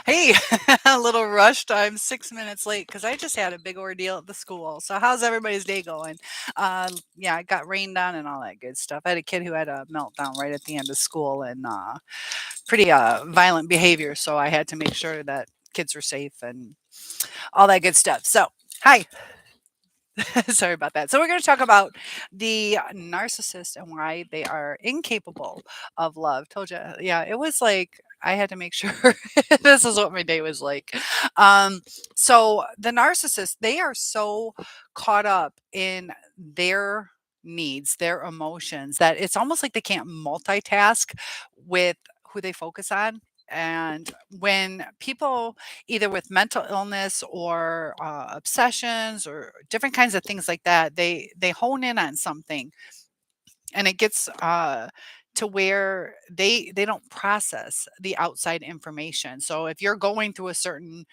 Hey, a little rushed. I'm 6 minutes late because I just had a big ordeal at the school. So, how's everybody's day going? Yeah, I got rained on and all that good stuff. I had a kid who had a meltdown right at the end of school and pretty violent behavior. So, I had to make sure that kids were safe and all that good stuff. So, hi. Sorry about that. So, we're going to talk about the narcissist and why they are incapable of love. Told you. Yeah, it was like I had to make sure this is what my day was like. Um, so, the narcissist, they are so caught up in their needs, their emotions, that it's almost like they can't multitask with who they focus on. And when people either with mental illness or obsessions or different kinds of things like that, they hone in on something, and it gets to where they don't process the outside information. So if you're going through a certain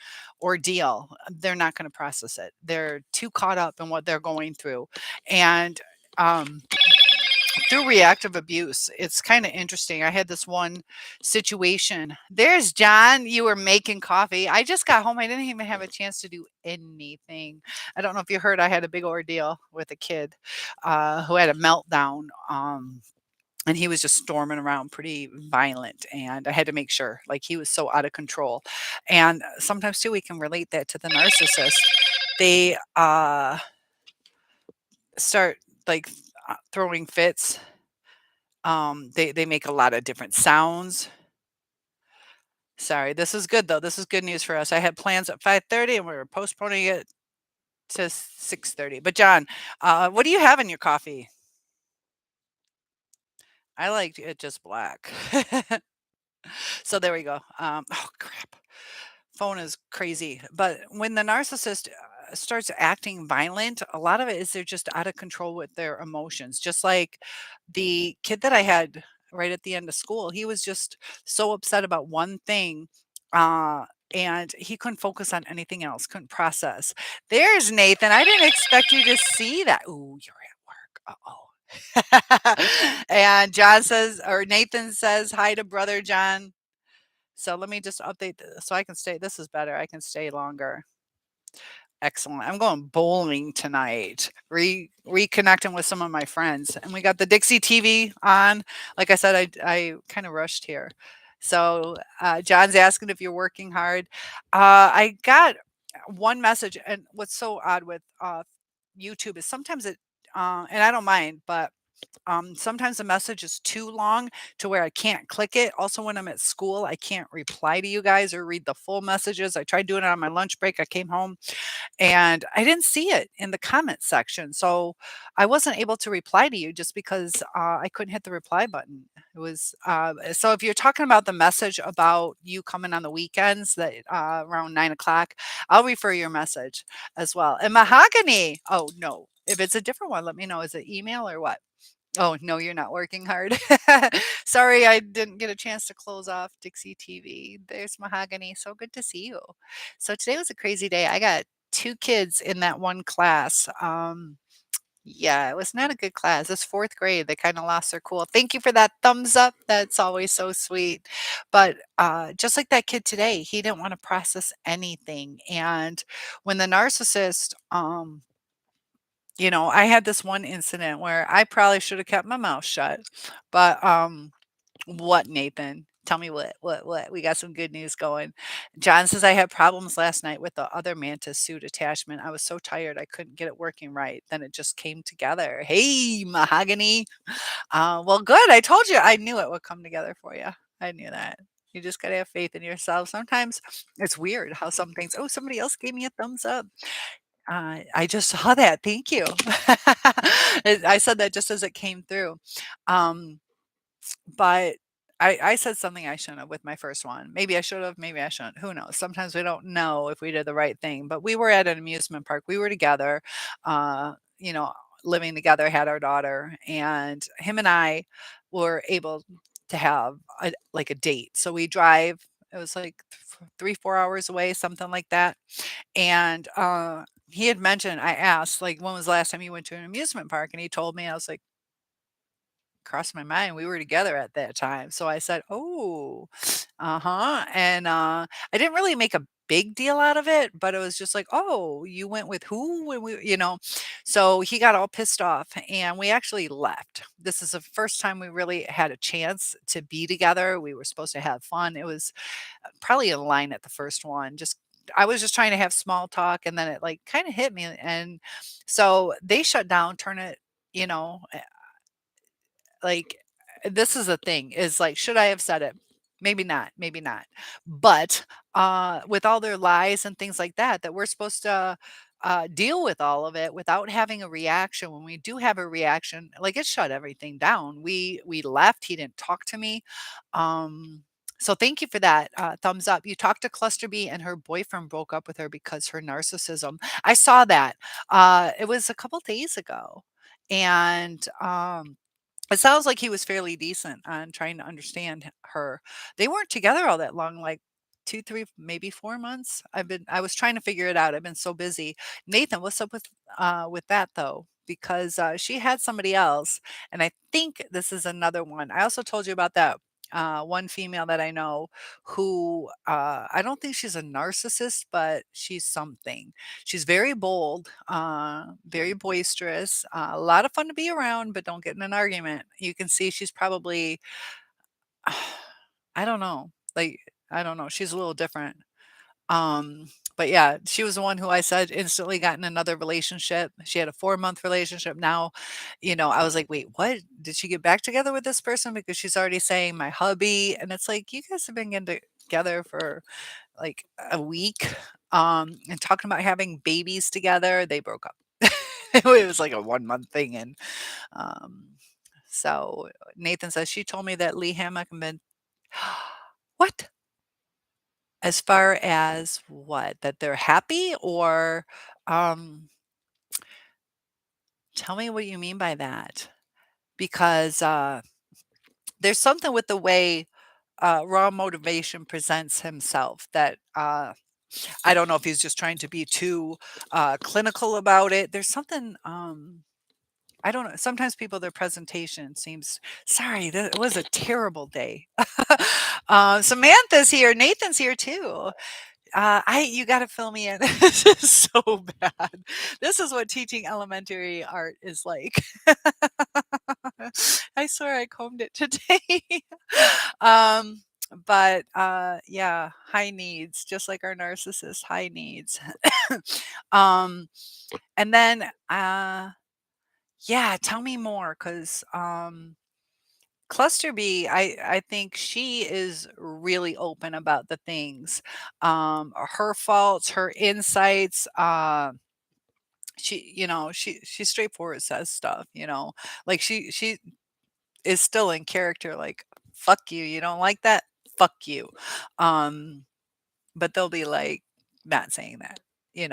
ordeal, they're not going to process it. They're too caught up in what they're going through, and um, through reactive abuse, it's kind of interesting. I had this one situation. There's John. You were making coffee. I just got home. I didn't even have a chance to do anything. I don't know if you heard, I had a big ordeal with a kid who had a meltdown. And he was just storming around pretty violent. And I had to make sure, like, he was so out of control. And sometimes, too, we can relate that to the narcissist. They start like throwing fits. They make a lot of different sounds. Sorry, this is good though. This is good news for us. I had plans at 5:30 and we were postponing it to 6:30. But John, what do you have in your coffee? I like it just black. So there we go. Oh crap. Phone is crazy. But when the narcissist starts acting violent, a lot of it is they're just out of control with their emotions. Just like the kid that I had right at the end of school, he was just so upset about one thing. Uh, and he couldn't focus on anything else, couldn't process. There's Nathan. I didn't expect you to see that. Ooh, you're at work. Uh oh. And John says, or Nathan says, hi to brother John. So let me just update this so I can stay. This is better. I can stay longer. Excellent. I'm going bowling tonight. Reconnecting with some of my friends, and we got the Dixie TV on. Like I said, I kind of rushed here. So John's asking if you're working hard. I got one message, and what's so odd with YouTube is sometimes it, and I don't mind, but sometimes the message is too long to where I can't click it. Also, when I'm at school, I can't reply to you guys or read the full messages. I tried doing it on my lunch break. I came home and I didn't see it in the comment section. So I wasn't able to reply to you just because I couldn't hit the reply button. It was so if you're talking about the message about you coming on the weekends that around 9 o'clock, I'll refer your message as well. And mahogany. Oh, no. If it's a different one, let me know. Is it email or what? Oh, no, you're not working hard. Sorry, I didn't get a chance to close off Dixie TV. There's Mahogany. So good to see you. So today was a crazy day. I got two kids in that one class. Yeah, it was not a good class. It's fourth grade. They kind of lost their cool. Thank you for that thumbs up. That's always so sweet. But just like that kid today, he didn't want to process anything. And when the narcissist, I had this one incident where I probably should have kept my mouth shut. But what, Nathan? Tell me what? We got some good news going. John says I had problems last night with the other mantis suit attachment. I was so tired I couldn't get it working right. Then it just came together. Hey, mahogany. Well, good. I told you I knew it would come together for you. I knew that. You just gotta have faith in yourself. Sometimes it's weird how some things. Oh, somebody else gave me a thumbs up. I just saw that. Thank you. I said that just as it came through. Um, but I said something I shouldn't have with my first one. Maybe I should have, maybe I shouldn't. Who knows? Sometimes we don't know if we did the right thing. But we were at an amusement park. We were together, uh, you know, living together, had our daughter, and him and I were able to have like a date. So we drive. It was like 3, 4 hours away, something like that. And he had mentioned, I asked, like, when was the last time you went to an amusement park? And he told me, I was like, crossed my mind. We were together at that time. So I said, "Oh, uh-huh." And I didn't really make a big deal out of it, but it was just like, "Oh, you went with who?" When we. So he got all pissed off and we actually left. This is the first time we really had a chance to be together. We were supposed to have fun. It was probably in line at the first one. Just I was just trying to have small talk and then it like kind of hit me and so they shut down, turn it, you know, like, this is the thing, is like, should I have said it? Maybe not, maybe not. But, with all their lies and things like that, that we're supposed to, deal with all of it without having a reaction. When we do have a reaction, like, it shut everything down. We left, he didn't talk to me. So thank you for that, thumbs up. You talked to Cluster B and her boyfriend broke up with her because her narcissism. I saw that. It was a couple days ago, and, it sounds like he was fairly decent on trying to understand her. They weren't together all that long, like 2, 3, maybe 4 months. I was trying to figure it out. I've been so busy. Nathan, what's up with that though? Because she had somebody else, and I think this is another one. I also told you about that one female that I know who I don't think she's a narcissist, but she's something. She's very bold, very boisterous, a lot of fun to be around, but don't get in an argument. You can see she's probably, I don't know, like, I don't know, she's a little different. Um, but yeah, she was the one who I said instantly got in another relationship. She had a 4-month relationship. Now, I was like, wait, what? Did she get back together with this person? Because she's already saying my hubby. And it's like, you guys have been getting together for like a week, and talking about having babies together. They broke up. It was like a 1-month thing, and um, so Nathan says she told me that Lee Hammock and been what? As far as what? That they're happy or um, tell me what you mean by that. Because there's something with the way Raw Motivation presents himself that I don't know if he's just trying to be too clinical about it. There's something, I don't know. Sometimes people, their presentation seems, sorry, that was a terrible day. Samantha's here. Nathan's here too. You got to fill me in. This is so bad. This is what teaching elementary art is like. I swear I combed it today. um, but yeah, high needs, just like our narcissist, high needs. um, and then yeah, tell me more, because Cluster B, I think she is really open about the things, her faults, her insights. She's straightforward, says stuff. Like she is still in character. Like fuck you, you don't like that, fuck you. Um, but they'll be like not saying that. And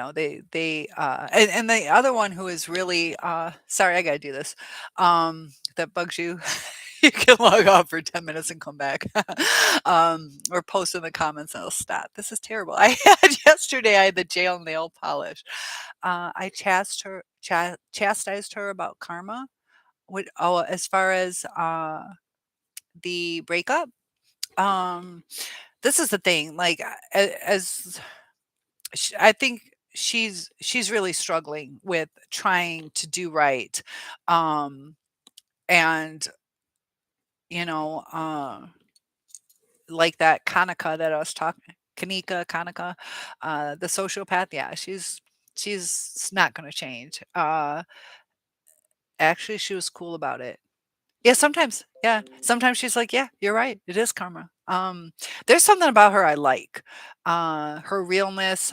the other one who is really sorry, I gotta do this. That bugs you. You can log off for 10 minutes and come back. Or post in the comments and I'll stop. This is terrible. I had yesterday, I had the jail nail polish. I chastised her about karma. As far as the breakup, um, this is the thing. Like, as I think she's really struggling with trying to do right, and you know, like that Kanaka that I was talking, Kanaka, the sociopath. Yeah, she's not going to change. Actually, she was cool about it. Yeah, sometimes. Yeah, sometimes she's like, "Yeah, you're right. It is karma." There's something about her I like. Her realness.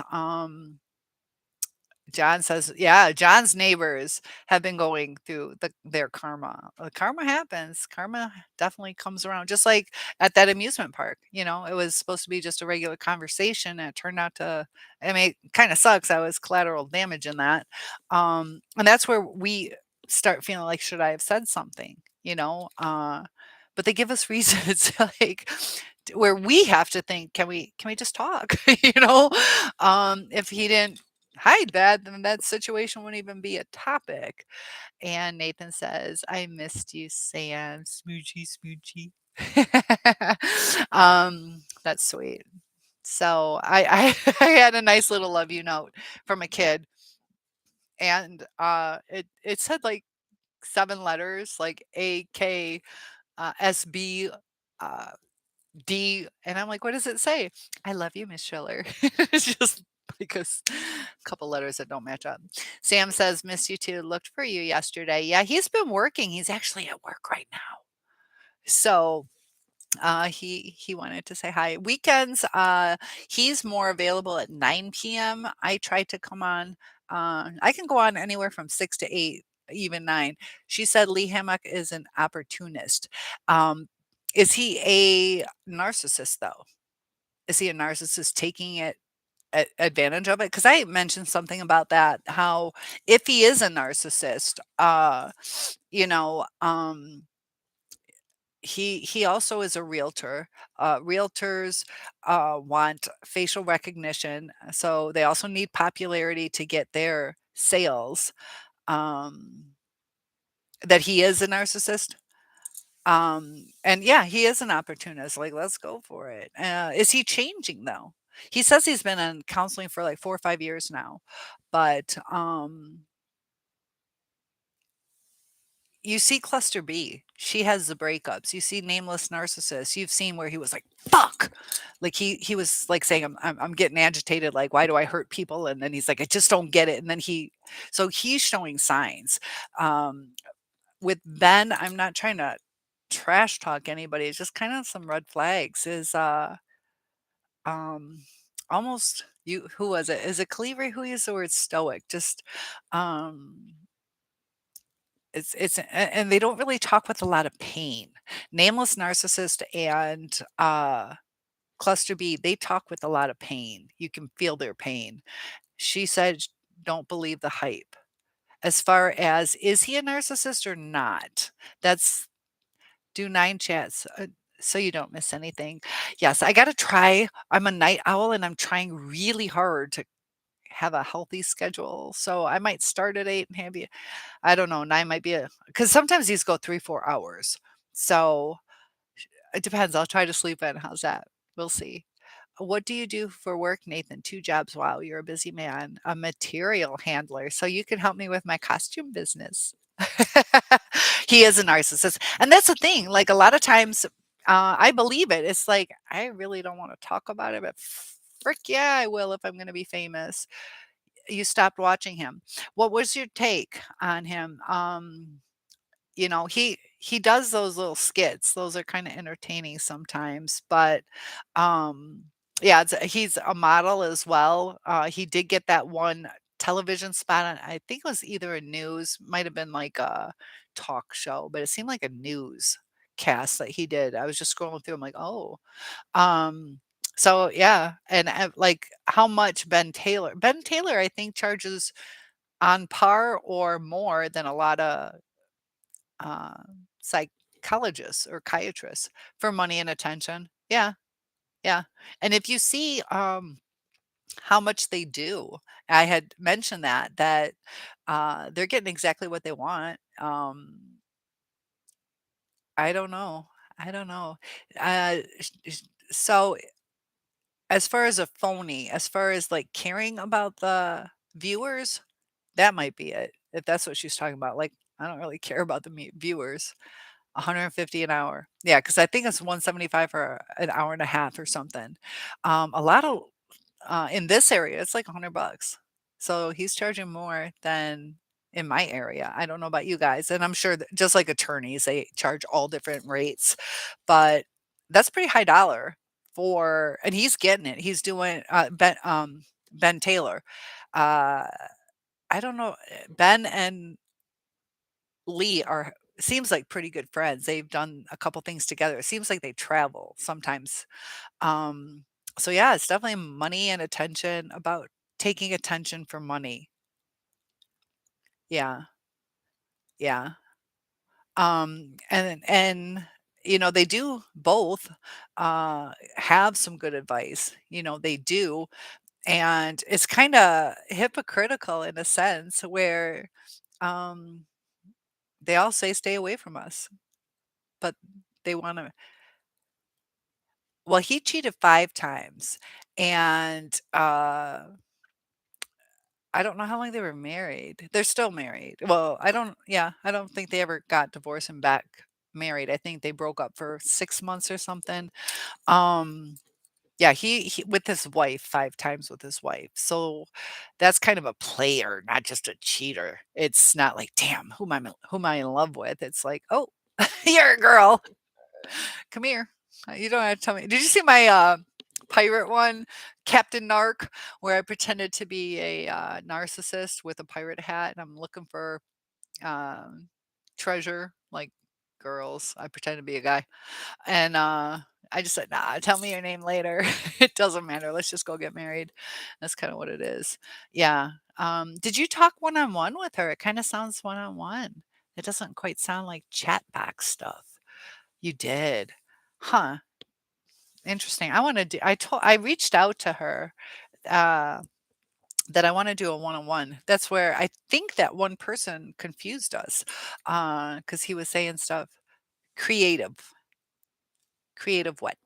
John says, yeah, John's neighbors have been going through their karma. Karma happens. Karma definitely comes around. Just like at that amusement park, it was supposed to be just a regular conversation, and it turned out to. I mean, it kind of sucks. I was collateral damage in that, and that's where we start feeling like, should I have said something? But they give us reasons like where we have to think, can we just talk? If he didn't Hi, Dad. Then that situation wouldn't even be a topic. And Nathan says, I missed you, Sam. Smoochy, smoochy. That's sweet. So I I had a nice little love you note from a kid, and it said like 7 letters, like AK, SB, uh, D, and I'm like, "What does it say?" "I love you, Miss Schiller." It's just because a couple letters that don't match up. Sam says, "Miss you too. Looked for you yesterday." Yeah, he's been working. He's actually at work right now. So, he wanted to say hi. Weekends, he's more available at 9 p.m. I try to come on. I can go on anywhere from 6 to 8, even 9. She said Lee Hammock is an opportunist. Um, is he a narcissist though? Is he a narcissist taking it advantage of it? Because I mentioned something about that, how if he is a narcissist, you know, he also is a realtor. Realtors want facial recognition, so they also need popularity to get their sales. Um, that he is a narcissist. And yeah, he is an opportunist. Like, let's go for it. Is he changing though? He says he's been in counseling for like 4 or 5 years now, but you see cluster B, she has the breakups. You see nameless narcissist. You've seen where he was like, "Fuck." Like he was like saying, I'm getting agitated, like, why do I hurt people? And then he's like, I just don't get it. And then so he's showing signs. Um, with Ben, I'm not trying to trash talk anybody. It's just kind of some red flags is um almost you who was it? Is it Cleaver who used the word stoic? Just um and they don't really talk with a lot of pain. Nameless Narcissist and, Cluster B, they talk with a lot of pain. You can feel their pain. She said, "Don't believe the hype." As far as, is he a narcissist or not? That's do 9 chats, so you don't miss anything. Yes, I gotta try. I'm a night owl, and I'm trying really hard to have a healthy schedule, so I might start at 8 and have you I don't know, 9 might be a because sometimes these go 3, 4 hours. So, it depends, I'll try to sleep in, how's that? We'll see. What do you do for work, Nathan? 2 jobs. Wow, you're a busy man. A material handler, so you can help me with my costume business. He is a narcissist, and that's the thing, like, a lot of times, I believe it. It's like, I really don't wanna talk about it, but frick yeah, I will if I'm gonna be famous. You stopped watching him. What was your take on him? He does those little skits. Those are kinda entertaining sometimes, but, um, yeah, he's a model as well. He did get that one television spot on I think it was either a news, might have been like a talk show, but it seemed like a newscast that he did. I was just scrolling through, I'm like, "Oh." Um, so yeah, and, like, how much Ben Taylor, I think, charges on par or more than a lotta uh, psychologists or chiatrists for money and attention. Yeah, yeah. And if you see how much they do, I had mentioned that they're getting exactly what they want. I don't know. I don't know. So as far as a phony, as far as like caring about the viewers, that might be it. If that's what she's talking about. Like, I don't really care about the viewers. 150 an hour. Yeah, because I think it's 175 for an hour and a half or something. A lot of in this area, it's like 100 bucks. So he's charging more than in my area. I don't know about you guys, and I'm sure that just like attorneys, they charge all different rates, but that's pretty high dollar for and he's getting it. He's doing Ben Taylor. Uh, I don't know. Ben and Lee are seems like pretty good friends. They've done a couple things together. It seems like they travel sometimes. Um, so yeah, it's definitely money and attention about taking attention for money. Yeah, yeah. And they do both have some good advice. They do. And it's kinda hypocritical in a sense where, um, they all say, "Stay away from us," but they wanna well, he cheated 5 times, and, I don't know how long they were married. They're still married. Well, I don't think they ever got divorced and back married. I think they broke up for 6 months or something. Um, yeah, he with his wife, 5 times with his wife. So, that's kind of a player, not just a cheater. It's not like, "Damn, who am I in love with?" It's like, "Oh, you're a girl. Come here. You don't have to tell me." Did you see my, pirate one, Captain Narc, where I pretended to be a, narcissist with a pirate hat, and I'm looking for, um, treasure, like girls. I pretended to be a guy, and, I just said, "Nah, tell me your name later. It doesn't matter. Let's just go get married." That's kinda what it is. Yeah. Did you talk one-on-one with her? It kinda sounds one-on-one. It doesn't quite sound like chat box stuff. You did. Huh, interesting. I reached out to her, uh, that I wanna do a one-on-one. That's where I think that one person confused us, because he was saying stuff creative. Creative what?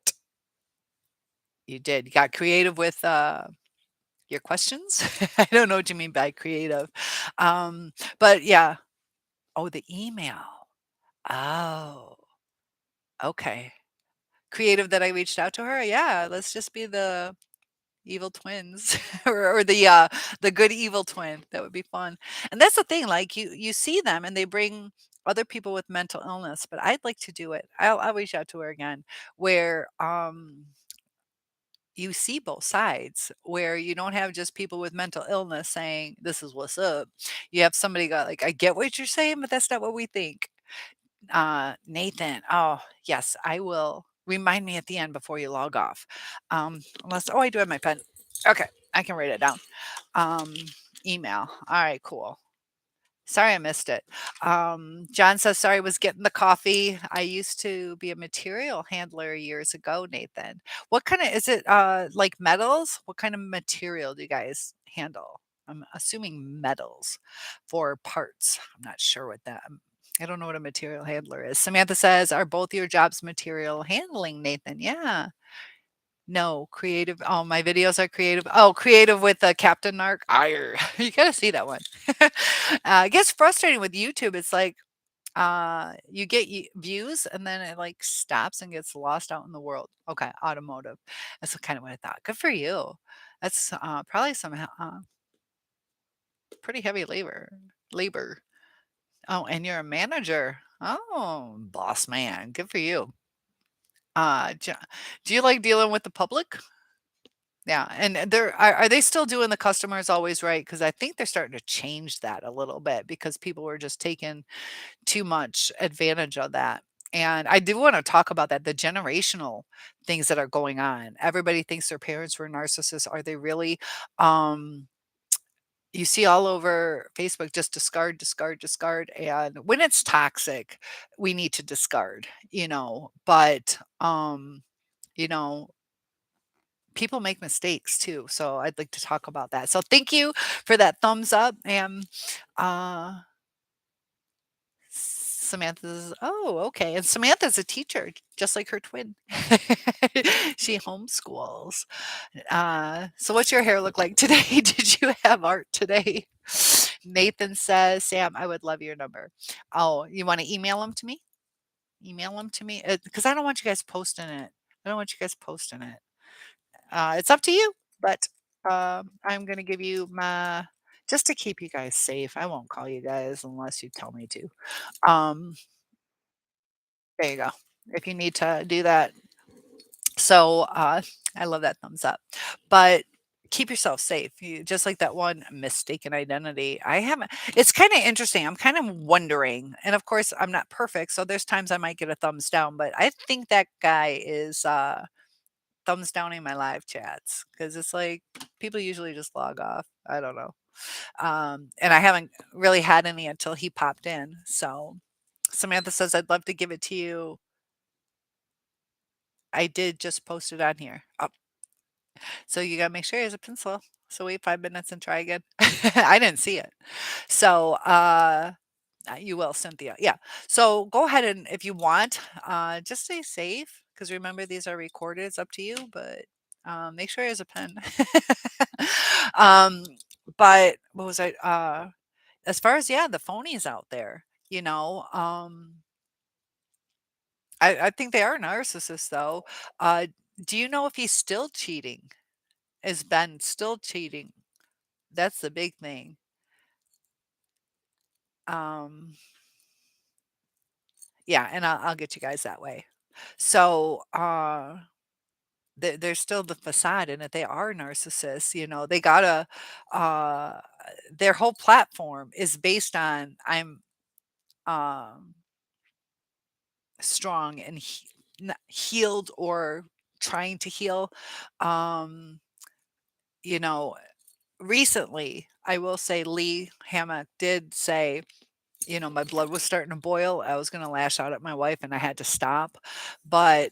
You did. You got creative with, your questions? I don't know what you mean by creative. But yeah. Oh, the email. Oh, okay. Creative that I reached out to her? Yeah, let's just be the evil twins or the good evil twin. That would be fun. And that's the thing, like, you see them and they bring other people with mental illness, but I'd like to do it. I'll reach out to her again where, you see both sides, where you don't have just people with mental illness saying, "This is what's up." You have somebody go like, "I get what you're saying, but that's not what we think." Nathan, oh, yes, I will. Remind me at the end before you log off. Unless I do have my pen. Okay, I can write it down. Um, email. All right, cool. Sorry I missed it. John says, sorry, was getting the coffee. I used to be a material handler years ago, Nathan. What kind of is it like metals? What kind of material do you guys handle? I'm assuming metals for parts. I'm not sure what that I don't know what a material handler is. Samantha says, are both your jobs material handling, Nathan? Yeah. No, creative. Oh, my videos are creative. Oh, creative with Captain Narc. Arr. You gotta see that one. It gets frustrating with YouTube. It's like you get views and then it like stops and gets lost out in the world. Okay, automotive. That's kind of what I thought. Good for you. That's probably some pretty heavy labor. Labor. Oh, and you're a manager. Oh, boss man. Good for you. Jo do you like dealing with the public? Yeah, and they're are they still doing the customers always right? Because I think they're starting to change that a little bit because people were just taking too much advantage of that. And I do wanna talk about that, the generational things that are going on. Everybody thinks their parents were narcissists. Are they really? Um, you see all over Facebook, just discard, discard, discard. And when it's toxic, we need to discard, but, you know, people make mistakes too. So I'd like to talk about that. So thank you for that thumbs up. And uh, Samantha's, oh, okay. And Samantha's a teacher, just like her twin. She homeschools. So what's your hair look like today? Did you have art today? Nathan says, Sam, I would love your number. Oh, you want to email them to me? Email them to me? Because I don't want you guys posting it. I don't want you guys posting it. It's up to you, but, I'm gonna give you my just to keep you guys safe. I won't call you guys unless you tell me to. Um, there you go. If you need to do that. So, I love that thumbs up. But keep yourself safe. You just like that one mistaken identity. I haven't it's kinda interesting. I'm kind of wondering, and of course, I'm not perfect, so there's times I might get a thumbs down, but I think that guy is, thumbs downing my live chats because it's like people usually just log off. I don't know. And I haven't really had any until he popped in. So Samantha says, I'd love to give it to you. I did just post it on here. Oh, So you gotta make sure he has a pencil. So wait 5 minutes and try again. I didn't see it. So, you will, Cynthia. Yeah. So go ahead and if you want, just stay safe because remember these are recorded. It's up to you, but make sure he has a pen. um, but what was I? As far as yeah, the phonies out there, I think they are narcissists though. Uh, do you know if he's still cheating? Is Ben still cheating? That's the big thing. Um, yeah, and I'll get you guys that way. So, there's still the facade in it. They are narcissists, they gotta, uh, their whole platform is based on um, strong and healed or trying to heal. Um, you know, recently, I will say Lee Hammock did say, my blood was starting to boil. I was going to lash out at my wife and I had to stop. But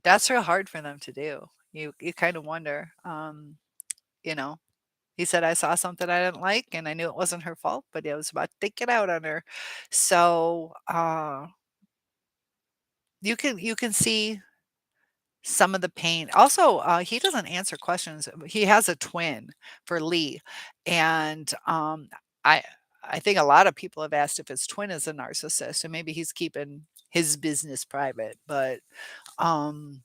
that's real hard for them to do. You kind of wonder, you know. He said I saw something I didn't like and I knew it wasn't her fault, but I was about to take it out on her. So, you can see some of the pain. Also, he doesn't answer questions. He has a twin for Lee, and I I think a lot of people have asked if his twin is a narcissist, and maybe he's keeping his business private. But um,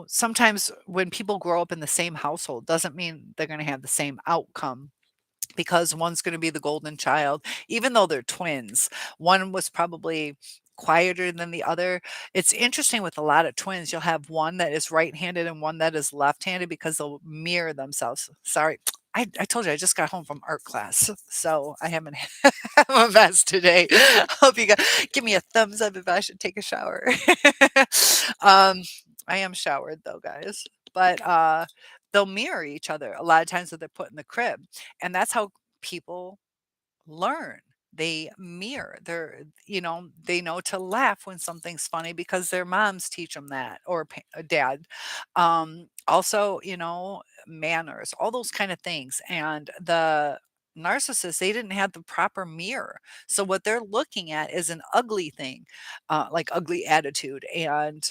sometimes when people grow up in the same household, doesn't mean they're going to have the same outcome because one's going to be the golden child, even though they're twins. One was probably quieter than the other. It's interesting with a lot of twins, you'll have one that is right handed and one that is left handed because they'll mirror themselves. Sorry. I told you I just got home from art class, so I haven't had a mess today. Hope you guys give me a thumbs up if I should take a shower. um, I am showered though, guys. But they'll mirror each other a lot of times that they're put in the crib. And that's how people learn. They mirror. They know to laugh when something's funny because their moms teach them that or dad. Also, manners, all those kind of things. And the narcissists, they didn't have the proper mirror. So what they're looking at is an ugly thing, like ugly attitude. And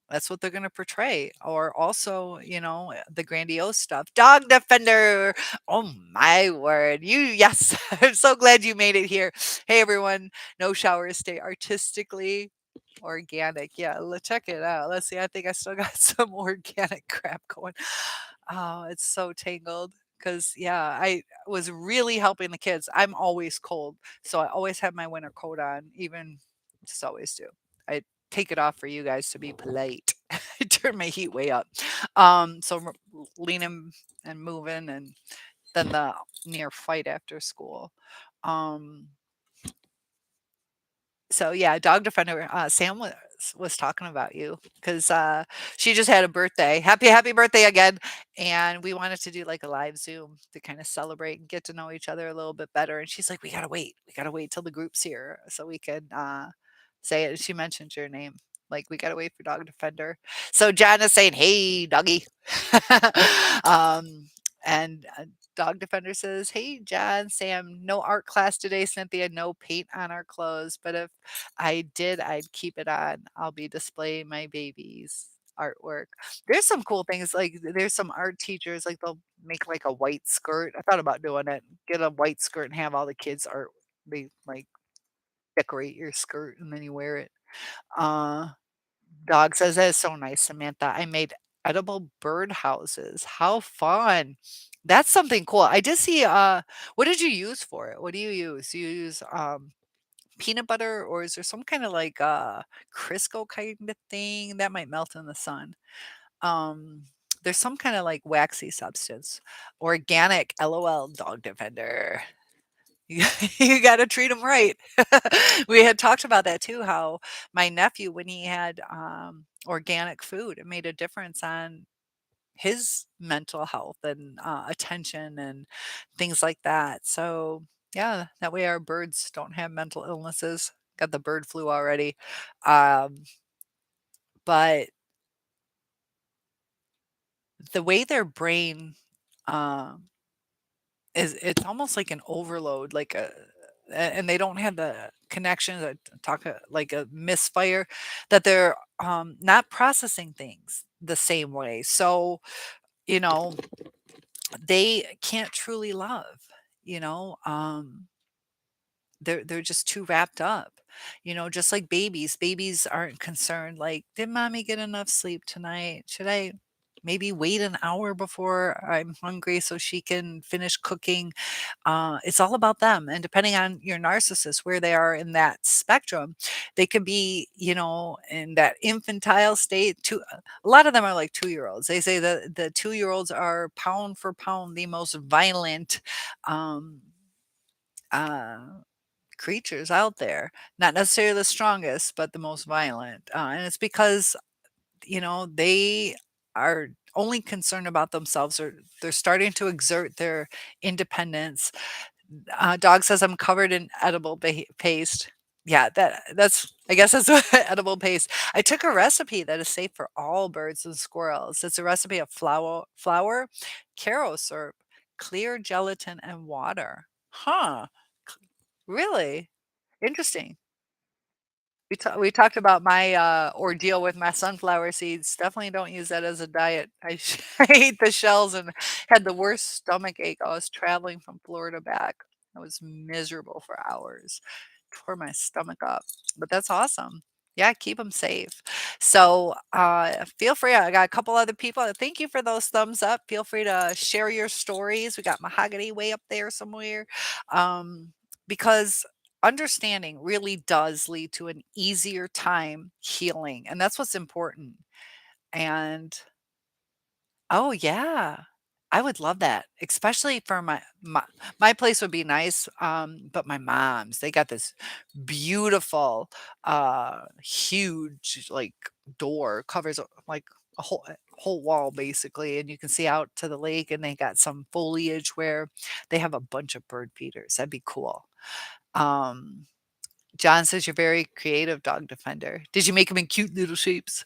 that's what they're gonna portray, or also, the grandiose stuff. Dog defender! Oh my word. Yes, I'm so glad you made it here. Hey, everyone, no showers, stay artistically organic. Yeah, check it out. Let's see, I think I still got some organic crap going. Oh, it's so tangled. Cause yeah, I was really helping the kids. I'm always cold, so I always have my winter coat on, even just always do. I take it off for you guys to be polite. I turn my heat way up. So leaning and moving, and then the near fight after school. Um, so yeah, dog defender, Sam was talking about you because she just had a birthday. Happy birthday again. And we wanted to do like a live Zoom to kind of celebrate and get to know each other a little bit better. And she's like, we gotta wait. We gotta wait till the group's here so we can say it. She mentioned your name. Like we gotta wait for dog defender. So John is saying, hey doggy. um and Dog Defender says, "Hey, John, Sam, no art class today, Cynthia. No paint on our clothes. But if I did, I'd keep it on. I'll be displaying my baby's artwork." There's some cool things. Like there's some art teachers, like they'll make like a white skirt. I thought about doing it. Get a white skirt and have all the kids art. They like decorate your skirt and then you wear it. Uh, Dog says, "That is so nice, Samantha. I made edible bird houses. How fun." That's something cool. I did see, what did you use for it? What do you use? Do you use, peanut butter, or is there some kinda like, Crisco kind of thing? That might melt in the sun. Um, there's some kinda like waxy substance. Organic, LOL, Dog Defender. You you gotta treat them right. We had talked about that too, how my nephew, when he had, organic food, it made a difference on his mental health and, attention and things like that. So, yeah, that way our birds don't have mental illnesses. Got the bird flu already. Um, but the way their brain, um, is it's almost like an overload, like and they don't have the connections that talk like a misfire that they're not processing things the same way. So, you know, they can't truly love, you know. They're just too wrapped up. Just like babies. Babies aren't concerned like, "Did mommy get enough sleep tonight? Should I maybe wait an hour before I'm hungry so she can finish cooking?" It's all about them, and depending on your narcissist, where they are in that spectrum, they could be, in that infantile state. A lot of them are like two-year-olds. They say that the two-year-olds are pound for pound the most violent, um, uh creatures out there. Not necessarily the strongest, but the most violent. And it's because, they are only concerned about themselves, or they're starting to exert their independence. Dog says I'm covered in edible paste. Yeah, that's I guess that's what edible paste. I took a recipe that is safe for all birds and squirrels. It's a recipe of flour, caro syrup, clear gelatin, and water. Huh? Really? Interesting. We talked about my, ordeal with my sunflower seeds. Definitely don't use that as a diet. I ate the shells and had the worst stomach ache. I was traveling from Florida back. I was miserable for hours. Tore my stomach up, but that's awesome. Yeah, keep them safe. So, feel free. I got a couple other people. Thank you for those thumbs up. Feel free to share your stories. We got Mahogany way up there somewhere. Because understanding really does lead to an easier time healing, and that's what's important. And oh, yeah. I would love that, especially for my place would be nice, but my mom's, they got this beautiful, huge, like, door, covers, like, a whole wall, basically, and you can see out to the lake, and they got some foliage where they have a bunch of bird feeders. That'd be cool. Um John says you're very creative, dog defender. Did you make them in cute little shapes?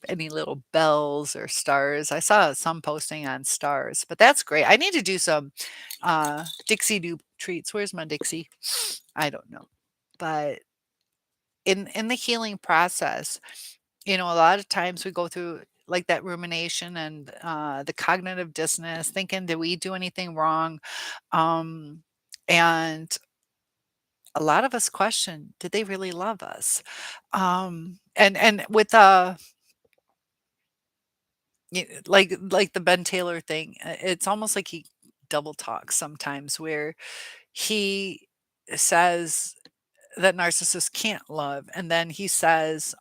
Any little bells or stars? I saw some posting on stars, but that's great. I need to do some Dixie Doo treats. Where's my Dixie? I don't know. But in the healing process, a lot of times we go through like that rumination and the cognitive dissonance, thinking, did we do anything wrong? And a lot of us question, did they really love us? And with like the Ben Taylor thing, it's almost like he double talks sometimes, where he says that narcissists can't love, and then he says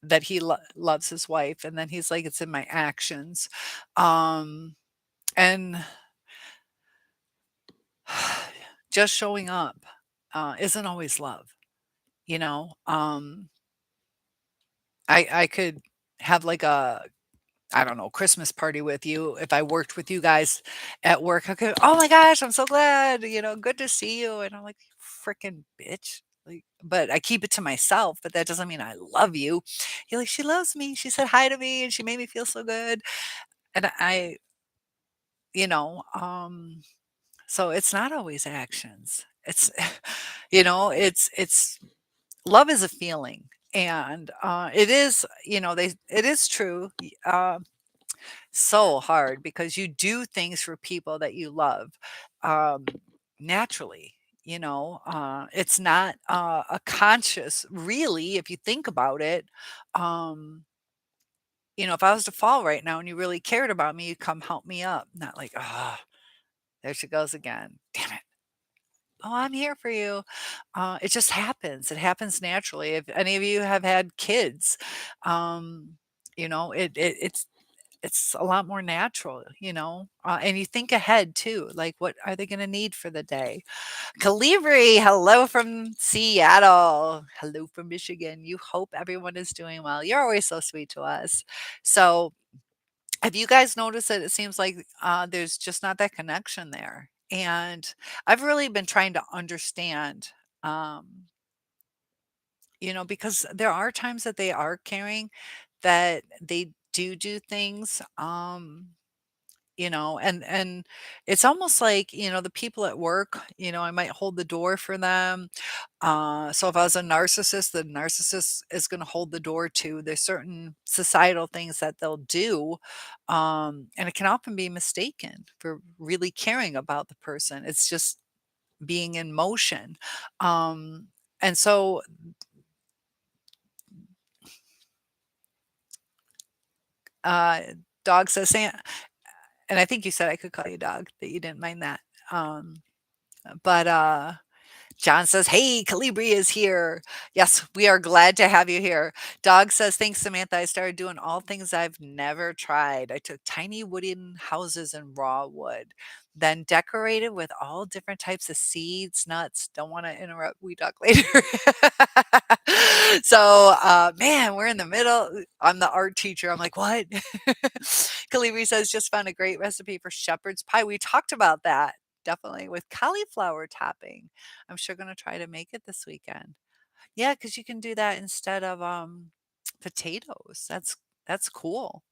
that he loves his wife, and then he's like, it's in my actions. Um, and just showing up isn't always love, you know. I could have like a, I don't know, Christmas party with you. If I worked with you guys at work, I could, oh my gosh, I'm so glad, good to see you. And I'm like, freaking bitch. Like, but I keep it to myself, but that doesn't mean I love you. You're like, she loves me. She said hi to me and she made me feel so good. And you know, um, so it's not always actions. It's, it's love is a feeling. And it is, it is true. So hard because you do things for people that you love, um, naturally. It's not a conscious, really, if you think about it. Um, if I was to fall right now and you really cared about me, you'd come help me up, not like, ah, there she goes again. Damn it. Oh, I'm here for you. It just happens. It happens naturally. If any of you have had kids, um, it's a lot more natural, and you think ahead too, like what are they going to need for the day? Calibri, hello from Seattle, hello from Michigan. You hope everyone is doing well. You're always so sweet to us. So have you guys noticed that it seems like there's just not that connection there? And I've really been trying to understand, um, because there are times that they are caring, that they do things, and it's almost like, the people at work, I might hold the door for them. So if I was a narcissist, the narcissist is going to hold the door to there's certain societal things that they'll do. And it can often be mistaken for really caring about the person. It's just being in motion. Um, and so uh, dog says, and I think you said I could call you dog, that you didn't mind that. Um, but John says, "Hey, Calibri is here. Yes, we are glad to have you here." Dog says, "Thanks, Samantha. I started doing all things I've never tried. I took tiny wooden houses and raw wood, then decorated with all different types of seeds, nuts." Don't want to interrupt. We talk later. So, man, we're in the middle. I'm the art teacher. I'm like, what? Calibri says, "Just found a great recipe for shepherd's pie." We talked about that. Definitely with cauliflower topping. I'm sure gonna try to make it this weekend. Yeah, because you can do that instead of, potatoes. That's cool.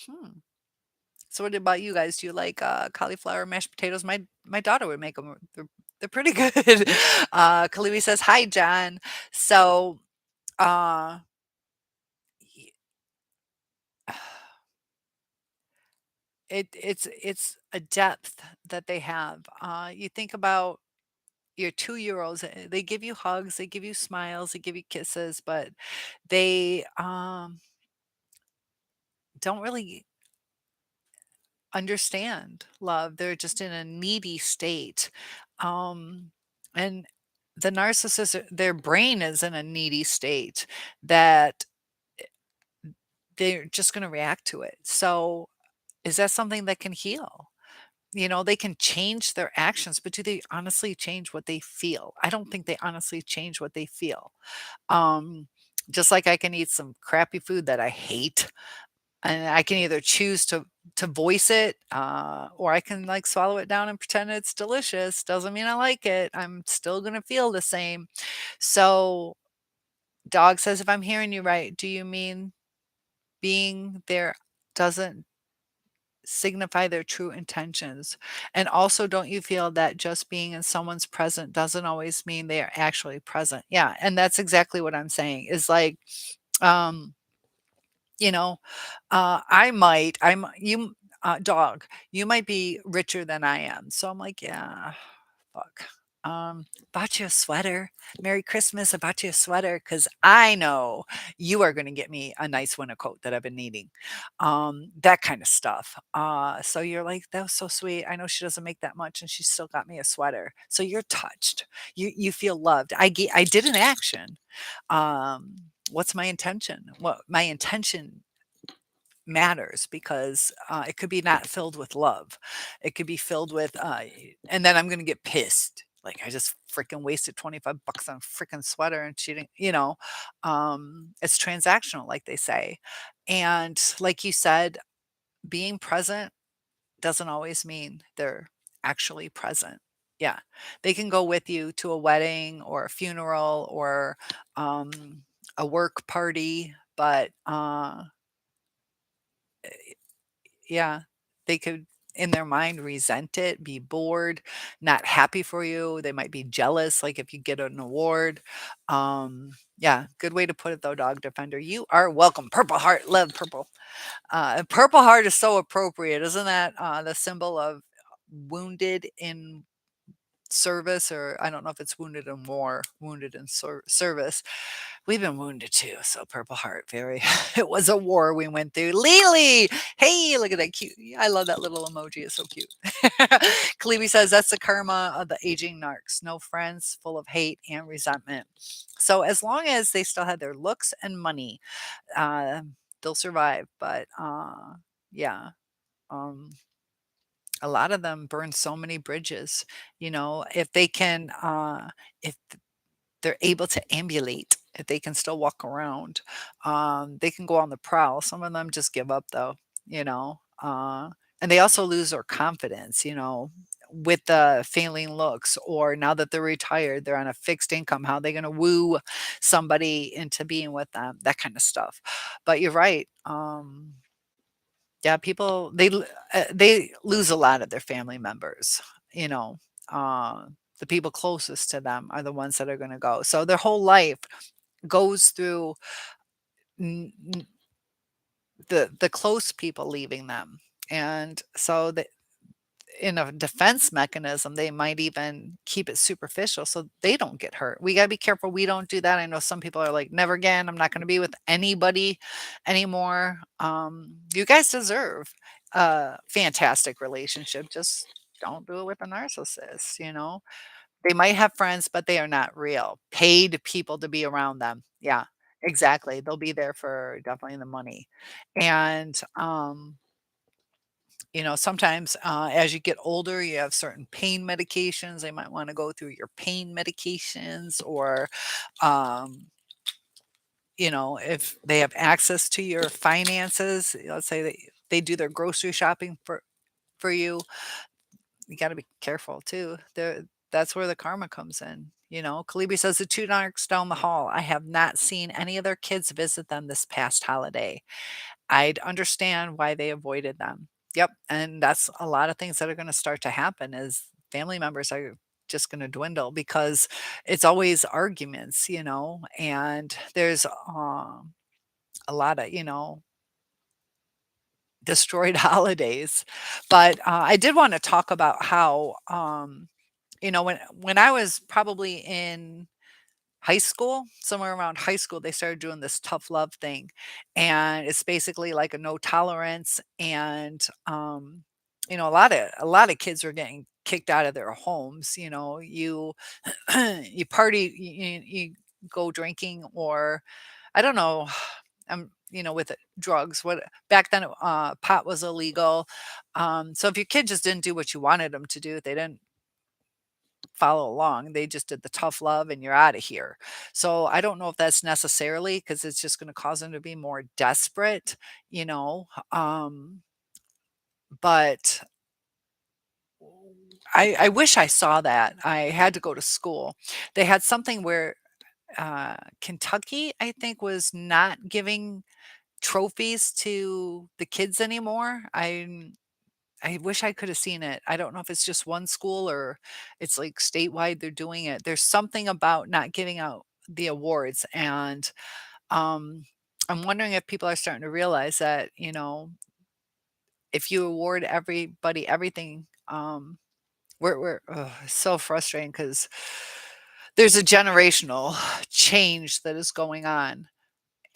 Hmm. So what about you guys? Do you like, cauliflower mashed potatoes? My daughter would make them. They're pretty good. Kaliwi says, "Hi, John." So, uh, y it's a depth that they have. You think about your two-year-olds, they give you hugs, they give you smiles, they give you kisses, but they, don't really understand love. They're just in a needy state. Um, and the narcissist, their brain is in a needy state that they're just gonna react to it. So, is that something that can heal? They can change their actions, but do they honestly change what they feel? I don't think they honestly change what they feel. Um, just like I can eat some crappy food that I hate, and I can either choose to voice it, or I can like swallow it down and pretend it's delicious. Doesn't mean I like it. I'm still gonna feel the same. So, dog says, if I'm hearing you right, do you mean being there doesn't signify their true intentions? And also, don't you feel that just being in someone's present doesn't always mean they are actually present? Yeah, and that's exactly what I'm saying. Is like, um, you know, you, dog, you might be richer than I am. So I'm like, yeah, fuck. Bought you a sweater. Merry Christmas. I bought you a sweater because I know you are going to get me a nice winter coat that I've been needing. That kind of stuff. So you're like, that was so sweet. I know she doesn't make that much and she still got me a sweater. So you're touched. You feel loved. I did an action. Um, what's my intention? What my intention matters because it could be not filled with love. It could be filled with, and then I'm going to get pissed. Like I just freaking wasted 25 bucks on a freaking sweater and she didn't, it's transactional, like they say. And like you said, being present doesn't always mean they're actually present. Yeah. They can go with you to a wedding or a funeral or um, a work party, but yeah, they could, in their mind, resent it, be bored, not happy for you. They might be jealous, like if you get an award. Yeah, good way to put it though, dog defender. You are welcome. Purple heart, love purple. Purple heart is so appropriate, isn't that the symbol of wounded in service, or I don't know if it's wounded in war, wounded in service. We've been wounded too, so Purple Heart, very it was a war we went through. Lily! Hey, look at that cute, I love that little emoji, it's so cute. Kalibi says, "That's the karma of the aging narcs. No friends, full of hate and resentment." So as long as they still have their looks and money, uh, they'll survive, but, yeah, um, a lot of them burn so many bridges, if they can, if they're able to ambulate, if they can still walk around. They can go on the prowl. Some of them just give up though, and they also lose their confidence, with the failing looks, or now that they're retired, they're on a fixed income, how are they gonna woo somebody into being with them, that kind of stuff. But you're right, yeah, people, they lose a lot of their family members, you know, the people closest to them are the ones that are gonna go. So their whole life goes through n n the close people leaving them, and so the in a defense mechanism, they might even keep it superficial so they don't get hurt. We gotta be careful we don't do that. I know some people are like, "Never again, I'm not gonna be with anybody anymore." You guys deserve a fantastic relationship, just don't do it with a narcissist, you know? They might have friends, but they are not real. Paid people to be around them. Yeah, exactly. They'll be there for definitely the money. And, sometimes, as you get older, you have certain pain medications. They might want to go through your pain medications, or, um, if they have access to your finances, let's say they do their grocery shopping for you got to be careful too. That's where the karma comes in. Kalibi says the two narcs down the hall. I have not seen any of their kids visit them this past holiday. I'd understand why they avoided them. Yep, and that's a lot of things that are gonna start to happen is family members are just gonna dwindle because it's always arguments, and there's, a lot of, destroyed holidays. But, I did wanna talk about how, when I was probably in high school, somewhere around high school, they started doing this tough love thing, and it's basically like a no tolerance, and, a lot of kids were getting kicked out of their homes, you party, you go drinking, or I don't know, with drugs, what back then, pot was illegal, so if your kid just didn't do what you wanted them to do, they didn't follow along. They just did the tough love and you're out of here. So I don't know if that's necessarily because it's just going to cause them to be more desperate, you know. But I wish I saw that. I had to go to school. They had something where Kentucky, I think, was not giving trophies to the kids anymore. I wish I could have seen it. I don't know if it's just one school or it's like statewide they're doing it. There's something about not giving out the awards, and um I'm wondering if people are starting to realize that, if you award everybody everything, we're ugh, it's so frustrating because there's a generational change that is going on.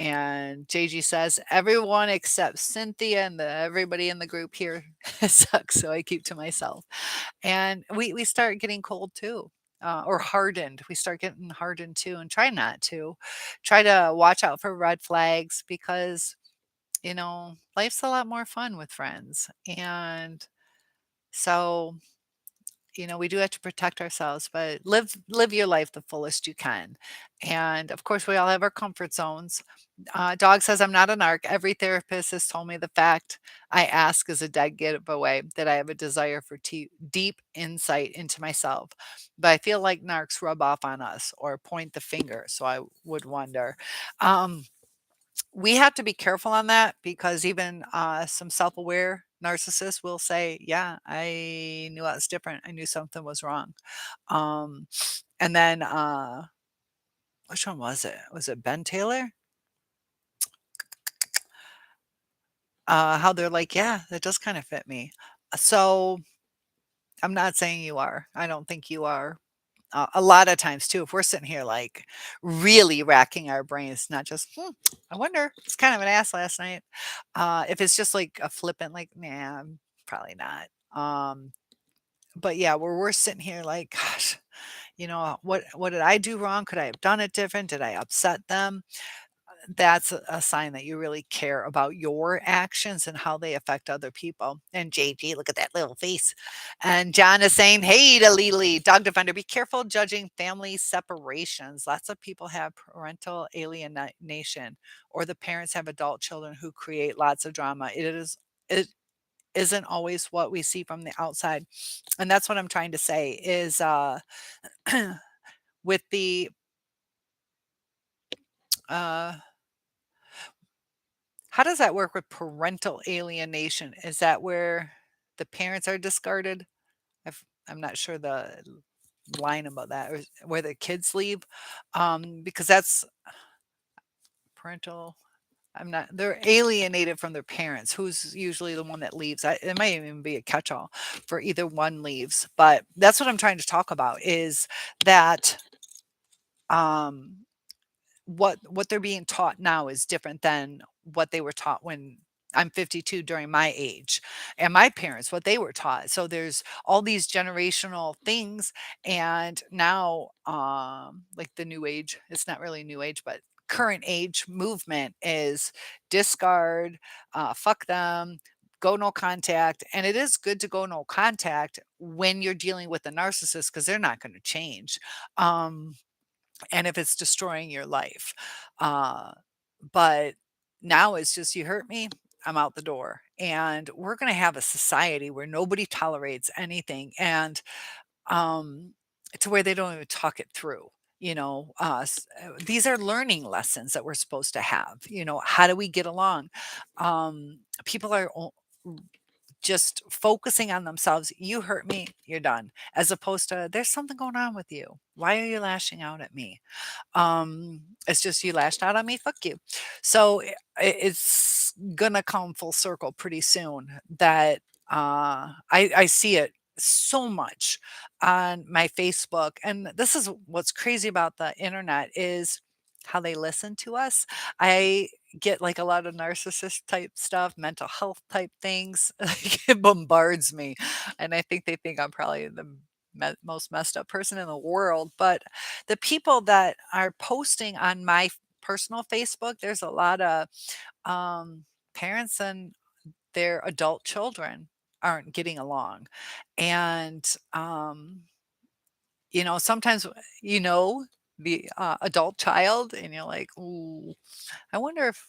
And JG says, everyone except Cynthia and everybody in the group here sucks. So I keep to myself. And we start getting cold too, or hardened. We start getting hardened too, and try not to. Try to watch out for red flags because, life's a lot more fun with friends. And so, we do have to protect ourselves, but live your life the fullest you can. And of course, we all have our comfort zones. Dog says, I'm not a narc. Every therapist has told me the fact I ask is a dead giveaway that I have a desire for deep insight into myself. But I feel like narcs rub off on us or point the finger. So I would wonder. Um, we have to be careful on that because even some self aware narcissists will say, yeah, I knew I was different. I knew something was wrong. Um, and then, which one was it? Was it Ben Taylor? How they're like, "Yeah, that does kinda fit me." So, I'm not saying you are. I don't think you are. A lot of times too, if we're sitting here, like, really racking our brains, not just, I wonder, it's kind of an ass last night." If it's just like a flippant, like, "Nah, probably not." But yeah, where we're sitting here like, "Gosh, what did I do wrong? Could I have done it different? Did I upset them?" That's a sign that you really care about your actions and how they affect other people. And JG, look at that little face. And John is saying, hey to Lily, dog defender, be careful judging family separations. Lots of people have parental alienation, or the parents have adult children who create lots of drama. It isn't always what we see from the outside. And that's what I'm trying to say is, with the, uh how does that work with parental alienation? Is that where the parents are discarded? I'm not sure the line about that, or where the kids leave, because that's parental. I'm not. They're alienated from their parents. Who's usually the one that leaves? It might even be a catch-all for either one leaves. But that's what I'm trying to talk about. Is that um, what they're being taught now is different than what they were taught when I'm 52 during my age and my parents what they were taught. So there's all these generational things and now like the new age, it's not really new age but current age movement is discard, fuck them, go no contact. And it is good to go no contact when you're dealing with a narcissist because they're not going to change. Um and if it's destroying your life. Uh, but now it's just you hurt me, I'm out the door. And we're going to have a society where nobody tolerates anything and to where they don't even talk it through. These are learning lessons that we're supposed to have. How do we get along? People are just focusing on themselves. You hurt me, you're done. As opposed to, there's something going on with you. Why are you lashing out at me? It's just you lashed out on me, fuck you. So it's gonna come full circle pretty soon that I see it so much on my Facebook. And this is what's crazy about the internet is how they listen to us. I get like a lot of narcissist type stuff, mental health type things. Like, it bombards me. And I think they think I'm probably the most messed up person in the world. But the people that are posting on my personal Facebook, there's a lot of parents and their adult children aren't getting along. And, sometimes, you know, the adult child, and you're like, ooh, I wonder if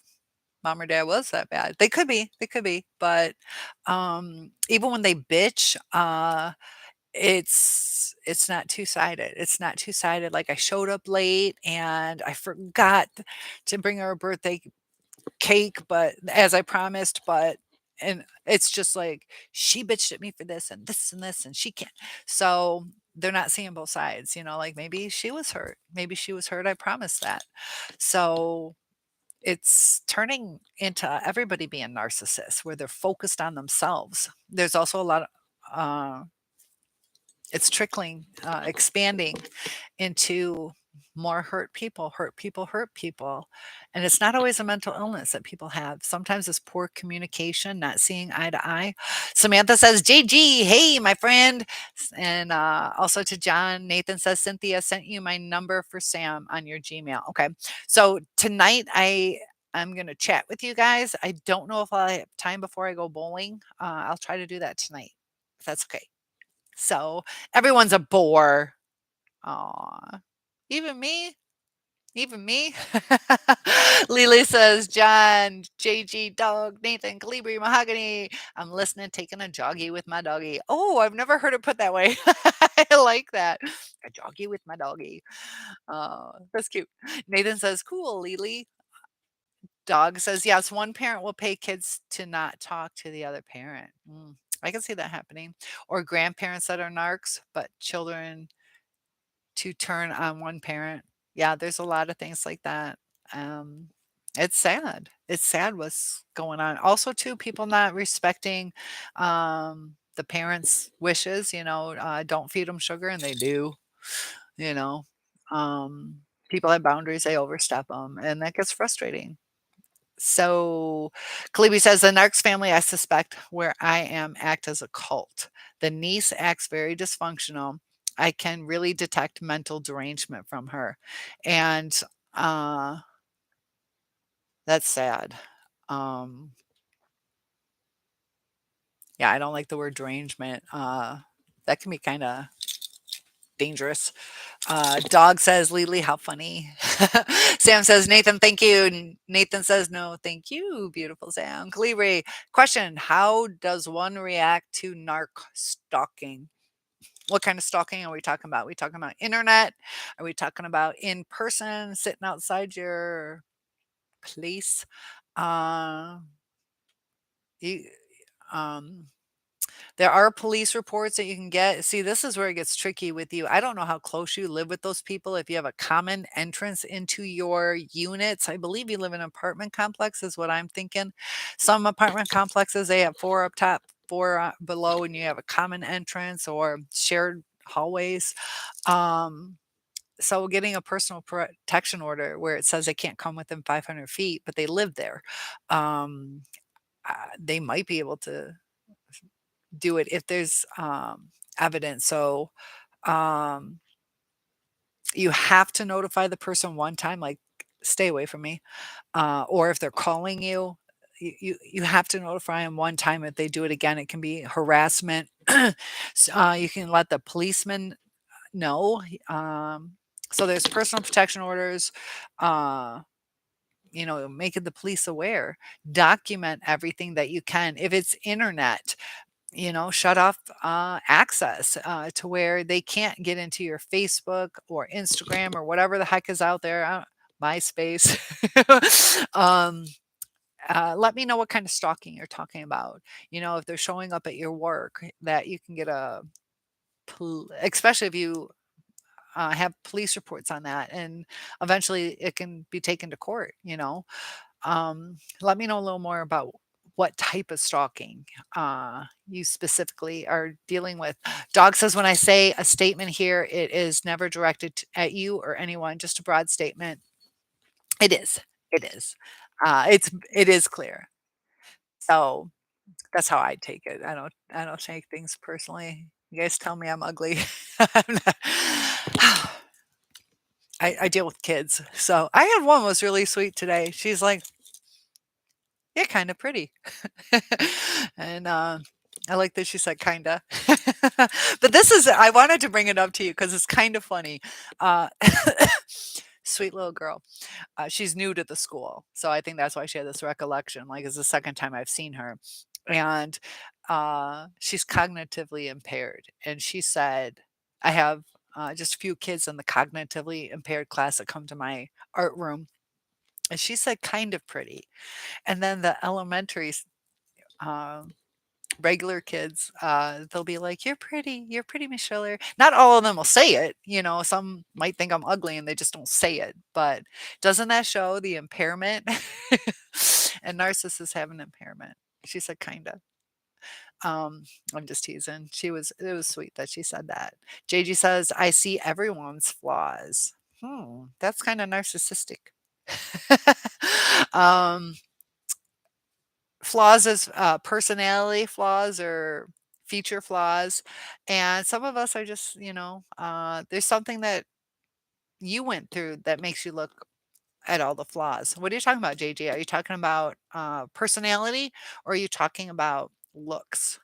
mom or dad was that bad. They could be. But even when they bitch, it's not two-sided. It's not two-sided, like, I showed up late and I forgot to bring her a birthday cake, but as I promised, but and it's just like, she bitched at me for this and this, and she can't. So, they're not seeing both sides, like, maybe she was hurt. Maybe she was hurt, I promised that. So, it's turning into everybody being narcissists, where they're focused on themselves. There's also a lot of, it's trickling, expanding into more hurt people, hurt people. And it's not always a mental illness that people have. Sometimes it's poor communication, not seeing eye to eye. Samantha says, JG, hey, my friend. And also to John, Nathan says, Cynthia sent you my number for Sam on your Gmail. Okay. So tonight I'm going to chat with you guys. I don't know if I'll have time before I go bowling. I'll try to do that tonight, if that's okay. So everyone's a bore. Aw. Even me? Even me? Lily says, John, JG, dog, Nathan, Calibri, Mahogany. I'm listening, taking a joggy with my doggy. Oh, I've never heard it put that way. I like that. A joggy with my doggy. That's cute. Nathan says, cool, Lily. Dog says, yes, one parent will pay kids to not talk to the other parent. I can see that happening. Or grandparents that are narcs, but children to turn on one parent. Yeah, there's a lot of things like that. Um, it's sad. It's sad what's going on. Also, too, people not respecting the parents' wishes. Don't feed them sugar, and they do. You know, um, people have boundaries; they overstep them, and that gets frustrating. So, Kalibi says the Narcs family, I suspect, where I am, act as a cult. The niece acts very dysfunctional. I can really detect mental derangement from her. And uh, that's sad. Um, yeah, I don't like the word derangement. That can be kind of dangerous. Dog says, Lily, how funny. Sam says, Nathan, thank you. Nathan says, no, thank you. Beautiful Sam. Calibri, question: how does one react to narc stalking? What kind of stalking are we talking about? Are we talking about internet? Are we talking about in person, sitting outside your place? Uh, you, um, there are police reports that you can get. See, this is where it gets tricky with you. I don't know how close you live with those people. If you have a common entrance into your units, I believe you live in an apartment complex, is what I'm thinking. Some apartment complexes, they have four up top, four below, and you have a common entrance or shared hallways. Um, so getting a personal protection order where it says they can't come within 500 feet, but they live there, um, they might be able to do it if there's evidence. So um, you have to notify the person one time, like stay away from me, or if they're calling you. You have to notify them one time. If they do it again, it can be harassment. You can let the policeman know. So there's personal protection orders, uh, making the police aware, document everything that you can. If it's internet, shut off access to where they can't get into your Facebook or Instagram or whatever the heck is out there. MySpace. um, Let me know what kind of stalking you're talking about. If they're showing up at your work, that you can get especially if you have police reports on that, and eventually it can be taken to court. Let me know a little more about what type of stalking you specifically are dealing with. Dog says, when I say a statement here, it is never directed at you or anyone, just a broad statement. It is. It is. It is clear. So that's how I take it. I don't take things personally. You guys tell me I'm ugly. I'm not- I deal with kids. So I had one was really sweet today. She's like, "You're kind of pretty." And I like that she said kinda. But I wanted to bring it up to you because it's kind of funny. Uh, sweet little girl. She's new to the school. So I think that's why she had this recollection. Like, it's the second time I've seen her. And she's cognitively impaired. And she said, I have just a few kids in the cognitively impaired class that come to my art room. And she said, kind of pretty. And then the elementary um, regular kids, they'll be like, you're pretty, Miss Schiller." Not all of them will say it. Some might think I'm ugly and they just don't say it. But doesn't that show the impairment? And narcissists have an impairment. She said, kinda. Um, I'm just teasing. It was sweet that she said that. JG says, I see everyone's flaws. That's kind of narcissistic. um, Flaws as personality flaws or feature flaws. And some of us are just, there's something that you went through that makes you look at all the flaws. What are you talking about, JJ? Are you talking about personality, or are you talking about looks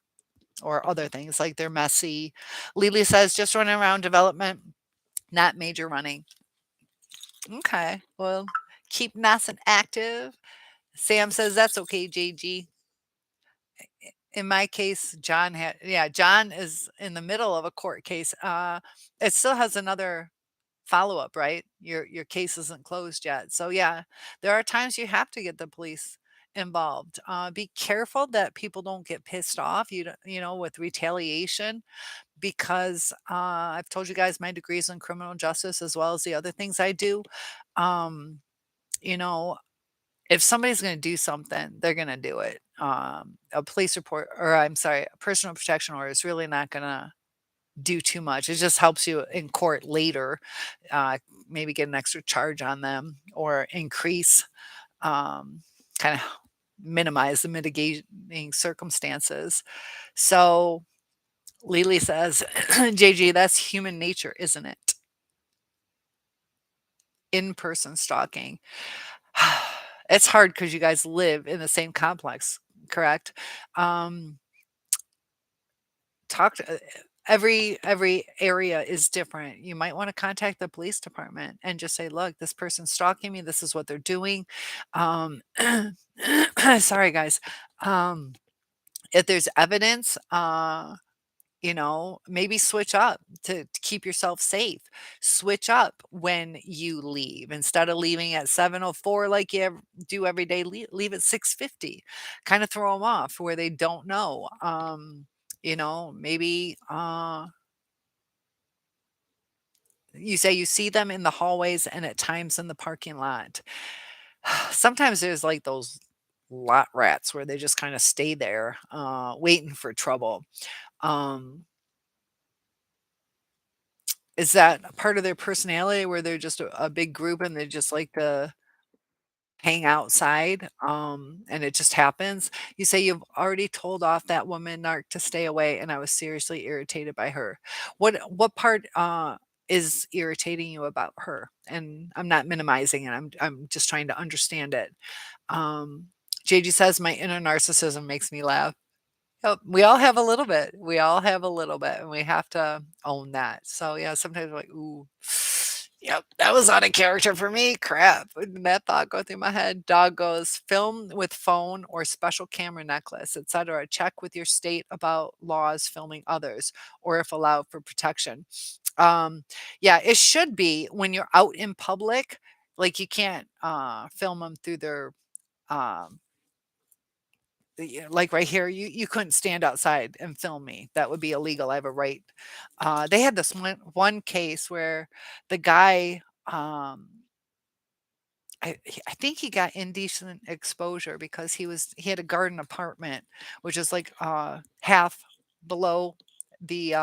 or other things like they're messy? Lily says, just running around development, not major running. Okay. Well, keep nice and active. Sam says, that's okay, JG. In my case, John is in the middle of a court case. It still has another follow-up, right? Your case isn't closed yet. So yeah, there are times you have to get the police involved. Be careful that people don't get pissed off, with retaliation, because I've told you guys my degrees in criminal justice as well as the other things I do. Um, you know, if somebody's gonna do something, they're gonna do it. A police report, or I'm sorry, a personal protection order is really not gonna do too much. It just helps you in court later, uh, maybe get an extra charge on them or increase, kind of minimize the mitigating circumstances. So Lily says, JG, that's human nature, isn't it? In person stalking. It's hard because you guys live in the same complex, correct? Um, talk to, Every area is different. You might wanna contact the police department and just say, "Look, this person's stalking me. This is what they're doing." Um, sorry, guys. Um, if there's evidence, maybe switch up to keep yourself safe. Switch up when you leave. Instead of leaving at 7:04 like you do every day, leave at 6:50. Kinda throw them off where they don't know. Maybe, you say you see them in the hallways and at times in the parking lot. Sometimes there's, like, those lot rats where they just kinda stay there, waiting for trouble. Um Is that a part of their personality where they're just a big group and they just like to hang outside, and it just happens? You say you've already told off that woman narc to stay away, and I was seriously irritated by her. What part, is irritating you about her? And I'm not minimizing it, I'm just trying to understand it. Um, JG says, "My inner narcissism makes me laugh." Yep, we all have a little bit. We all have a little bit, and we have to own that. So, yeah, sometimes we're like, "Ooh, yep, that was out of character for me. Crap." Did that thought go through my head? Dog goes, "Film with phone or special camera necklace, etc. Check with your state about laws filming others or if allowed for protection." Um, yeah, it should be when you're out in public, like, you can't, film them through their, um like right here, you couldn't stand outside and film me. That would be illegal. I have a right. They had this one case where the guy, I think he got indecent exposure because he had a garden apartment, which is like half below the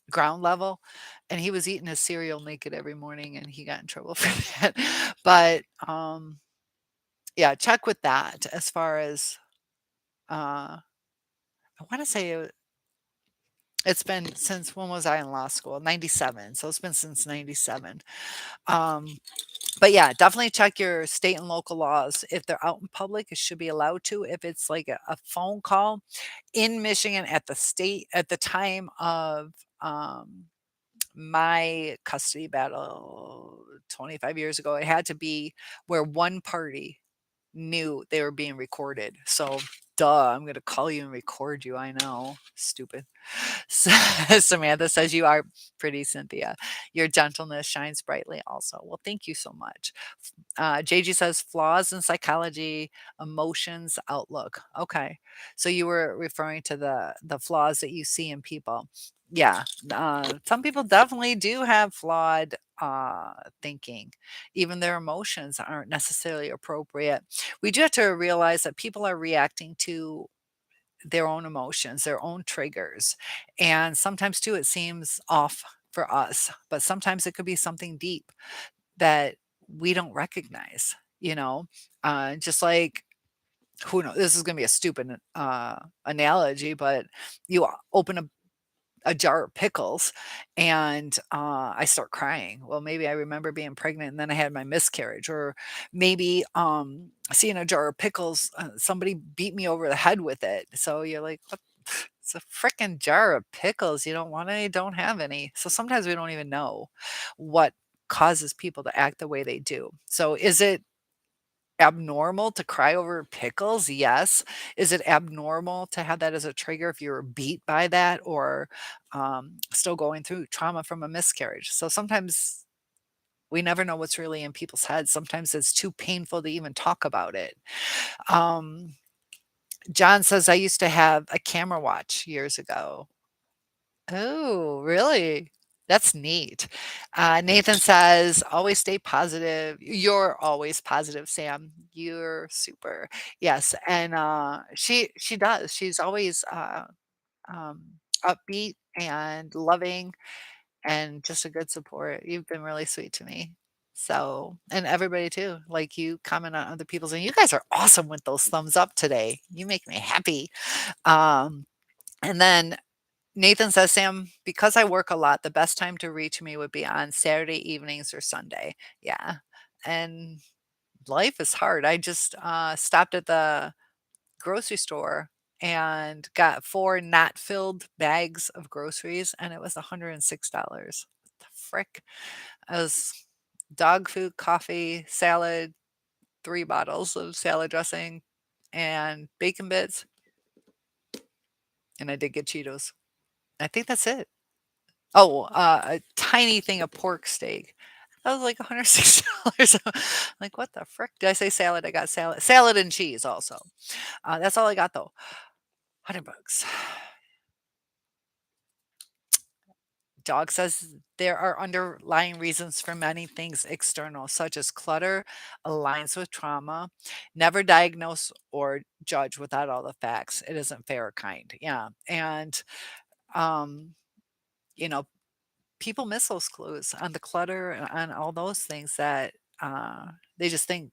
ground level, and he was eating his cereal naked every morning, and he got in trouble for that. But yeah, check with that as far as I want to say it's been since when was I in law school? 97. So it's been since 97. Um, but yeah, definitely check your state and local laws. If they're out in public, it should be allowed to. If it's like a phone call in Michigan at the time of my custody battle 25 years ago, it had to be where one party knew they were being recorded. So duh, I'm gonna call you and record you. I know. Stupid. Samantha says, "You are pretty, Cynthia. Your gentleness shines brightly also." Well, thank you so much. JG says, "Flaws in psychology, emotions, outlook." Okay. So you were referring to the flaws that you see in people. Yeah. Some people definitely do have flawed thinking. Even their emotions aren't necessarily appropriate. We do have to realize that people are reacting to their own emotions, their own triggers. And sometimes too, it seems off for us, but sometimes it could be something deep that we don't recognize, just like, who knows, this is going to be a stupid analogy, but you open a jar of pickles and I start crying. Well, maybe I remember being pregnant and then I had my miscarriage, or maybe seeing a jar of pickles, somebody beat me over the head with it. So you're like, what? It's a freaking jar of pickles. You don't want any, don't have any. So sometimes we don't even know what causes people to act the way they do. So is it abnormal to cry over pickles? Yes. Is it abnormal to have that as a trigger if you were beat by that, or still going through trauma from a miscarriage? So sometimes we never know what's really in people's heads. Sometimes it's too painful to even talk about it. Um, John says, "I used to have a camera watch years ago." Oh, really? That's neat. Nathan says, "Always stay positive." You're always positive, Sam. You're super. Yes, and she does. She's always upbeat and loving and just a good support. You've been really sweet to me. So, and everybody too. Like, you comment on other people's, and you guys are awesome with those thumbs up today. You make me happy. Um, and then Nathan says, "Sam, because I work a lot, the best time to reach me would be on Saturday evenings or Sunday." Yeah. And life is hard. I just stopped at the grocery store and got 4 not filled bags of groceries, and it was $106. What the frick? It was dog food, coffee, salad, 3 bottles of salad dressing, and bacon bits, and I did get Cheetos. I think that's it. Oh, a tiny thing of pork steak. That was like $160. Like, what the frick? Did I say salad? I got salad. Salad and cheese also. That's all I got though. 100 bucks. Dog says there are underlying reasons for many things external, such as clutter, aligns with trauma. Never diagnose or judge without all the facts. It isn't fair or kind. Yeah. And, um, you know, people miss those clues on the clutter and on all those things that they just think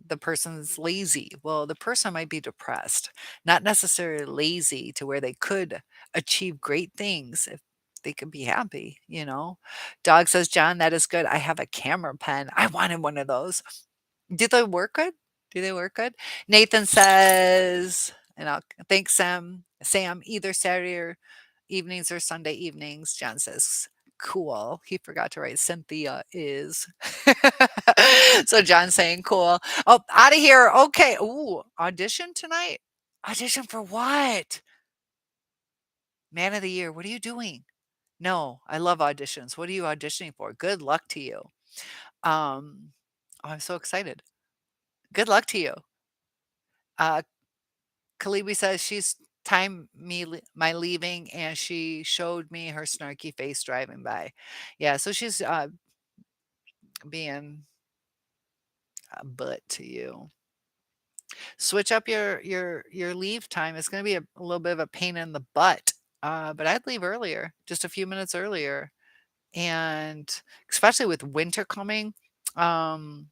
the person's lazy. Well, the person might be depressed, not necessarily lazy to where they could achieve great things if they could be happy, you know? Dog says, John, that is good. I have a camera pen. I wanted one of those. Do they work good? Do they work good? Nathan says, and I'll thanks Sam. Sam, either Saturday or evenings or Sunday evenings. John says, cool. He forgot to write Cynthia is. So John's saying cool. Oh, out of here. Okay. Ooh, audition tonight? Audition for what? Man of the year. What are you doing? No, I love auditions. What are you auditioning for? Good luck to you. Um, oh, I'm so excited. Good luck to you. Uh, Kalibi says she's timed my leaving and she showed me her snarky face driving by. Yeah, so she's being a butt to you. Switch up your leave time. It's going to be a little bit of a pain in the butt. But I'd leave earlier, just a few minutes earlier. And especially with winter coming, um,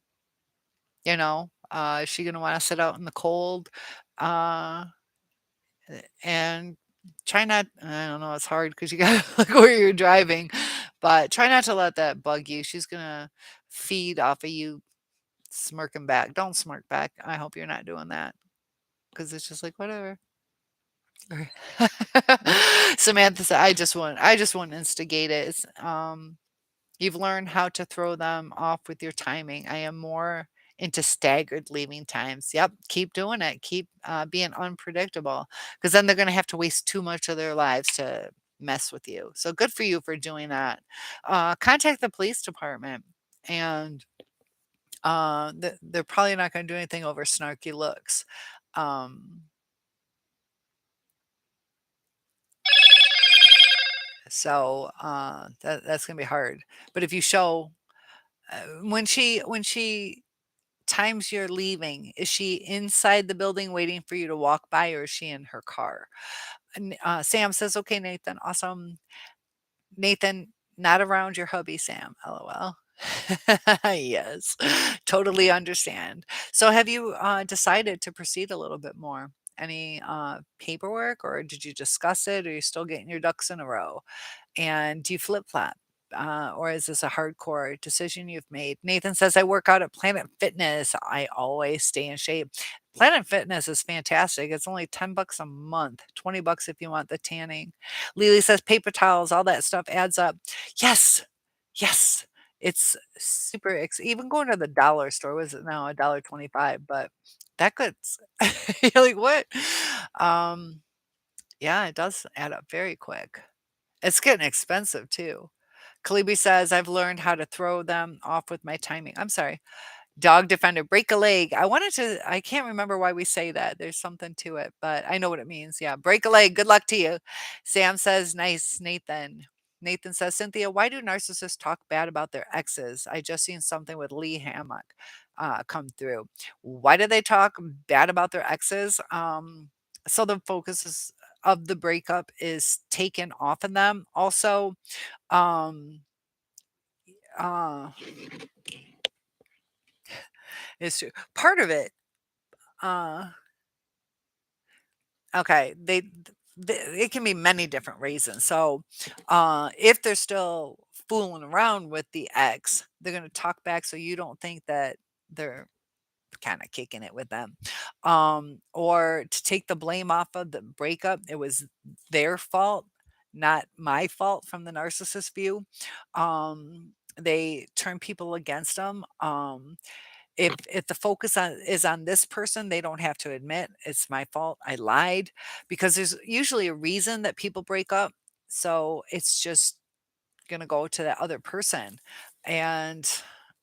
is she going to want to sit out in the cold? Uh, and try not, I don't know, it's hard because you got to look where you're driving, but try not to let that bug you. She's going to feed off of you smirking back. Don't smirk back. I hope you're not doing that because it's just like, whatever. Right. Samantha said, I just want to instigate it. You've learned how to throw them off with your timing. I am more into staggered leaving times. Yep, keep doing it. Keep being unpredictable because then they're going to have to waste too much of their lives to mess with you. So good for you for doing that. Contact the police department, and they're probably not going to do anything over snarky looks. Um, that's going to be hard. But if you show when she times you're leaving, is she inside the building waiting for you to walk by, or is she in her car? And, Sam says, "Okay, Nathan, awesome." Nathan, not around your hubby, Sam, LOL. Yes, totally understand. So have you, decided to proceed a little bit more? Any, paperwork, or did you discuss it? Or are you still getting your ducks in a row? And do you flip-flop? Or is this a hardcore decision you've made? Nathan says, I work out at Planet Fitness. I always stay in shape. Planet Fitness is fantastic. It's only 10 bucks a month, 20 bucks if you want the tanning. Lily says, paper towels, all that stuff adds up. Yes. Yes. It's super even going to the dollar store, was it now $1.25, but that could you're like, what? Um, yeah, it does add up very quick. It's getting expensive too. Kalibi says, I've learned how to throw them off with my timing. I'm sorry. Dog defender, break a leg. I can't remember why we say that. There's something to it, but I know what it means. Yeah, break a leg. Good luck to you. Sam says, nice, Nathan. Nathan says, Cynthia, why do narcissists talk bad about their exes? I just seen something with Lee Hammock come through. Why do they talk bad about their exes? So the focus of the breakup is taken off of them. Also, um, uh, it's true. Part of it, uh, okay, it can be many different reasons. So, if they're still fooling around with the ex, they're gonna talk back so you don't think that they're kinda kicking it with them. Or to take the blame off of the breakup, it was their fault, not my fault from the narcissist view. They turn people against them. If the focus is on this person, they don't have to admit, "It's my fault, I lied," because there's usually a reason that people break up, so it's just gonna go to that other person, and,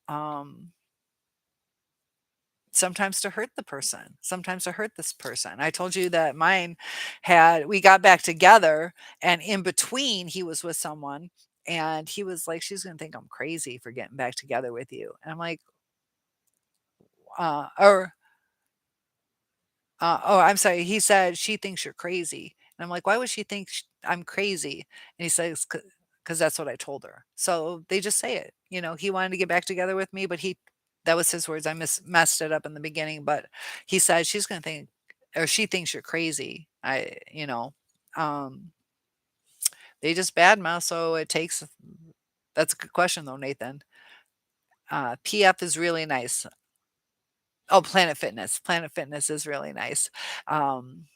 um sometimes to hurt the person, sometimes to hurt this person. I told you that mine we got back together, and in between, he was with someone, and he was like, "She's gonna think I'm crazy for getting back together with you." And I'm like, or oh, I'm sorry. He said, "She thinks you're crazy." And I'm like, "Why would she think I'm crazy?" And he says, "Because that's what I told her." So they just say it. He wanted to get back together with me, but that was his words. I messed it up in the beginning, but he said, "She's going to think, or she thinks you're crazy." Um, they just badmouth. So that's a good question though, Nathan. PF is really nice. Oh, Planet Fitness. Planet Fitness is really nice. Um,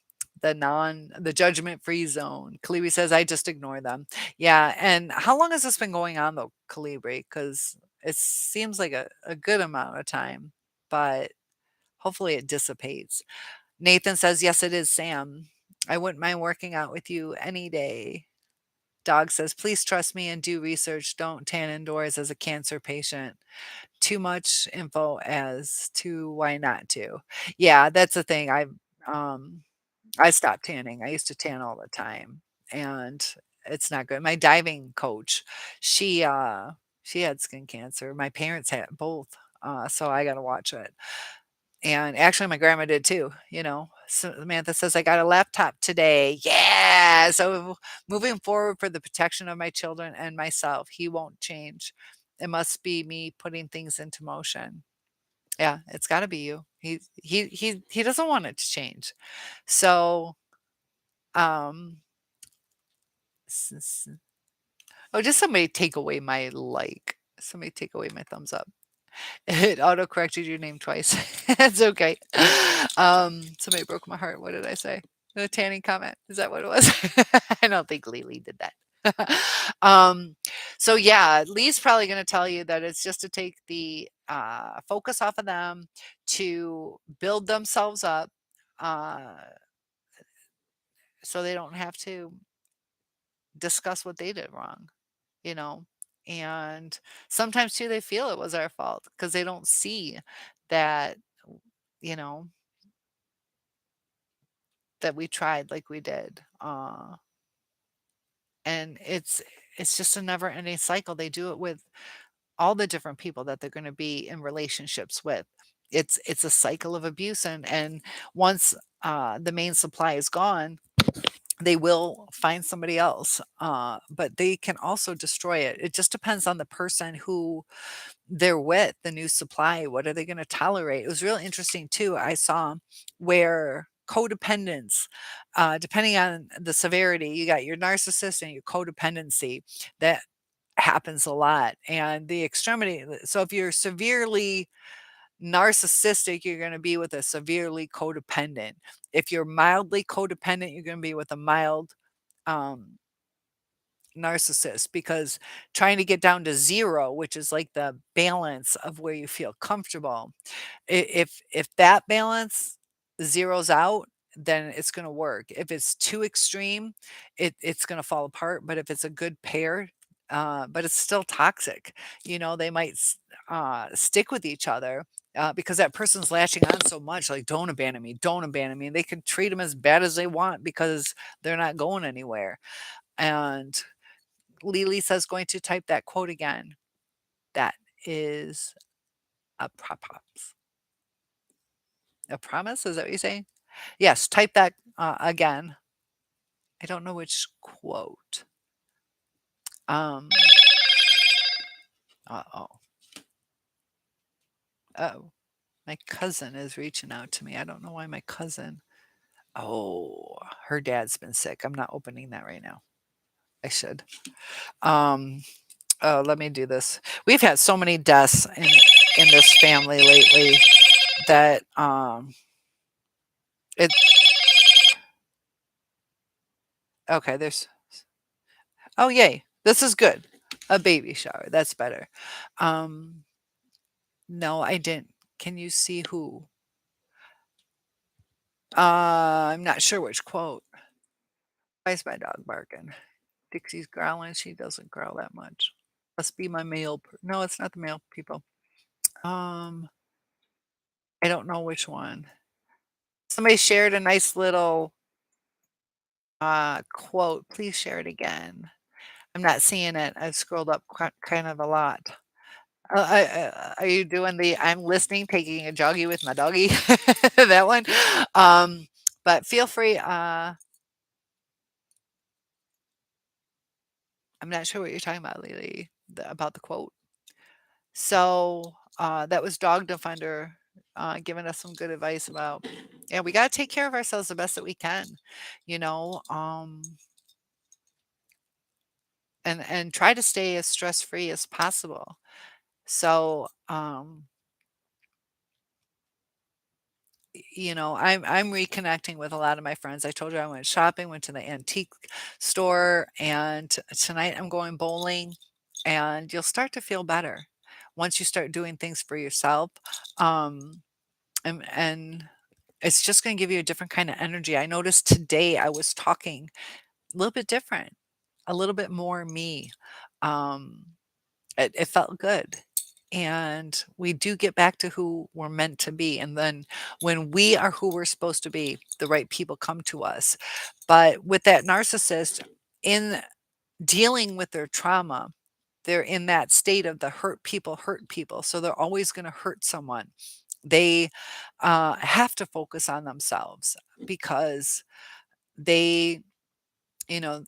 the judgment-free zone. Calibri says, "I just ignore them." Yeah, and how long has this been going on though, Calibri? Because it seems like a good amount of time, but hopefully it dissipates. Nathan says, "Yes, it is, Sam. I wouldn't mind working out with you any day." Dog says, "Please trust me and do research. Don't tan indoors as a cancer patient." Too much info as to why not to. Yeah, that's the thing. Um I stopped tanning. I used to tan all the time, and it's not good. My diving coach, she she had skin cancer. My parents had both. So I got to watch it. And actually my grandma did too. So Samantha says, "I got a laptop today." Yeah. So moving forward for the protection of my children and myself, he won't change. It must be me putting things into motion. Yeah, it's got to be you. He doesn't want it to change. So, um s- s- oh, just somebody take away my like. Somebody take away my thumbs up. It auto corrected your name twice. It's okay. Somebody broke my heart. What did I say? The tanning comment. Is that what it was? I don't think Lily did that. um, so yeah, Lee's probably going to tell you that it's just to take the focus off of them, to build themselves up, uh, so they don't have to discuss what they did wrong. you know and sometimes too they feel it was our fault because they don't see that you know that we tried like we did, and it's just a never ending cycle. They do it with all the different people that they're going to be in relationships with. It's a cycle of abuse, and once the main supply is gone, they will find somebody else, but they can also destroy it. It just depends on the person who they're with, the new supply. What are they going to tolerate? It was really interesting too. I saw where codependence, depending on the severity, you got your narcissist and your codependency. That happens a lot. And the extremity, so if you're severely narcissistic, you're going to be with a severely codependent. If you're mildly codependent, you're going to be with a mild um, narcissist, because trying to get down to zero, which is like the balance of where you feel comfortable, if that balance zeroes out, then it's going to work. If it's too extreme, it's going to fall apart. But if it's a good pair, but it's still toxic, they might stick with each other. Because that person's latching on so much, like, don't abandon me, don't abandon me. And they can treat them as bad as they want because they're not going anywhere. And Lily says, going to type that quote again. That is a props. A promise? Is that what you're saying? Yes, type that again. I don't know which quote. Um, uh-oh. Oh, my cousin is reaching out to me. I don't know why my cousin. Oh, her dad's been sick. I'm not opening that right now. I should. Um, oh, let me do this. We've had so many deaths in this family lately. that, it okay, there's oh, yay. This is good. A baby shower, that's better. Um, no, I didn't. Can you see who? I'm not sure which quote. Why is my dog barking? Dixie's growling, she doesn't growl that much. Must be my no, it's not the male people. Um, I don't know which one. Somebody shared a nice little, quote. Please share it again. I'm not seeing it. I've scrolled up kind of a lot. Are you doing the I'm listening, taking a joggy with my doggy? That one? But feel free, I'm not sure what you're talking about, Lily, about the quote. So, that was Dog Defender, giving us some good advice about, yeah, we gotta take care of ourselves the best that we can, you know, and try to stay as stress-free as possible. So, I'm reconnecting with a lot of my friends. I told you I went shopping, went to the antique store, and tonight I'm going bowling, and you'll start to feel better once you start doing things for yourself. Um, and it's just going to give you a different kind of energy. I noticed today I was talking a little bit different, a little bit more me. Um, it felt good. And we do get back to who we're meant to be. And then when we are who we're supposed to be, the right people come to us. But with that narcissist, in dealing with their trauma, they're in that state of the hurt people. So they're always going to hurt someone. They have to focus on themselves because they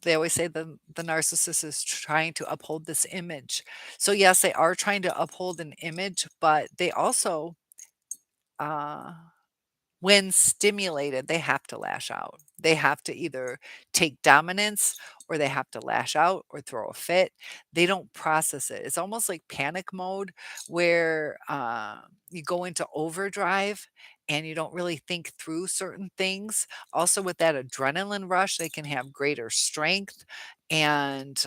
they always say the narcissist is trying to uphold this image. So yes, they are trying to uphold an image, but they also, uh, when stimulated, they have to lash out. They have to either take dominance or they have to lash out or throw a fit. They don't process it. It's almost like panic mode where you go into overdrive and you don't really think through certain things. Also, with that adrenaline rush, they can have greater strength. And,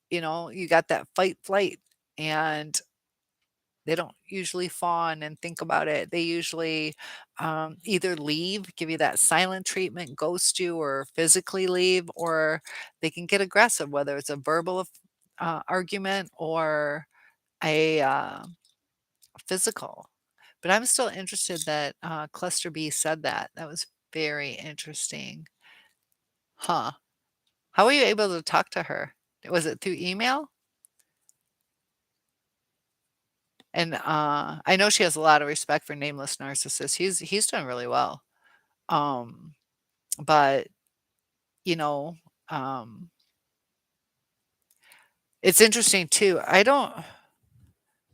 you got that fight flight. And they don't usually fawn and think about it. They usually, either leave, give you that silent treatment, ghost you, or physically leave, or they can get aggressive, whether it's a verbal argument or a physical. But I'm still interested that Cluster B said that. That was very interesting. Huh. How were you able to talk to her? Was it through email? And I know she has a lot of respect for Nameless Narcissist. He's done really well. Um, but, you know, um, it's interesting too. I don't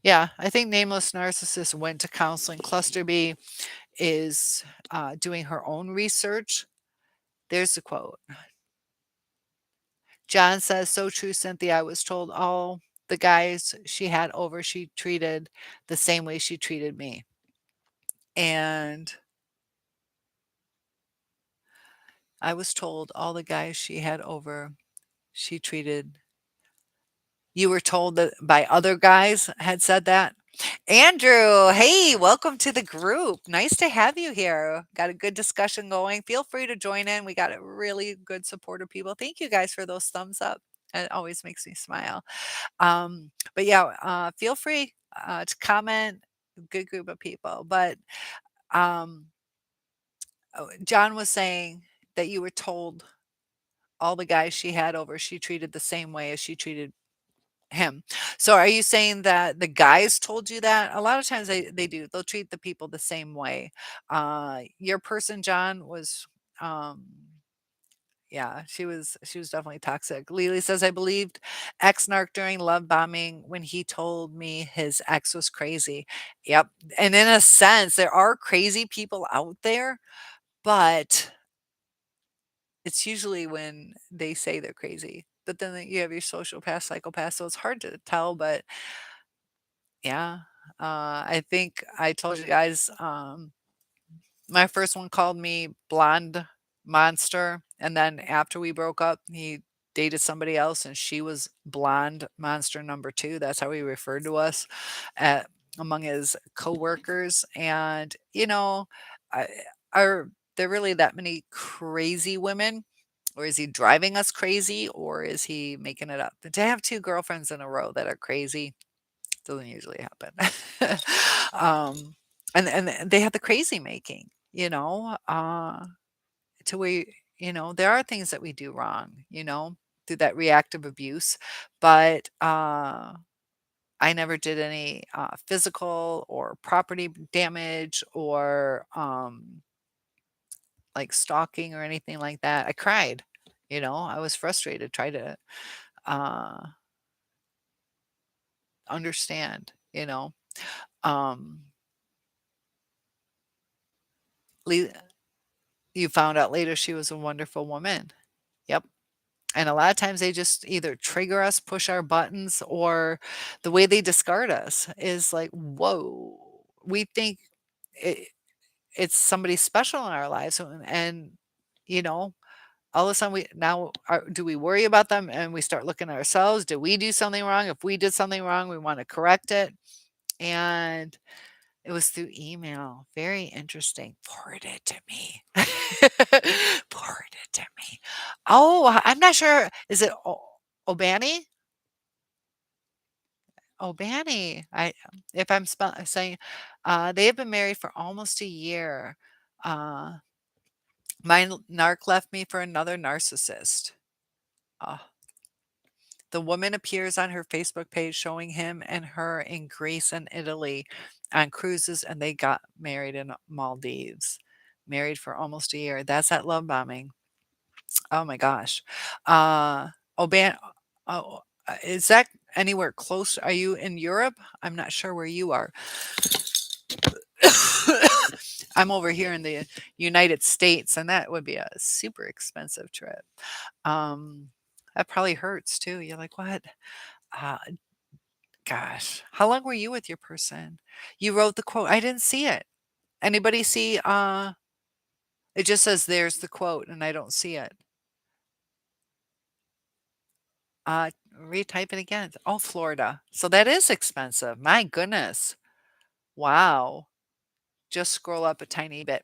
yeah, I think Nameless Narcissist went to counseling. Cluster B is, doing her own research. There's the quote. John says, "So true, Cynthia. I was told all the guys she had over, she treated the same way she treated me." And I was told all the guys she had over, she treated you were told that by other guys had said that? Andrew, hey, welcome to the group. Nice to have you here. Got a good discussion going. Feel free to join in. We got a really good supportive people. Thank you guys for those thumbs up. It always makes me smile. But yeah, feel free to comment. Good group of people. But um, John was saying that you were told all the guys she had over, she treated the same way as she treated him. So are you saying that the guys told you that? A lot of times they do. They'll treat the people the same way. Your person, John, was yeah, she was definitely toxic. Lily says, I believed ex-narc during love bombing when he told me his ex was crazy. Yep. And in a sense, there are crazy people out there, but it's usually when they say they're crazy. But then you have your sociopath, psychopath, so it's hard to tell, but yeah. I think I told you guys, my first one called me blonde monster, and then after we broke up, he dated somebody else, and she was blonde monster number 2. That's how he referred to us at among his coworkers, and, I are there really that many crazy women, or is he driving us crazy, or is he making it up? But to have 2 girlfriends in a row that are crazy doesn't usually happen. Um, and they have the crazy making, to where, there are things that we do wrong, through that reactive abuse, but, I never did any, physical or property damage or, like, stalking or anything like that. I cried, I was frustrated, tried to, uh, understand, um, le you found out later she was a wonderful woman. Yep. And a lot of times they just either trigger us, push our buttons, or the way they discard us is like, whoa. We think it, it's somebody special in our lives. And, you know, all of a sudden do we worry about them and we start looking at ourselves? Did we do something wrong? If we did something wrong, we want to correct it. And it was through email. Very interesting. Forward it to me. Forward it to me. Oh, I'm not sure. Is it Obani? Obani. If I'm saying, they have been married for almost a year. Uh, my narc left me for another narcissist. Uh, the woman appears on her Facebook page showing him and her in Greece and Italy on cruises, and they got married in Maldives. Married for almost a year. That's that love bombing. Oh my gosh. Uh, Oban oh, is that anywhere close? Are you in Europe? I'm not sure where you are. I'm over here in the United States, and that would be a super expensive trip. Um, that probably hurts too. You're like, "What?" Uh, gosh. How long were you with your person? You wrote the quote. I didn't see it. Anybody see, it just says, "There's the quote," and I don't see it. Retype it again. Oh, Florida. So that is expensive. My goodness. Wow. Just scroll up a tiny bit.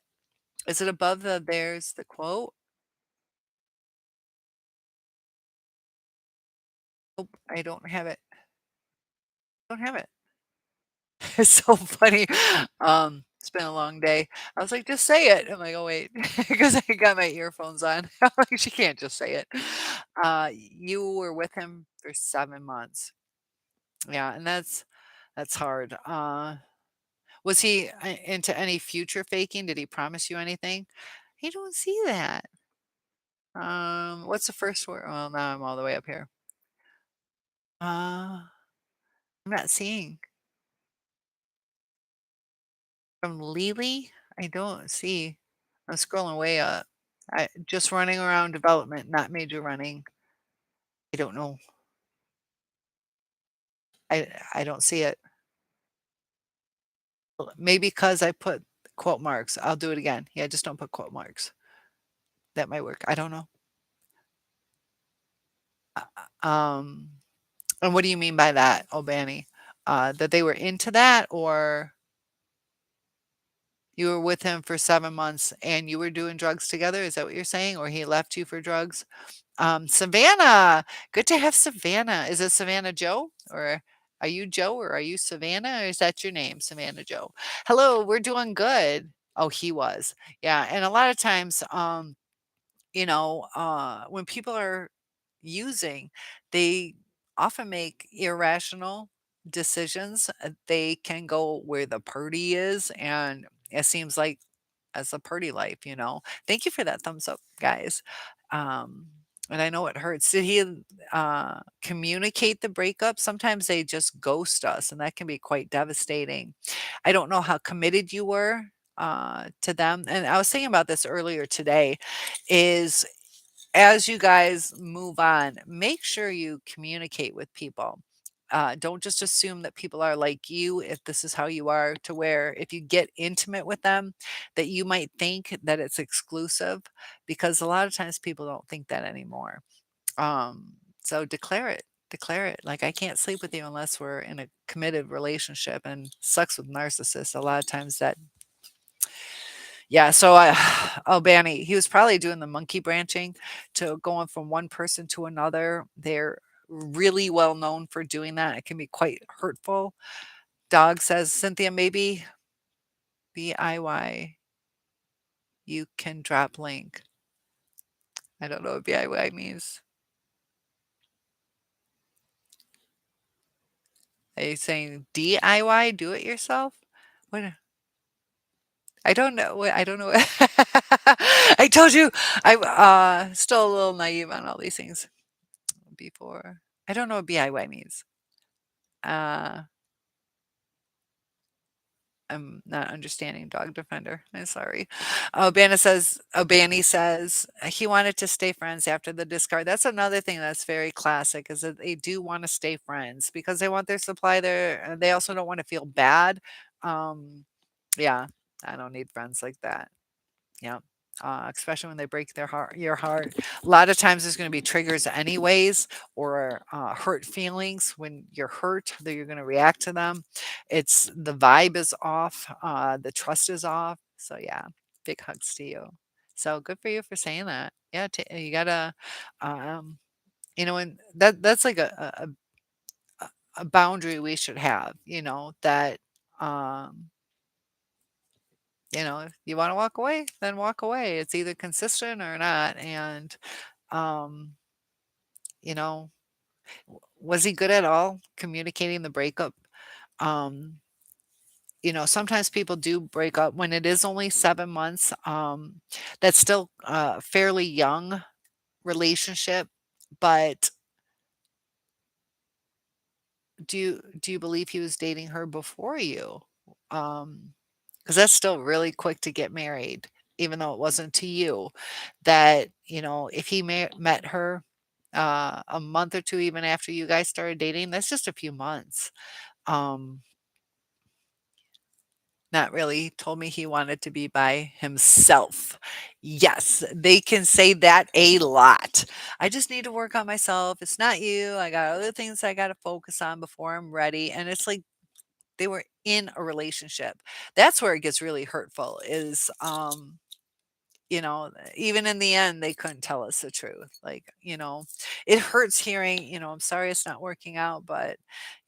Is it above there's the quote? Nope, I don't have it. Don't have it. It's so funny. It's been a long day. I was like, just say it. I'm like, oh wait, because I got my earphones on. I'm like, she can't just say it. You were with him for 7 months. Yeah, and that's hard. Was he into any future faking? Did he promise you anything? I don't see that. What's the first word? Well, now I'm all the way up here. I'm not seeing from Lily. I don't see. I'm scrolling way up. I just running around development, not major running. I don't know. I don't see it. Maybe because I put quote marks. I'll do it again. Yeah, just don't put quote marks. That might work. I don't know. Um, and what do you mean by that, Albany? That they were into that, or you were with him for 7 months and you were doing drugs together? Is that what you're saying? Or he left you for drugs? Savannah, good to have Savannah. Is it Savannah Joe? Or are you Joe or are you Savannah? Or is that your name, Savannah Joe? Hello, we're doing good. Oh, he was. Yeah. And a lot of times, when people are using, they often make irrational decisions. They can go where the party is, and it seems like as a party life. Thank you for that thumbs up, guys. Um, and I know it hurts. Did he communicate the breakup? Sometimes they just ghost us, and that can be quite devastating. I don't know how committed you were to them. And I was thinking about this earlier today is as you guys move on, make sure you communicate with people. Don't just assume that people are like you if this is how you are, to where if you get intimate with them, that you might think that it's exclusive, because a lot of times people don't think that anymore. So declare it. Like, I can't sleep with you unless we're in a committed relationship, and sucks with narcissists. A lot of times that, yeah, so I oh, Banny, he was probably doing the monkey branching to going from one person to another. They're really well known for doing that. It can be quite hurtful. Dog says, Cynthia, maybe BIY, you can drop link. I don't know what BIY means. Are you saying DIY, do it yourself? What? I don't know what I don't know what I told you I'm, still a little naive on all these things before. I don't know what BIY means. Uh, I'm not understanding Dog Defender. I'm sorry. Obani says he wanted to stay friends after the discard. That's another thing that's very classic, is that they do want to stay friends because they want their supply there. And they also don't want to feel bad. Um, yeah, I don't need friends like that. Yeah. Especially when they break your heart. A lot of times there's going to be triggers anyways, or hurt feelings when you're hurt that you're going to react to them. It's the vibe is off, the trust is off. So yeah, big hugs to you. So good for you for saying that. Yeah, you gotta, um, and that's like a boundary we should have. That um, if you wanna walk away, then walk away. It's either consistent or not, and, um, you know, was he good at all communicating the breakup? Um, sometimes people do break up when it is only 7 months, that's still a fairly young relationship, but do you believe he was dating her before you? Um, because that's still really quick to get married, even though it wasn't to you. That, if he met her, a month or 2 even after you guys started dating, that's just a few months. Um, Not really. Told me he wanted to be by himself. Yes, they can say that a lot. I just need to work on myself. It's not you. I got other things I got to focus on before I'm ready. And it's like they were in a relationship. That's where it gets really hurtful, is even in the end, they couldn't tell us the truth. Like, it hurts hearing, I'm sorry it's not working out, but,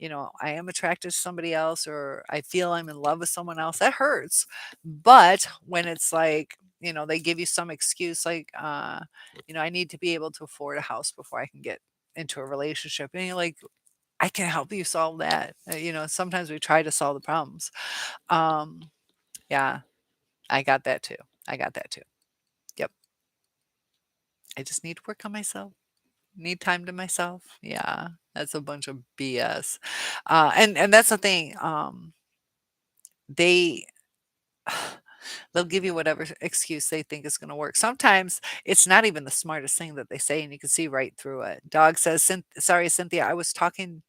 I am attracted to somebody else, or I feel I'm in love with someone else. That hurts. But when it's like, they give you some excuse, like, I need to be able to afford a house before I can get into a relationship. And you're like, I can help you solve that. Sometimes we try to solve the problems. Um, yeah, I got that too. I got that too. Yep. I just need to work on myself. Need time to myself. Yeah, that's a bunch of BS. And that's the thing. They they'll give you whatever excuse they think is going to work. Sometimes it's not even the smartest thing that they say, and you can see right through it. Dog says, "Sorry, Cynthia, I was talking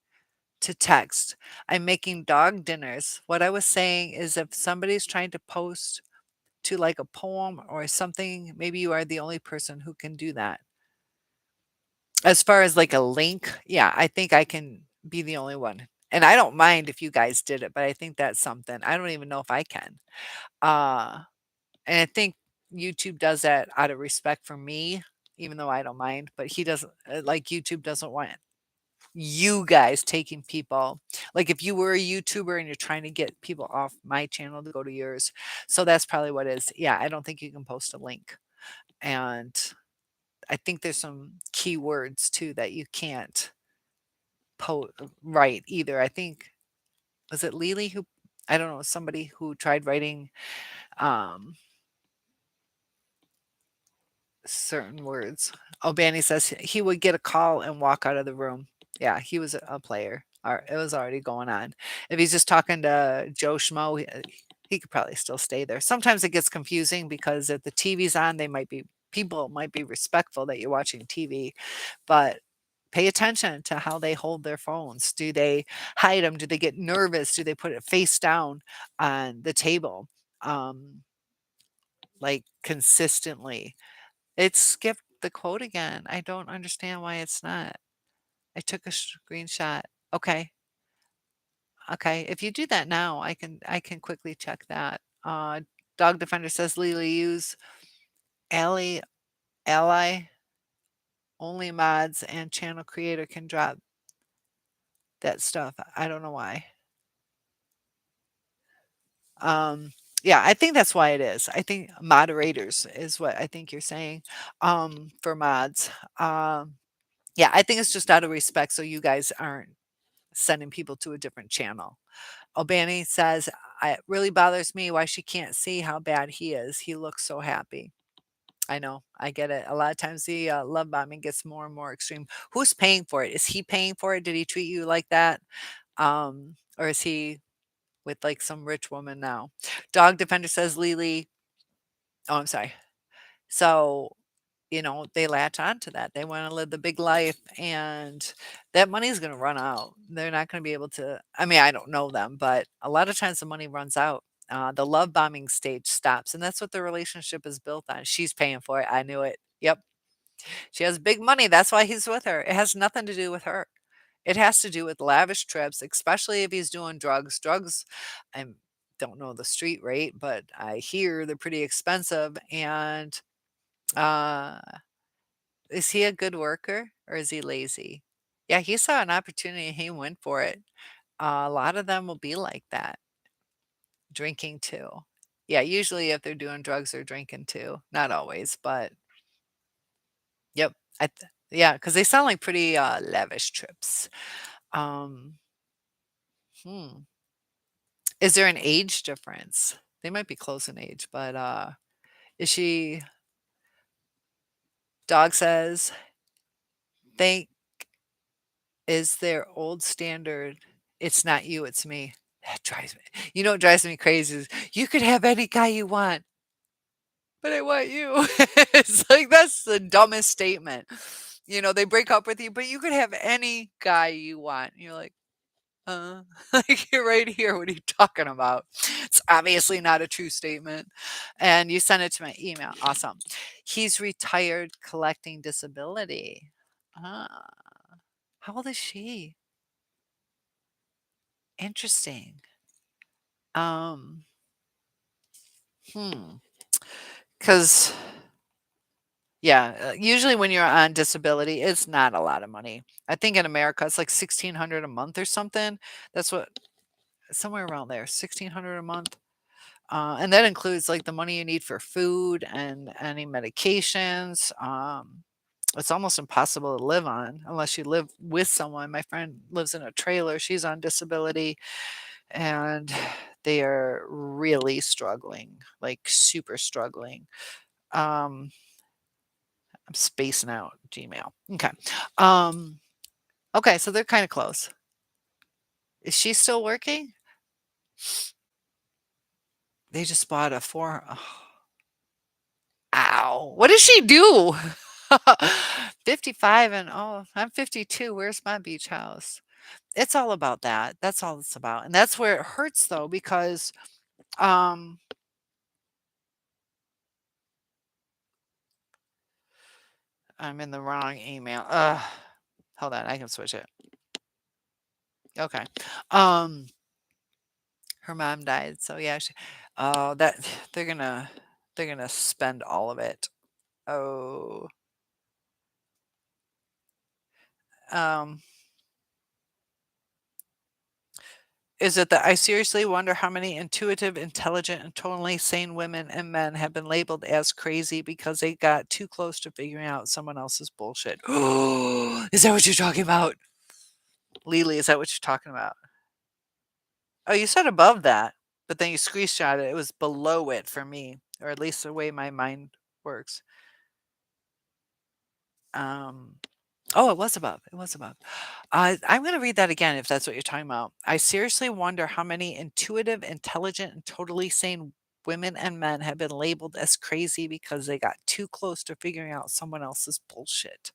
to text. I'm making dog dinners. What I was saying is, if somebody's trying to post to like a poem or something, maybe you are the only person who can do that." As far as, like, a link, yeah, I think I can be the only one, and I don't mind if you guys did it, but I think that's something I don't even know if I can. Uh, and I think YouTube does that out of respect for me, even though I don't mind, but he doesn't, like, YouTube doesn't want you guys taking people, like, if you were a YouTuber and you're trying to get people off my channel to go to yours, so that's probably what it is. Yeah, I don't think you can post a link, and I think there's some keywords too that you can't write either. I think, was it Lily who, I don't know, somebody who tried writing um certain words. Oh, Banny says he would get a call and walk out of the room. Yeah, he was a player. Or it was already going on. If he's just talking to Joe Schmo, he could probably still stay there. Sometimes it gets confusing because if the TV's on, people might be respectful that you're watching TV, but Pay attention to how they hold their phones. Do they hide them? Do they get nervous? Do they put it face down on the table, um, like, consistently? It skipped the quote again. I don't understand why it's not. I took a screenshot. Okay, okay. If you do that now, I can quickly check that. Dog Defender says, "Lily, use ally only mods and channel creator can drop that stuff." I don't know why. Um, yeah, I think that's why it is. I think moderators is what I think you're saying, for mods. Yeah, I think it's just out of respect so you guys aren't sending people to a different channel. Albany says, It really bothers me why she can't see how bad he is. He looks so happy." I know, I get it. A lot of times the love bombing gets more and more extreme. Who's paying for it? Is he paying for it? Did he treat you like that? Or is he with like some rich woman now? Dog Defender says, Lily, oh, I'm sorry. So, they latch on to that. They want to live the big life and that money's going to run out. They're not going to be able to, I mean, I don't know them, but a lot of times the money runs out. The love bombing stage stops, and that's what the relationship is built on. She's paying for it. I knew it. Yep. She has big money. That's why he's with her. It has nothing to do with her. It has to do with lavish trips, especially if he's doing drugs. Drugs, I don't know the street rate, but I hear they're pretty expensive. And uh, is he a good worker or is he lazy? Yeah, he saw an opportunity. He went for it. A lot of them will be like that, drinking too. Yeah, usually if they're doing drugs, they're drinking too. Not always, but yep. Yeah, because they sound like pretty lavish trips. Um, hmm. Is there an age difference? They might be close in age, but is she? Dog says, "Thank is their old standard. It's not you, it's me." That drives me. What drives me crazy is you could have any guy you want, but I want you. It's like that's the dumbest statement. They break up with you, but you could have any guy you want. You're like, like you're right here. What are you talking about? It's obviously not a true statement. And you send it to my email. Awesome. He's retired collecting disability. Ah, how old is she? Interesting. Um, hmm. Because yeah, usually when you're on disability, it's not a lot of money. I think in America it's like 1,600 a month or something. That's what somewhere around there, 1,600 a month. And that includes like the money you need for food and any medications. It's almost impossible to live on unless you live with someone. My friend lives in a trailer. She's on disability and they are really struggling, like super struggling. Um, I'm spacing out Gmail. Okay. Um, okay, so they're kind of close. Is she still working? They just bought a four. Oh, ow. What does she do? 55 and oh, I'm 52. Where's my beach house? It's all about that. That's all it's about. And that's where it hurts though, because um I'm in the wrong email. Hold on, I can switch it. Okay. Um her mom died. So yeah, oh that they're gonna spend all of it. Oh. Um Is it that I seriously wonder how many intuitive, intelligent, and totally sane women and men have been labeled as crazy because they got too close to figuring out someone else's bullshit. Is that what you're talking about? Lily, is that what you're talking about? Oh, you said above that, but then you screenshot it. It was below it for me, or at least the way my mind works. Um, oh, it was above. It was above. I'm going to read that again if that's what you're talking about. I seriously wonder how many intuitive, intelligent, and totally sane women and men have been labeled as crazy because they got too close to figuring out someone else's bullshit.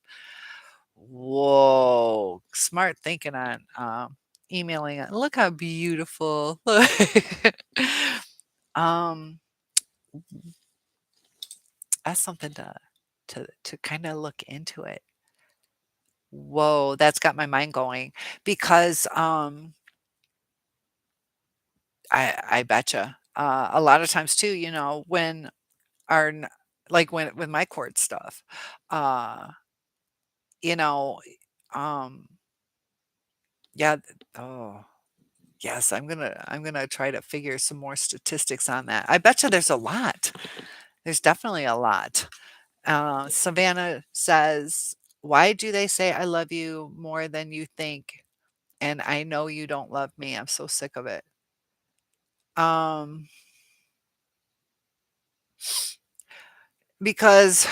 Whoa, smart thinking on, emailing it. Look how beautiful. Look. Um, that's something to kinda look into it. Whoa, that's got my mind going because, I betcha. A lot of times too, when our n like, when with my court stuff, uh, you know, um, yeah, oh, yes, I'm gonna try to figure some more statistics on that. I betcha there's a lot. There's definitely a lot. Savannah says, "Why do they say I love you more than you think? And I know you don't love me. I'm so sick of it." Um, because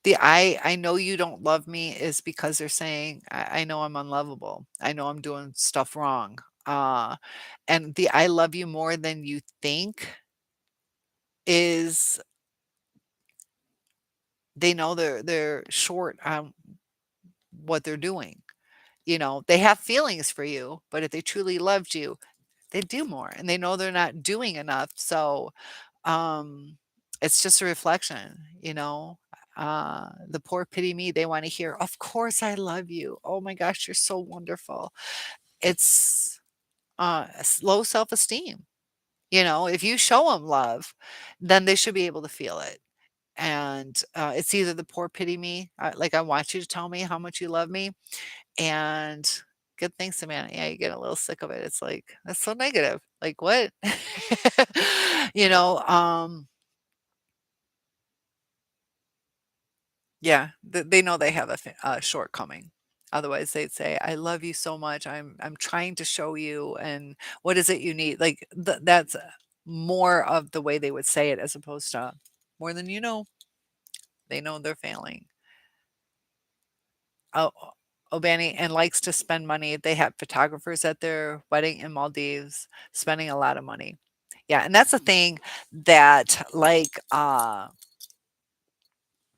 the I know you don't love me is because they're saying, I know I'm unlovable. I know I'm doing stuff wrong. And the I love you more than you think is they know they're short on what they're doing. They have feelings for you, but if they truly loved you, they do more and they know they're not doing enough. So it's just a reflection, the poor pity me, they want to hear, of course I love you. Oh my gosh, you're so wonderful. It's low self-esteem. If you show them love, then they should be able to feel it. And it's either the poor pity me, like I want you to tell me how much you love me, and good things, Savannah. Yeah, you get a little sick of it. It's like, that's so negative. Like, what? You know, um, yeah, they know they have a shortcoming. Otherwise, they'd say, "I love you so much. I'm trying to show you, and what is it you need?" Like that's more of the way they would say it, as opposed to more than you know. They know they're failing. Oh, Obani and likes to spend money. They have photographers at their wedding in Maldives, spending a lot of money. Yeah, and that's the thing that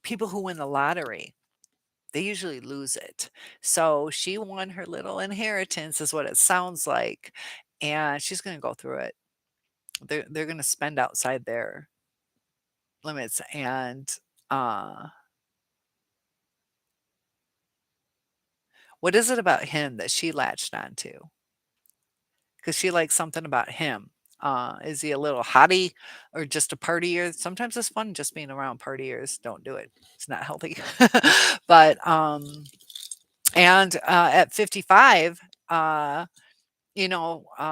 people who win the lottery, they usually lose it. So she won her little inheritance is what it sounds like, and she's gonna go through it. They're gonna spend outside their limits, and, uh, what is it about him that she latched onto? 'Cause she likes something about him. Is he a little hottie or just a partier? Sometimes it's fun just being around partiers. Don't do it. It's not healthy. But, at 55,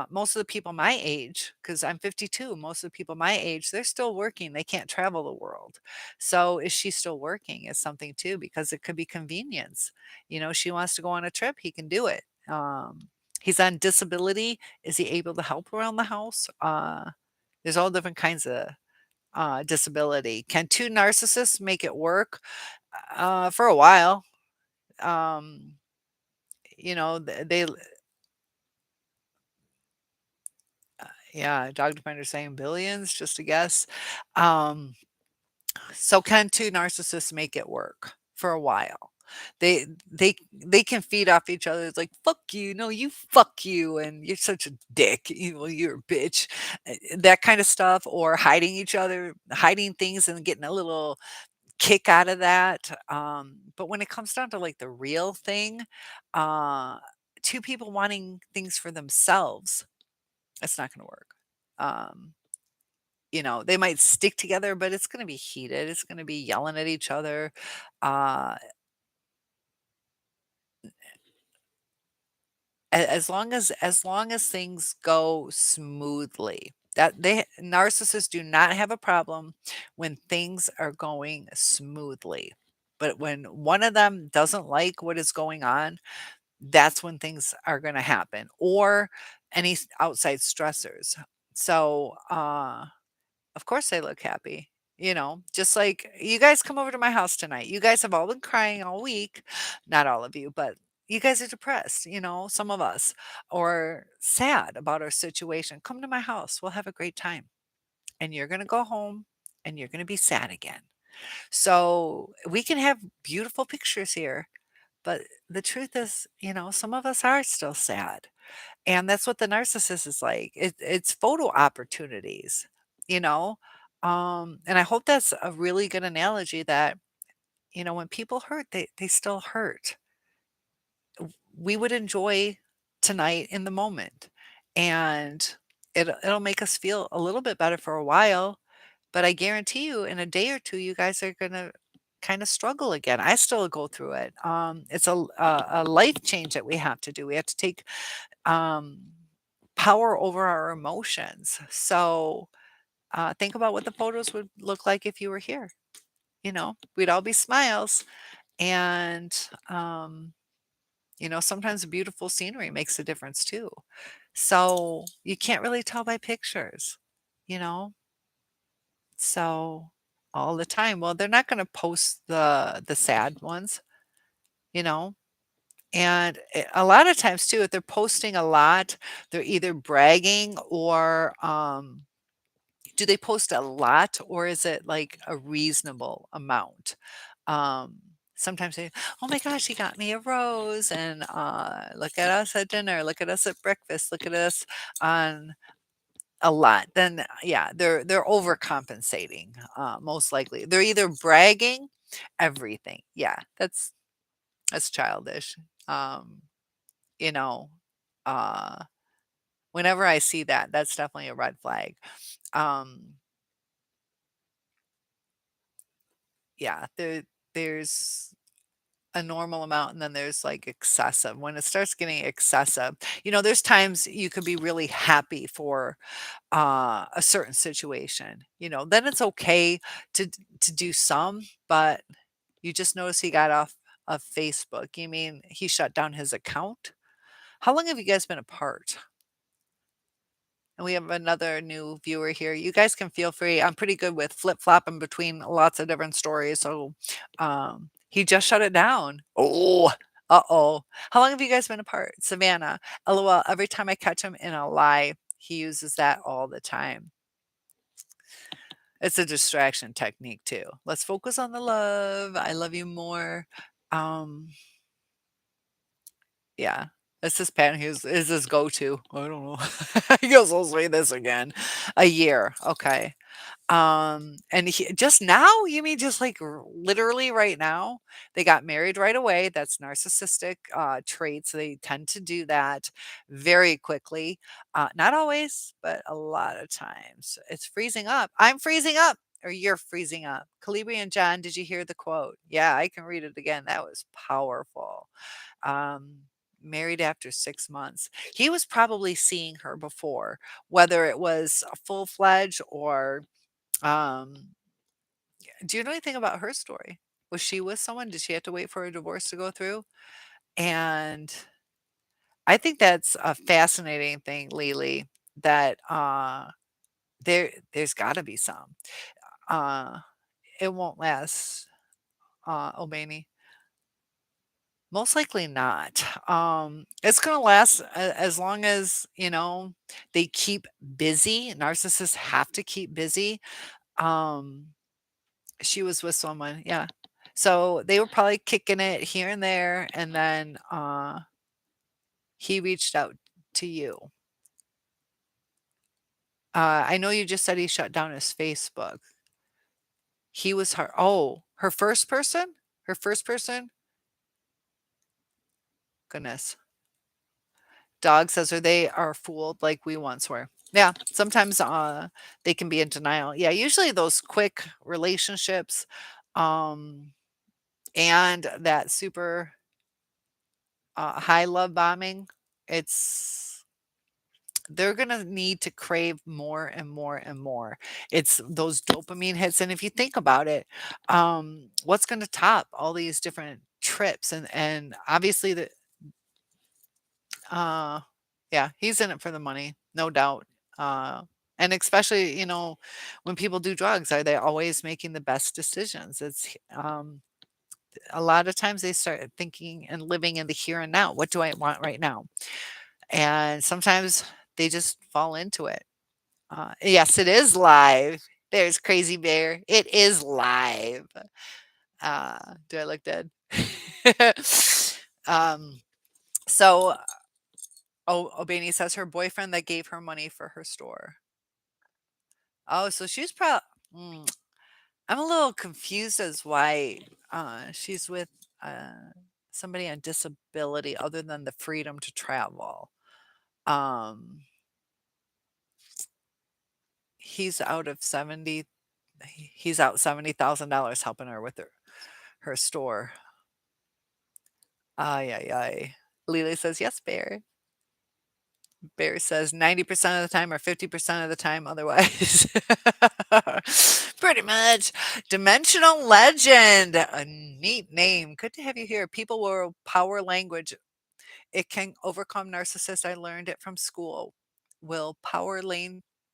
most of the people my age, because 'cause I'm 52, most of the people my age, they're still working. They can't travel the world. So is she still working is something too, because it could be convenience. She wants to go on a trip, he can do it. He's on disability. Is he able to help around the house? There's all different kinds of disability. Can two narcissists make it work? For a while. Um, they yeah, dog defender saying billions, just a guess. Um, so can two narcissists make it work for a while? They can feed off each other. It's like fuck you, no, you fuck you, and you're such a dick. You're a bitch, that kind of stuff, or hiding each other, hiding things, and getting a little kick out of that. But when it comes down to like the real thing, uh, two people wanting things for themselves, it's not going to work. Um, they might stick together, but it's gonna be heated, it's gonna be yelling at each other, uh, a as long as things go smoothly. That they narcissists do not have a problem when things are going smoothly, but when one of them doesn't like what is going on, that's when things are gonna happen, or any outside stressors. So, of course they look happy. Just like you guys come over to my house tonight. You guys have all been crying all week. Not all of you, but you guys are depressed, some of us, or sad about our situation. Come to my house. We'll have a great time. And you're going to go home and you're going to be sad again. So we can have beautiful pictures here, but the truth is, some of us are still sad. And that's what the narcissist is like. It's photo opportunities, you know? And I hope that's a really good analogy that, when people hurt, they still hurt. We would enjoy tonight in the moment. And it'll make us feel a little bit better for a while, but I guarantee you in a day or 2, you guys are gonna kinda struggle again. I still go through it. It's a life change that we have to do. We have to take, um, power over our emotions. So, think about what the photos would look like if you were here, We'd all be smiles, and, sometimes beautiful scenery makes a difference too. So, you can't really tell by pictures, you know? So, all the time. Well, they're not gonna post the sad ones, you know? And a lot of times too, if they're posting a lot, they're either bragging or, do they post a lot or is it like a reasonable amount? Um, Sometimes they, "Oh my gosh, he got me a rose," and, "Look at us at dinner, look at us at breakfast, look at us on" a lot, then, yeah, they're overcompensating, most likely. They're either bragging everything. Yeah, that's childish. Um, you know, uh, Whenever I see that, that's definitely a red flag. Um, yeah, there's a normal amount and then there's like excessive. When it starts getting excessive, there's times you could be really happy for a certain situation, then it's okay to do some, but you just notice he got off of Facebook. You mean he shut down his account? How long have you guys been apart? And we have another new viewer here. You guys can feel free. I'm pretty good with flip flopping between lots of different stories. So he just shut it down. Oh, uh-oh. How long have you guys been apart? Savannah. LOL. Every time I catch him in a lie, he uses that all the time. It's a distraction technique too. Let's focus on the love. I love you more. Um, yeah. That's his pattern. Is his go-to. I don't know. He goes, "I'll say this again." A year. Okay. And just now? You mean just like literally right now? They got married right away. That's narcissistic traits. They tend to do that very quickly. Not always, but a lot of times. It's freezing up. I'm freezing up. Or you're freezing up. Calibri and John, did you hear the quote? Yeah, I can read it again. That was powerful. Um, Married after 6 months. He was probably seeing her before, whether it was a full fledged or um, do you know anything about her story? Was she with someone? Did she have to wait for a divorce to go through? And I think that's a fascinating thing, Lily, that there's gotta be some. Uh it won't last, Obani. Most likely not. It's gonna last as long as, they keep busy. Narcissists have to keep busy. Um She was with someone, yeah. So, they were probably kicking it here and there, and then, he reached out to you. I know you just said he shut down his Facebook. He was her first person? Her first person? Goodness. Dog says, "Or they are fooled like we once were." Yeah, sometimes, they can be in denial. Yeah, usually those quick relationships, um, and that super, high love bombing, it's they're gonna need to crave more and more and more. It's those dopamine hits, and if you think about it, what's gonna top all these different trips? And obviously uh, yeah, he's in it for the money, no doubt. Uh, and especially, when people do drugs, are they always making the best decisions? A lot of times they start thinking and living in the here and now. What do I want right now? And sometimes they just fall into it. Yes, it is live. There's Crazy Bear. It is live. Do I look dead? um, so, Obani says her boyfriend that gave her money for her store. Oh, so she's probably. I'm a little confused as why she's with somebody on disability other than the freedom to travel. Um, he's out of 70 he's out $70,000 helping her with her store. Ay, ay, ay. Lily says, yes, Bear. Bear says 90% of the time or 50% of the time otherwise. Pretty much. Dimensional Legend. A neat name. Good to have you here. People will power language. It can overcome narcissist. I learned it from school. Will power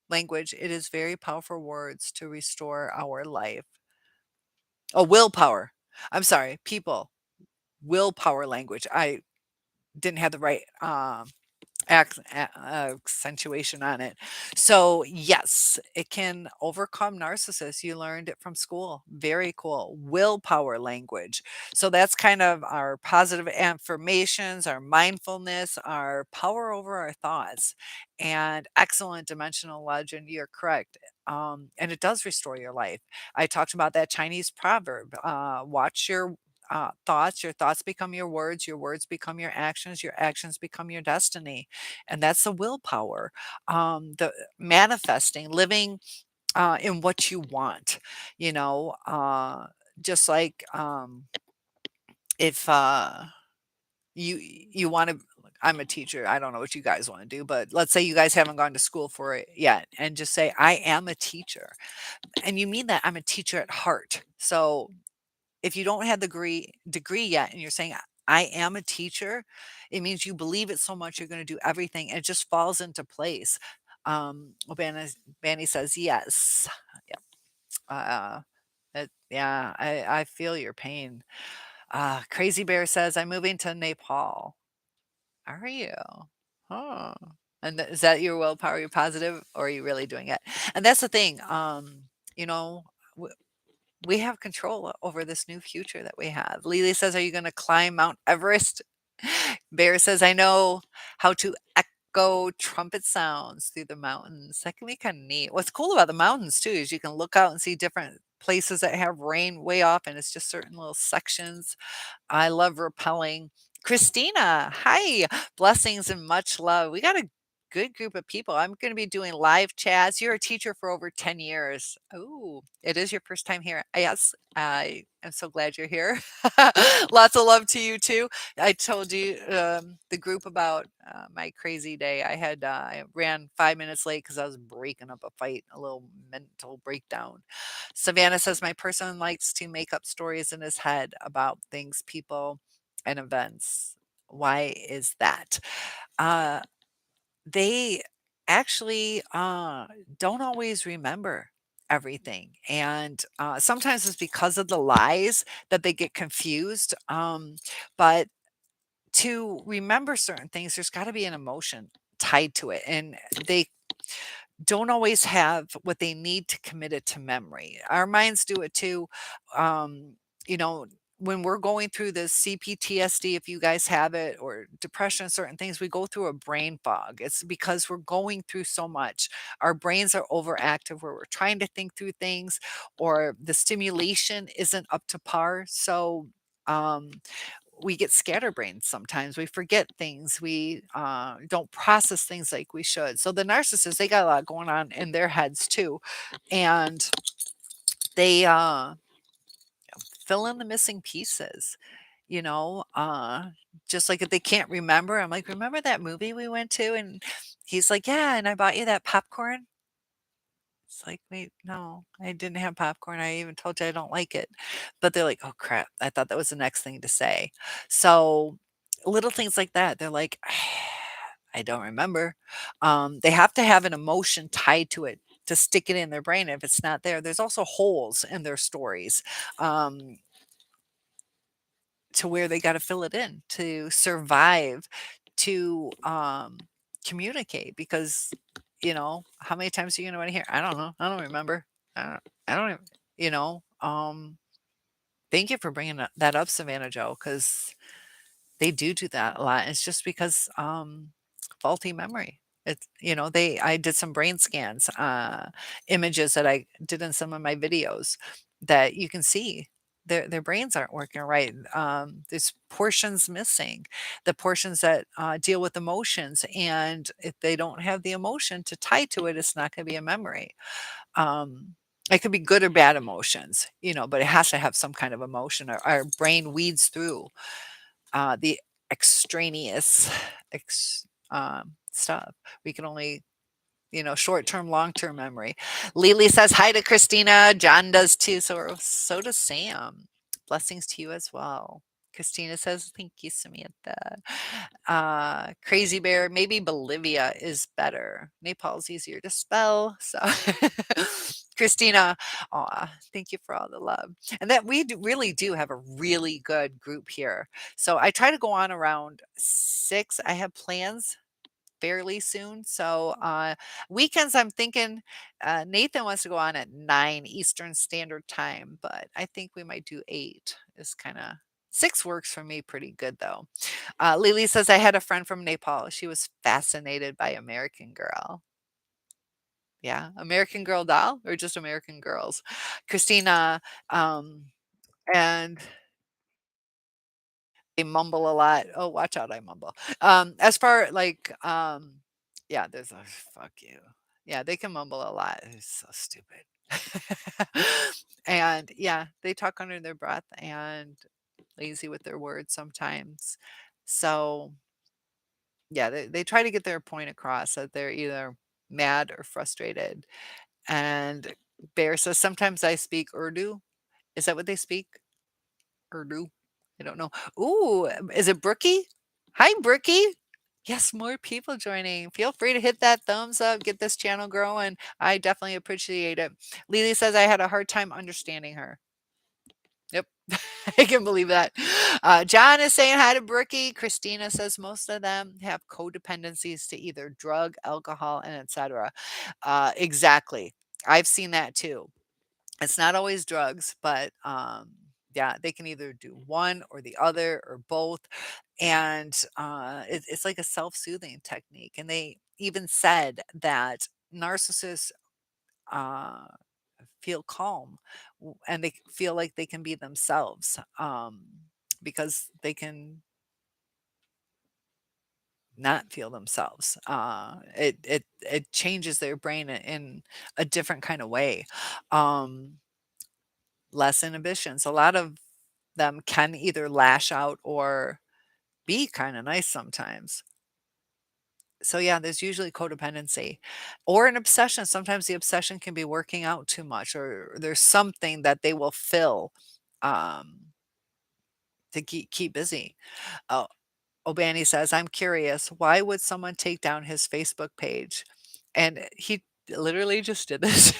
language. It is very powerful words to restore our life. Oh, willpower. I'm sorry. People. Willpower language. I didn't have the right accentuation on it. So, yes, it can overcome narcissists. You learned it from school. Very cool. Willpower language. So, that's kind of our positive affirmations, our mindfulness, our power over our thoughts. And excellent dimensional legend. You're correct. And it does restore your life. I talked about that Chinese proverb watch your thoughts become your words become your actions become your destiny, and that's the willpower, the manifesting, living in what you want, you know, just like if you want to. I'm a teacher. I don't know what you guys want to do, but let's say you guys haven't gone to school for it yet, and just say, I am a teacher. And you mean that I'm a teacher at heart. So if you don't have the degree yet and you're saying, I am a teacher, it means you believe it so much you're going to do everything. And it just falls into place. Banny says yes. Yep. Yeah, I feel your pain. Crazy Bear says, I'm moving to Nepal. Are you? Oh. And is that your willpower? You're positive, or are you really doing it? And that's the thing. You know, we have control over this new future that we have. Lily says, are you going to climb Mount Everest? Bear says, I know how to echo trumpet sounds through the mountains. That can be kind of neat. What's cool about the mountains, too, is you can look out and see different places that have rain way off, and it's just certain little sections. I love repelling. Christina, hi. Blessings and much love. We got a good group of people. I'm going to be doing live chats. You're a teacher for over 10 years. Oh, it is your first time here. Yes, I am so glad you're here. Lots of love to you too. I told you the group about my crazy day. I ran 5 minutes late because I was breaking up a fight, a little mental breakdown. Savannah says, my person likes to make up stories in his head about things, people, and events. Why is that? Uh, they actually don't always remember everything. And sometimes it's because of the lies that they get confused. But to remember certain things, there's got to be an emotion tied to it. And they don't always have what they need to commit it to memory. Our minds do it too. Um, you know, when we're going through this CPTSD, if you guys have it, or depression, certain things, we go through a brain fog. It's because we're going through so much. Our brains are overactive where we're trying to think through things, or the stimulation isn't up to par. So, um, we get scatterbrained sometimes. We forget things. We don't process things like we should. So the narcissists, they got a lot going on in their heads too, and they fill in the missing pieces. You know, just like if they can't remember, I'm like, remember that movie we went to? And he's like, yeah, and I bought you that popcorn. It's like, wait, no, I didn't have popcorn. I even told you I don't like it. But they're like, oh crap, I thought that was the next thing to say. So little things like that, they're like, I don't remember. They have to have an emotion tied to it to stick it in their brain. If it's not there, there's also holes in their stories. Um, to where they got to fill it in to survive, to communicate, because how many times are you going to want to hear, I don't know, I don't remember. I don't even, you know, thank you for bringing that up, Savannah Joe, because they do that a lot. It's just because, faulty memory. It's, I did some brain scans, images that I did in some of my videos that you can see their brains aren't working right. There's portions missing, the portions that deal with emotions. And if they don't have the emotion to tie to it, it's not going to be a memory. Um, it could be good or bad emotions, but it has to have some kind of emotion. Our brain weeds through the extraneous stuff. We can only, short term, long term memory. Lily says hi to Christina. John does too. So does Sam. Blessings to you as well. Christina says, thank you, Samantha. Crazy Bear, maybe Bolivia is better. Nepal's easier to spell. So, Christina, thank you for all the love. And that really do have a really good group here. So I try to go on around 6. I have plans fairly soon. So weekends, I'm thinking Nathan wants to go on at 9 Eastern Standard Time, but I think we might do 8. Is kind of 6 works for me pretty good though. Lily says I had a friend from Nepal. She was fascinated by American Girl. Yeah, American Girl doll or just American Girls. Christina, um, and they mumble a lot. Oh, watch out, I mumble. As far like, yeah, there's a fuck you. Yeah, they can mumble a lot. It's so stupid. And yeah, they talk under their breath and lazy with their words sometimes. So yeah, they try to get their point across that they're either mad or frustrated. And Bear says, sometimes I speak Urdu. Is that what they speak? Urdu? I don't know. Ooh, is it Brookie? Hi, Brookie. Yes, more people joining. Feel free to hit that thumbs up, get this channel growing. I definitely appreciate it. Lily says I had a hard time understanding her. Yep, I can believe that. John is saying hi to Brookie. Christina says most of them have codependencies to either drug, alcohol, and etc. Exactly. I've seen that too. It's not always drugs, but yeah, they can either do one or the other or both. And it's like a self soothing technique. And they even said that narcissists uh, feel calm and they feel like they can be themselves because they can not feel themselves. It changes their brain in a different kind of way. Um, Less inhibitions. A lot of them can either lash out or be kind of nice sometimes. So yeah, there's usually codependency or an obsession. Sometimes the obsession can be working out too much or there's something that they will fill um, to keep busy. Oh, Obani says, I'm curious, why would someone take down his Facebook page? And he literally just did this.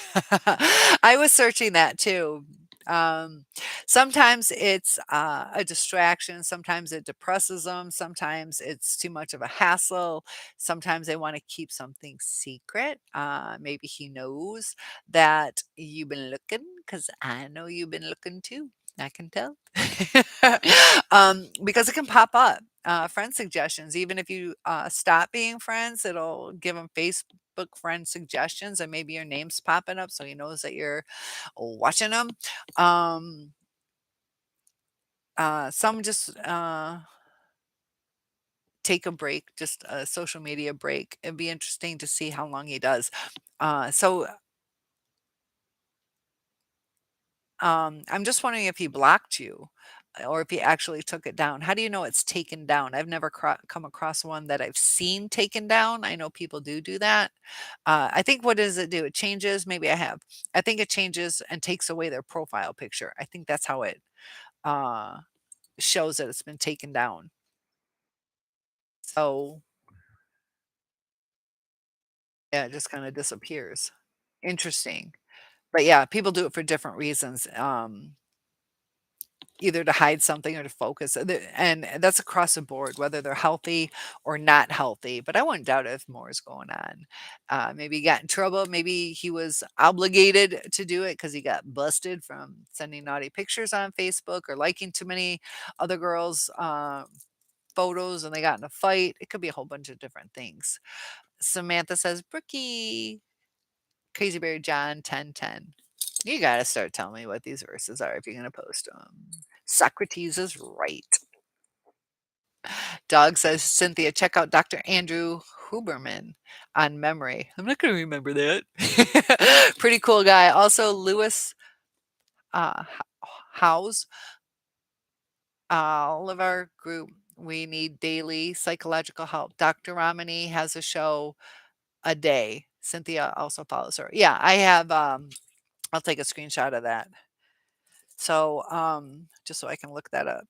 I was searching that too. Um, Sometimes it's a distraction. Sometimes it depresses them. Sometimes it's too much of a hassle. Sometimes they want to keep something secret. Maybe he knows that you've been looking because I know you've been looking too. I can tell. Because it can pop up. Friend suggestions. Even if you stop being friends, it'll give him Facebook friend suggestions, and maybe your name's popping up, so he knows that you're watching them. Um, some just take a break, just a social media break. It'd be interesting to see how long he does. So I'm just wondering if he blocked you or if he actually took it down. How do you know it's taken down? I've never come across one that I've seen taken down. I know people do that. I think what does it do? It changes. Maybe I have. I think it changes and takes away their profile picture. I think that's how it uh, shows that it's been taken down. So yeah, it just kind of disappears. Interesting. But yeah, people do it for different reasons. either to hide something or to focus, and that's across the board, whether they're healthy or not healthy, but I wouldn't doubt if more is going on. Maybe he got in trouble, maybe he was obligated to do it because he got busted from sending naughty pictures on Facebook or liking too many other girls', photos and they got in a fight. It could be a whole bunch of different things. Samantha says, "Brookie, Crazy Berry John 10:10." You gotta start telling me what these verses are if you're gonna post them. Socrates is right. Dog says, "Cynthia, check out Dr. Andrew Huberman on memory." I'm not gonna remember that. Pretty cool guy. Also, Lewis Howes, all of our group, we need daily psychological help. Dr. Romani has a show a day. Cynthia also follows her. Yeah, I have, I'll take a screenshot of that. So, just so I can look that up.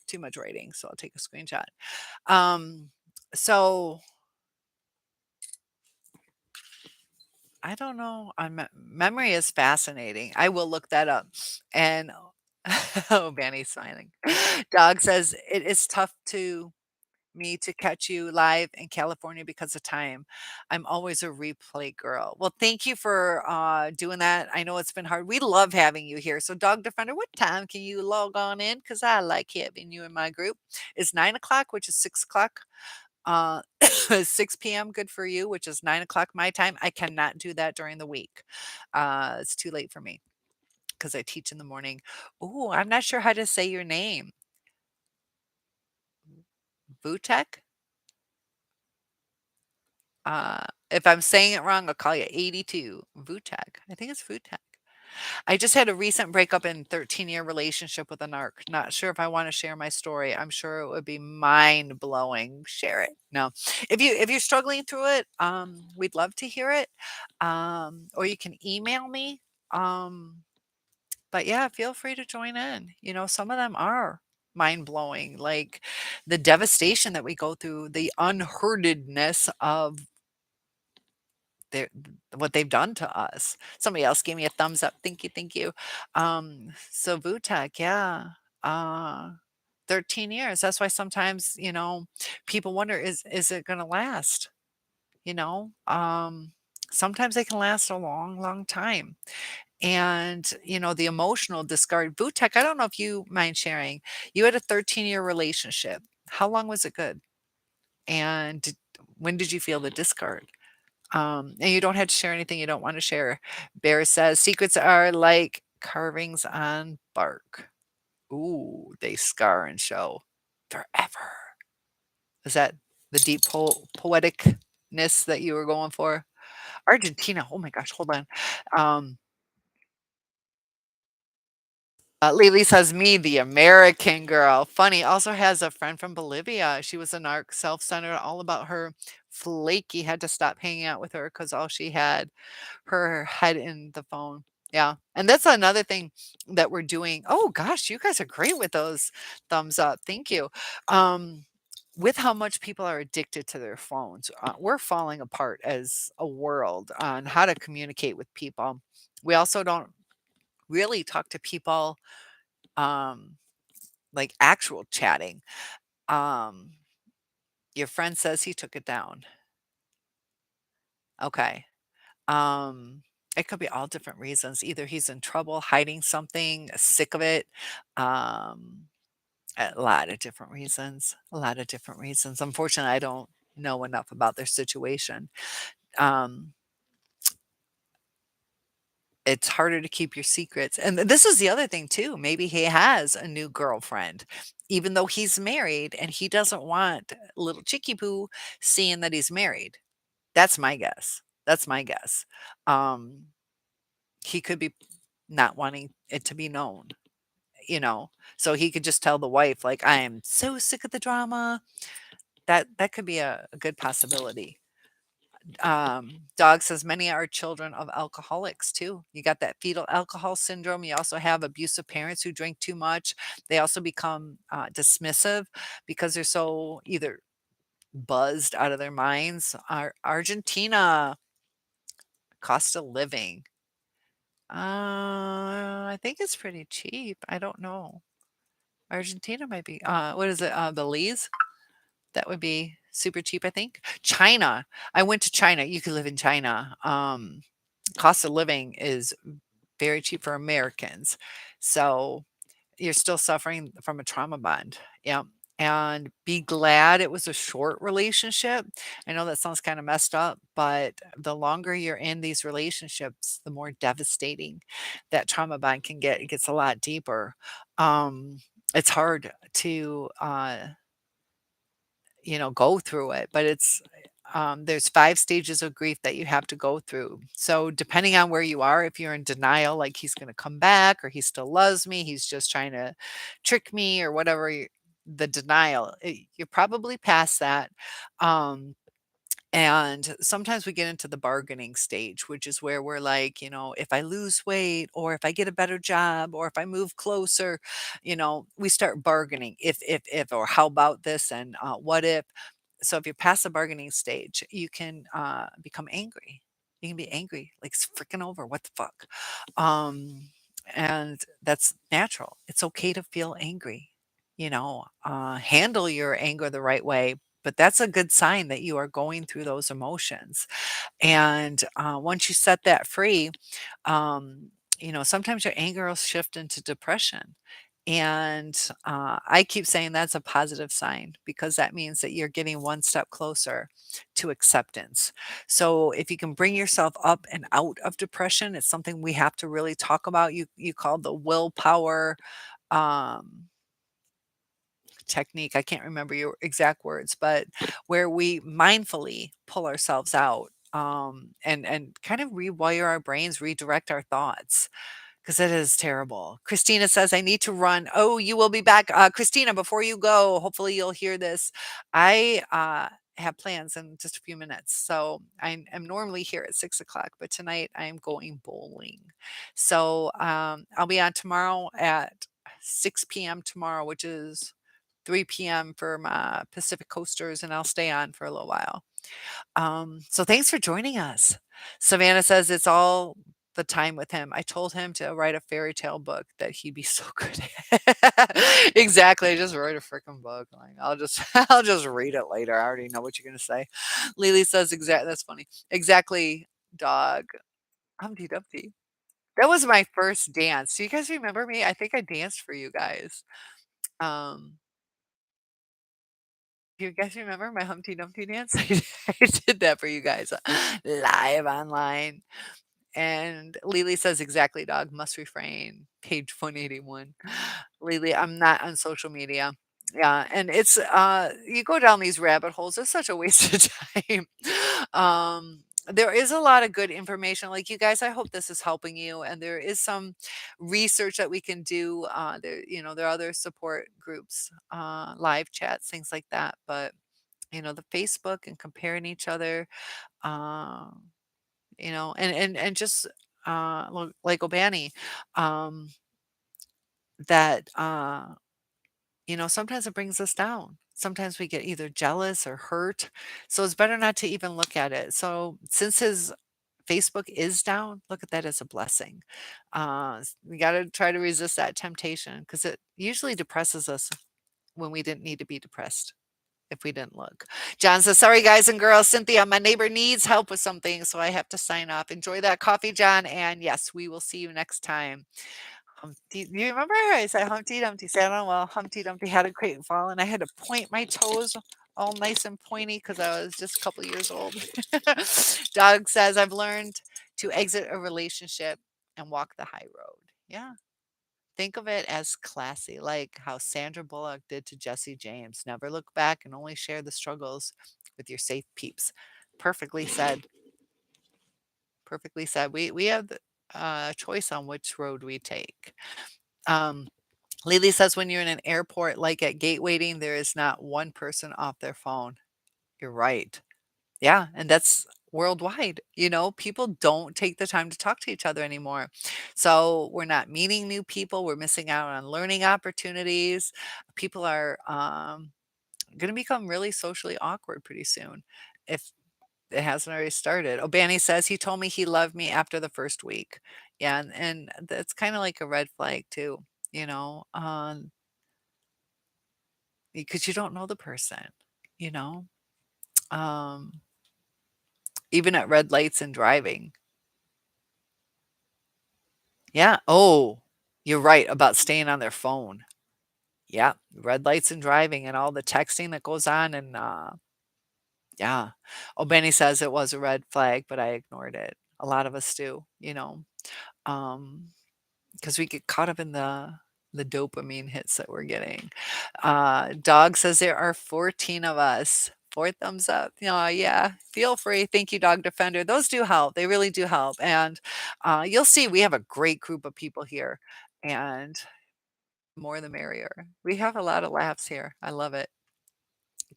Too much writing, so I'll take a screenshot. Um, so I don't know. Memory is fascinating. I will look that up. And oh, Benny's smiling. Dog says it is tough to me to catch you live in California because of time. I'm always a replay girl. Well, thank you for doing that. I know it's been hard. We love having you here. So, Dog Defender, what time can you log on in? Because I like having you in my group. It's 9 o'clock, which is 6 o'clock. 6 p.m. good for you, which is 9 o'clock my time. I cannot do that during the week. It's too late for me because I teach in the morning. Oh, I'm not sure how to say your name. Vutek? If I'm saying it wrong, I'll call you 82. Vutek. I think it's Vutek. I just had a recent breakup in 13-year relationship with a narc. Not sure if I want to share my story. I'm sure it would be mind blowing. Share it. No. If you're struggling through it, we'd love to hear it. Or you can email me. Um, but yeah, feel free to join in. Some of them are mind blowing, like the devastation that we go through, the unheardedness of their what they've done to us. Somebody else gave me a thumbs up. Thank you, thank you. So Vutek, yeah. Uh 13 years. That's why sometimes, people wonder, is it gonna last? You know? Sometimes they can last a long, long time. And, the emotional discard. Vutek, I don't know if you mind sharing. You had a 13-year relationship. How long was it good? And when did you feel the discard? And you don't have to share anything you don't want to share. Bear says secrets are like carvings on bark. Ooh, they scar and show forever. Is that the deep poeticness that you were going for? Argentina. Oh my gosh, hold on. Um, Lily says, "Me, the American girl." Funny. Also has a friend from Bolivia. She was a narc, self-centered, all about her. Flaky had to stop hanging out with her because all she had her head in the phone. Yeah, and that's another thing that we're doing. Oh gosh, you guys are great with those thumbs up. Thank you. Um, with how much people are addicted to their phones, we're falling apart as a world on how to communicate with people. We also don't really talk to people um, like actual chatting. Um, your friend says he took it down. Okay. Um, it could be all different reasons. Either he's in trouble, hiding something, sick of it. Um, a lot of different reasons. A lot of different reasons. Unfortunately, I don't know enough about their situation. Um, it's harder to keep your secrets. And this is the other thing too. Maybe he has a new girlfriend, even though he's married and he doesn't want little chicky poo seeing that he's married. That's my guess. That's my guess. Um, he could be not wanting it to be known, you know? So he could just tell the wife, like, "I am so sick of the drama." That could be a good possibility. Dog says many are children of alcoholics too. You got that fetal alcohol syndrome. You also have abusive parents who drink too much. They also become dismissive because they're so either buzzed out of their minds. Argentina, cost of living. I think it's pretty cheap. I don't know. Argentina might be, what is it? Belize? That would be super cheap, I think. China. I went to China. You could live in China. Cost of living is very cheap for Americans. So you're still suffering from a trauma bond. Yeah. And be glad it was a short relationship. I know that sounds kind of messed up, but the longer you're in these relationships, the more devastating that trauma bond can get. It gets a lot deeper. Um, it's hard to go through it, but there's 5 stages of grief that you have to go through. So depending on where you are, if you're in denial, like he's going to come back or he still loves me, he's just trying to trick me or whatever, the denial, you're probably past that. Um, and sometimes we get into the bargaining stage, which is where we're like, if I lose weight or if I get a better job or if I move closer, we start bargaining. If, or how about this and what if. So if you're past the bargaining stage, you can become angry. You can be angry, like it's freaking over. What the fuck? And that's natural. It's okay to feel angry. Handle your anger the right way, but that's a good sign that you are going through those emotions. And once you set that free, sometimes your anger will shift into depression. And I keep saying that's a positive sign because that means that you're getting one step closer to acceptance. So if you can bring yourself up and out of depression, it's something we have to really talk about. You called the willpower um, technique. I can't remember your exact words, but where we mindfully pull ourselves out, and kind of rewire our brains, redirect our thoughts because it is terrible. Christina says, I need to run. Oh, you will be back. Christina, before you go, hopefully you'll hear this. I have plans in just a few minutes. So I am normally here at 6 o'clock, but tonight I am going bowling. So I'll be on tomorrow at 6 p.m. tomorrow, which is 3 p.m. for my Pacific Coasters, and I'll stay on for a little while. So thanks for joining us. Savannah says it's all the time with him. I told him to write a fairy tale book that he'd be so good at. Exactly. Just write a freaking book. Like I'll just I'll just read it later. I already know what you're gonna say. Lily says exact that's funny. Exactly, dog. Humpty Dumpty. That was my first dance. Do you guys remember me? I think I danced for you guys. Um Do you guys remember my Humpty Dumpty dance? I did that for you guys, live online. And Lily says, "Exactly, dog, must refrain." Page 181. Lily, I'm not on social media. Yeah, and it's, you go down these rabbit holes, it's such a waste of time. There is a lot of good information, like, you guys, I hope this is helping you, and there is some research that we can do, there are other support groups, live chats, things like that, but, the Facebook and comparing each other, um and just like Obani, um, that sometimes it brings us down. Sometimes we get either jealous or hurt. So it's better not to even look at it. So since his Facebook is down, look at that as a blessing. We got to try to resist that temptation because it usually depresses us when we didn't need to be depressed if we didn't look. John says, sorry, guys and girls. Cynthia, my neighbor needs help with something, so I have to sign off. Enjoy that coffee, John. And yes, we will see you next time. Do you remember I said Humpty Dumpty sat on? Well, Humpty Dumpty had a great fall, and I had to point my toes all nice and pointy because I was just a couple years old. Doug says, I've learned to exit a relationship and walk the high road. Yeah. Think of it as classy, like how Sandra Bullock did to Jesse James. Never look back and only share the struggles with your safe peeps. Perfectly said. Perfectly said. We have the choice on which road we take. Um, Lily says when you're in an airport, like at gate waiting, there is not one person off their phone. You're right. Yeah, and that's worldwide. People don't take the time to talk to each other anymore. So we're not meeting new people. We're missing out on learning opportunities. People are going to become really socially awkward pretty soon. If It hasn't already started. O'Banny says he told me he loved me after the first week. Yeah, and that's kinda like a red flag too, you know, because you don't know the person, you know? Um, Even at red lights and driving. Yeah. Oh, you're right about staying on their phone. Yeah, red lights and driving and all the texting that goes on and, yeah. Oh, Benny says it was a red flag, but I ignored it. A lot of us do, you know, um, because we get caught up in the dopamine hits that we're getting. Dog says there are 14 of us. 4 thumbs up. Oh, yeah, feel free. Thank you, Dog Defender. Those do help. They really do help, and, you'll see we have a great group of people here, and more the merrier. We have a lot of laughs here. I love it.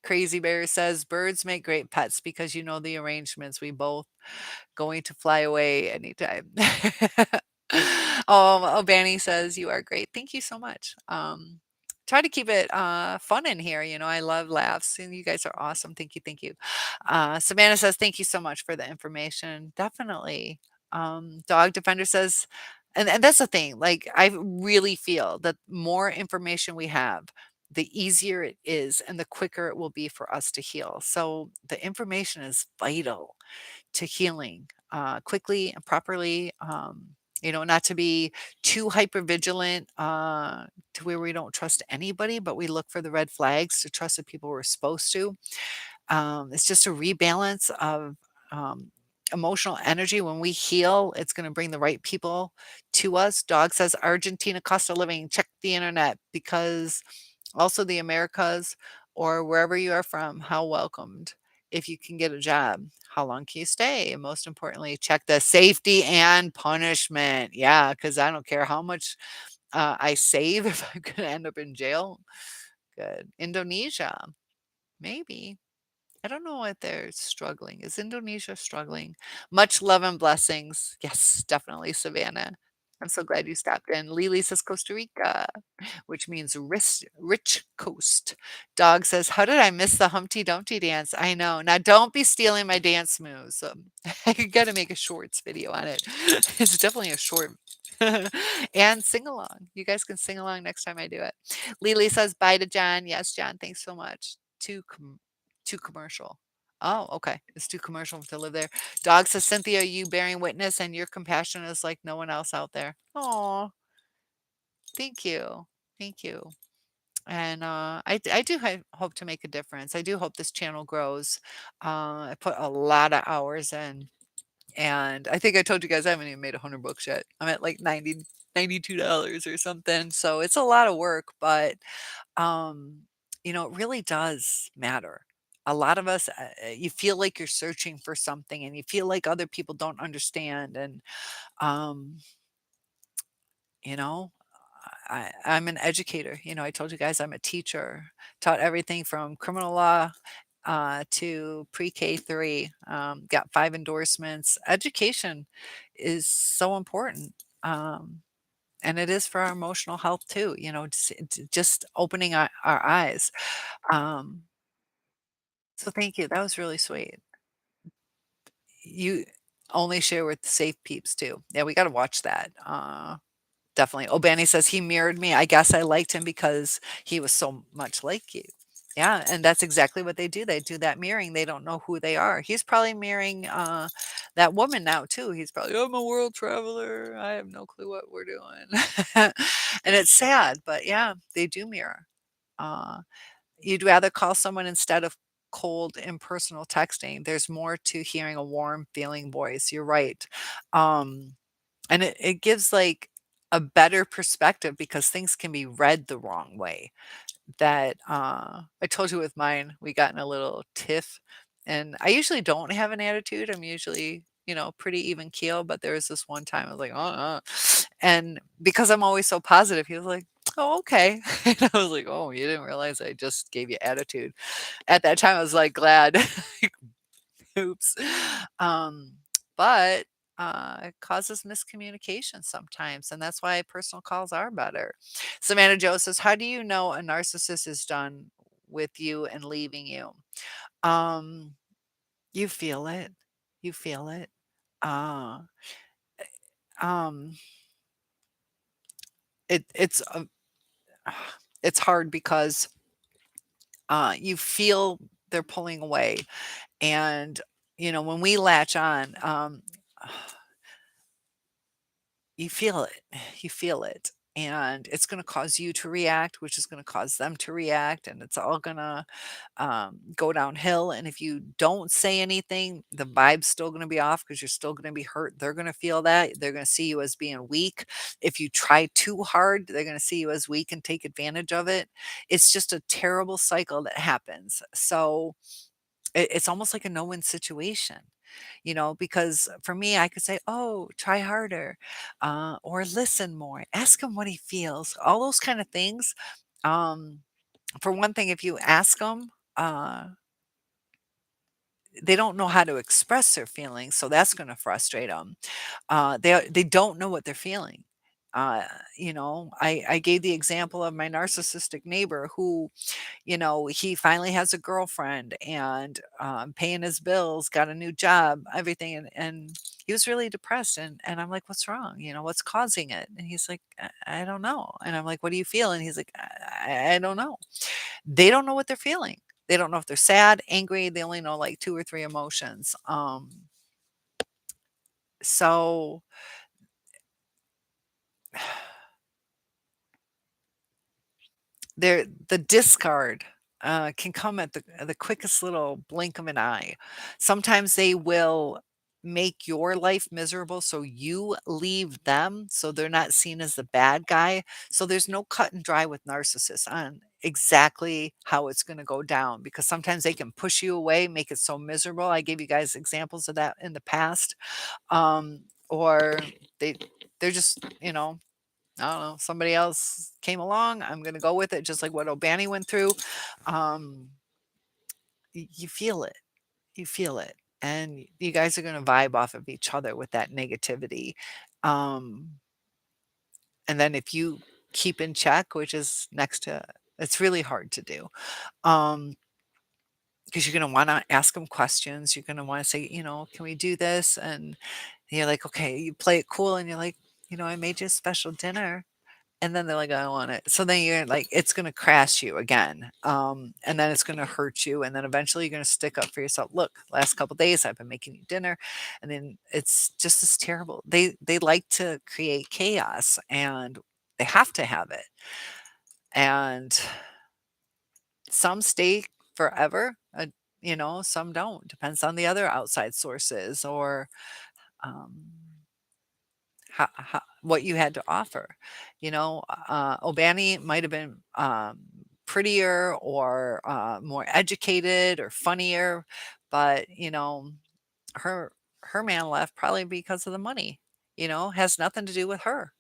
Crazy Bear says, "Birds make great pets because you know the arrangements. We both going to fly away anytime." O'Banny says, "You are great." Thank you so much. Try to keep it fun in here. You know, I love laughs, and you guys are awesome. Thank you, thank you. Savannah says, "Thank you so much for the information." Definitely. Dog Defender says, and that's the thing. Like, I really feel that more information we have, the easier it is, and the quicker it will be for us to heal. So the information is vital to healing quickly and properly. You know, not to be too hyper vigilant to where we don't trust anybody, but we look for the red flags to trust the people we're supposed to. It's just a rebalance of emotional energy. When we heal, it's going to bring the right people to us. Dog says Argentina cost of living. Check the internet because also the Americas or wherever you are from, how welcomed. If you can get a job, how long can you stay? And most importantly, check the safety and punishment. Yeah, because I don't care how much I save if I'm going to end up in jail. Good. Indonesia, maybe. I don't know what they're struggling. Is Indonesia struggling? Much love and blessings. Yes, definitely, Savannah. I'm so glad you stopped in. Lily says Costa Rica, which means rich coast. Dog says, "How did I miss the Humpty Dumpty dance?" I know. Now, don't be stealing my dance moves. I got to make a shorts video on it. It's definitely a short. And sing along. You guys can sing along next time I do it. Lily says, "Bye to John." Yes, John. Thanks so much. Too commercial. Oh, okay. It's too commercial to live there. Dog says, "Cynthia, you bearing witness and your compassion is like no one else out there." Oh, thank you. Thank you. And I do hope to make a difference. I do hope this channel grows. I put a lot of hours in. And I think I told you guys I haven't even made 100 books yet. I'm at like 92 dollars or something. So it's a lot of work, but um, you know, it really does matter. A lot of us, you feel like you're searching for something and you feel like other people don't understand. And, um, you know, I'm an educator. You know, I told you guys I'm a teacher, taught everything from criminal law to pre-K 3, got 5 endorsements. Education is so important. And it is for our emotional health too, you know, just opening our eyes. Um, So thank you. That was really sweet. You only share with safe peeps too. Yeah, we gotta watch that. Definitely. O'Banny says he mirrored me. I guess I liked him because he was so much like you. Yeah, and that's exactly what they do. They do that mirroring. They don't know who they are. He's probably mirroring that woman now too. He's probably, I'm a world traveler. I have no clue what we're doing. And it's sad, but yeah, they do mirror. Uh, You'd rather call someone instead of cold impersonal texting. There's more to hearing a warm feeling voice. You're right. Um, and it gives like a better perspective because things can be read the wrong way. That I told you with mine, we got in a little tiff. And I usually don't have an attitude. I'm usually, you know, pretty even keel, but there was this one time I was like, and because I'm always so positive, he was like, "Oh, okay." And I was like, "Oh, you didn't realize I just gave you attitude." At that time, I was like, glad. Oops. Um, but it causes miscommunication sometimes, and that's why personal calls are better. Savannah Joe says, "How do you know a narcissist is done with you and leaving you?" Um, You feel it. You feel it. Uh, um, it's it's hard because, you feel they're pulling away, and, when we latch on, you feel it. You feel it. And it's going to cause you to react, which is going to cause them to react. And it's all going to go downhill. And if you don't say anything, the vibe's still going to be off because you're still going to be hurt. They're going to feel that. They're going to see you as being weak. If you try too hard, they're going to see you as weak and take advantage of it. It's just a terrible cycle that happens. So it's almost like a no-win situation, because for me, I could say, "Oh, try harder," or "Listen more." Ask him what he feels. All those kind of things. Um, for one thing, if you ask them, they don't know how to express their feelings, so that's going to frustrate them. They don't know what they're feeling. Uh, I gave the example of my narcissistic neighbor who, he finally has a girlfriend and paying his bills, got a new job, everything. And he was really depressed. And I'm like, what's wrong? What's causing it? And he's like, I don't know. And I'm like, what do you feel? And he's like, I don't know. They don't know what they're feeling. They don't know if they're sad, angry. They only know like two or three emotions. So the discard, can come at the quickest little blink of an eye. Sometimes they will make your life miserable, so you leave them, so they're not seen as the bad guy. So there's no cut and dry with narcissists on exactly how it's gonna go down, because sometimes they can push you away, make it so miserable. I gave you guys examples of that in the past. Or they they're just, I don't know, somebody else came along, I'm gonna go with it, just like what O'Banny went through. Um, you feel it, you feel it, and you guys are gonna vibe off of each other with that negativity. Um, and then if you keep in check, which is next to it's really hard to do, because you're gonna wanna ask them questions, you're gonna wanna say, "Can we do this?" And you're like, "Okay," you play it cool, and you're like, "I made you a special dinner." And then they're like, "I don't want it." So then you're like, it's gonna crash you again. And then it's gonna hurt you. And then eventually you're gonna stick up for yourself. Look, last couple days I've been making you dinner. And then it's just as terrible. They like to create chaos and they have to have it. And some stay forever, some don't. Depends on the other outside sources or um what you had to offer. Obani might have been prettier or more educated or funnier, but her her man left probably because of the money. Has nothing to do with her.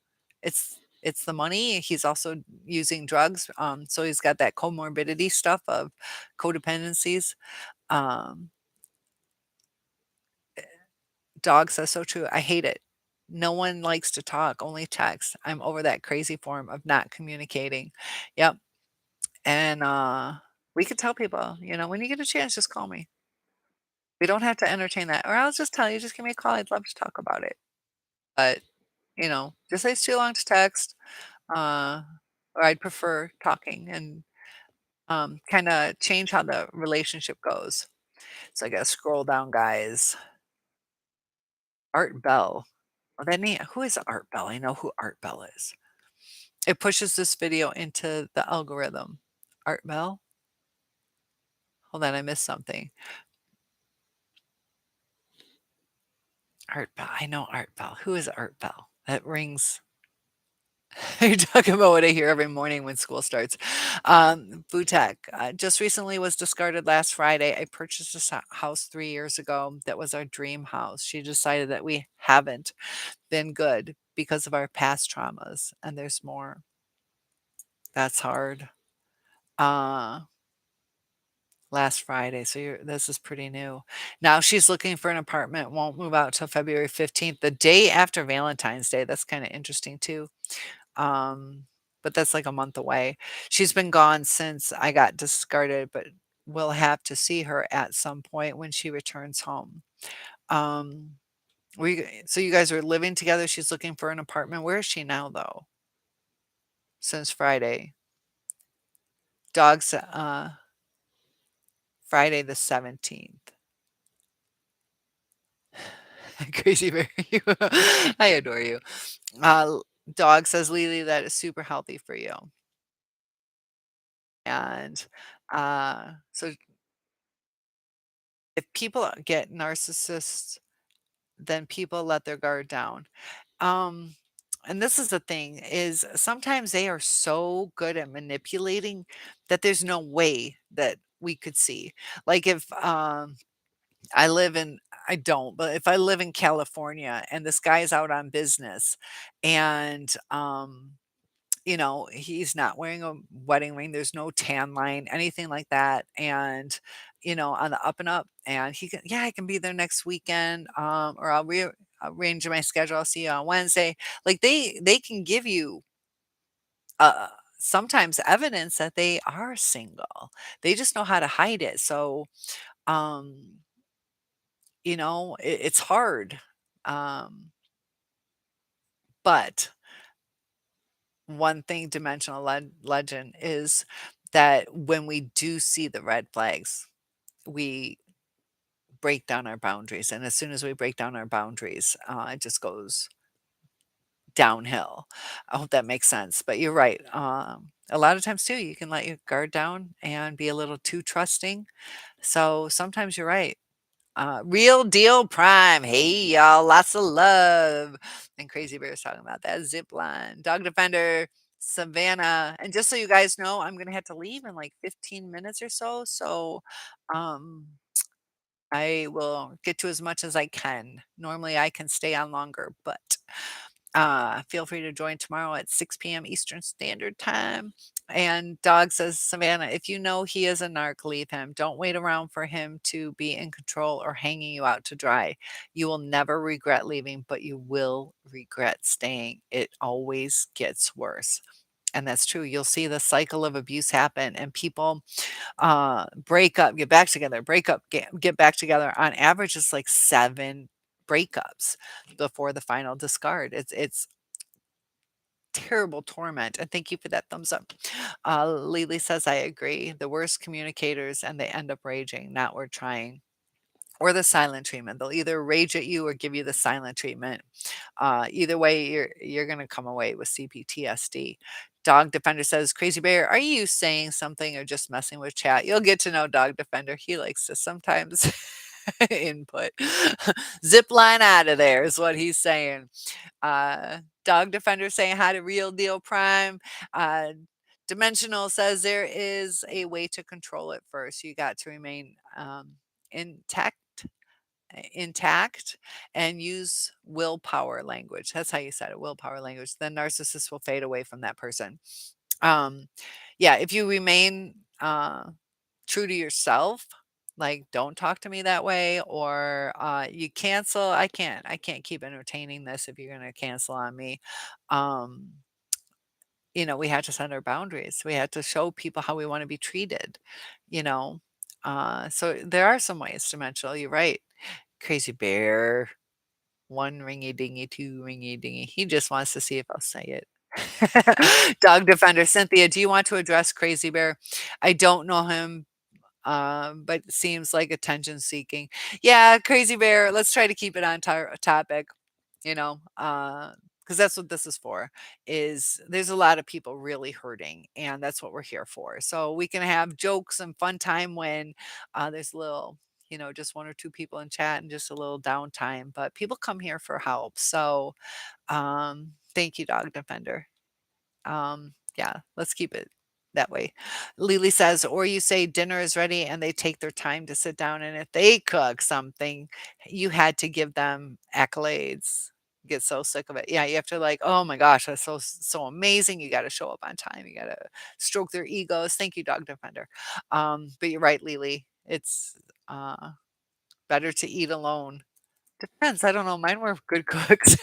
It's the money. He's also using drugs, so he's got that comorbidity stuff of codependencies. Um, Dog says so true. I hate it. No one likes to talk, only text. I'm over that crazy form of not communicating. Yep. And we could tell people, when you get a chance, just call me. We don't have to entertain that. Or I'll just tell you, just give me a call. I'd love to talk about it. But, just say it's too long to text. Uh, or I'd prefer talking and kind of change how the relationship goes. So I gotta scroll down, guys. Art Bell. Well, who is Art Bell? I know who Art Bell is. It pushes this video into the algorithm. Art Bell? Hold on, I missed something. Art Bell. I know Art Bell. Who is Art Bell? That rings. You're talking about what I hear every morning when school starts. Butek just recently was discarded last Friday. I purchased this house 3 years ago. That was our dream house. She decided that we haven't been good because of our past traumas, and there's more. That's hard. Uh, Last Friday, so this is pretty new. Now she's looking for an apartment, won't move out till February 15th, the day after Valentine's Day. That's kinda interesting too. Um, but that's like a month away. She's been gone since I got discarded, but will have to see her at some point when she returns home. Um, so you guys are living together, she's looking for an apartment. Where is she now, though? Since Friday. Dog's, Friday the 17th. Crazy Bear, I adore you. Uh, Dog says, "Lily, that is super healthy for you." And, so if people get narcissists, then people let their guard down. Um, and this is the thing is sometimes they are so good at manipulating that there's no way that we could see. Like if I live in I don't, but if I live in California and this guy's out on business and he's not wearing a wedding ring, there's no tan line, anything like that, and, on the up and up, and he can "Yeah, I can be there next weekend, or I'll arrange my schedule, I'll see you on Wednesday." Like, they can give you, sometimes evidence that they are single. They just know how to hide it, so, um, it's hard, um, but one thing dimensional legend is that when we do see the red flags, we break down our boundaries. And as soon as we break down our boundaries, it just goes downhill. I hope that makes sense. But you're right. A lot of times, too, you can let your guard down and be a little too trusting. So sometimes you're right. Real Deal Prime. Hey, y'all, lots of love. And Crazy Bear's talking about that zip line. Dog Defender, Savannah. And just so you guys know, I'm going to have to leave in like 15 minutes or so. So um, I will get to as much as I can. Normally, I can stay on longer, but feel free to join tomorrow at 6 p.m. Eastern Standard Time. And Dog says, Savannah, if you know he is a narc, leave him. Don't wait around for him to be in control or hanging you out to dry. You will never regret leaving, but you will regret staying. It always gets worse. And that's true. You'll see the cycle of abuse happen, and people break up, get back together, break up, get back together. On average, it's like 7 breakups before the final discard. It's terrible torment. And thank you for that thumbs up. Lily says, I agree. The worst communicators and they end up raging, not we're trying. Or the silent treatment. They'll either rage at you or give you the silent treatment. Either way, you're gonna come away with CPTSD. Dog Defender says, Crazy Bear, are you saying something or just messing with chat? You'll get to know Dog Defender. He likes to sometimes input. Zip line out of there is what he's saying. Dog Defender saying hi to Real Deal Prime. Uh, Dimensional says there is a way to control it first. You got to remain intact intact and use willpower language. That's how you said it, willpower language. Then narcissists will fade away from that person. Um, yeah, if you remain true to yourself, like don't talk to me that way, or you cancel. I can't keep entertaining this if you're gonna cancel on me. Um, we had to set our boundaries. We had to show people how we want to be treated, you know. So there are some ways to mental. You're right. Crazy Bear. One ringy dingy, two ringy dingy. He just wants to see if I'll say it. Dog Defender Cynthia, do you want to address Crazy Bear? I don't know him, but seems like attention seeking. Yeah, Crazy Bear, let's try to keep it on topic, you know, because that's what this is for. Is there's a lot of people really hurting, and that's what we're here for. So we can have jokes and fun time when there's little, just one or two people in chat and just a little downtime. But people come here for help. So thank you, Dog Defender. Yeah, let's keep it that way. Lily says, or you say dinner is ready and they take their time to sit down. And if they cook something, you had to give them accolades. Get so sick of it. Yeah, you have to like, oh my gosh, that's so amazing. You got to show up on time. You got to stroke their egos. Thank you, Dog Defender. But you're right, Lily. It's uh, better to eat alone. Depends, I don't know, mine were good cooks.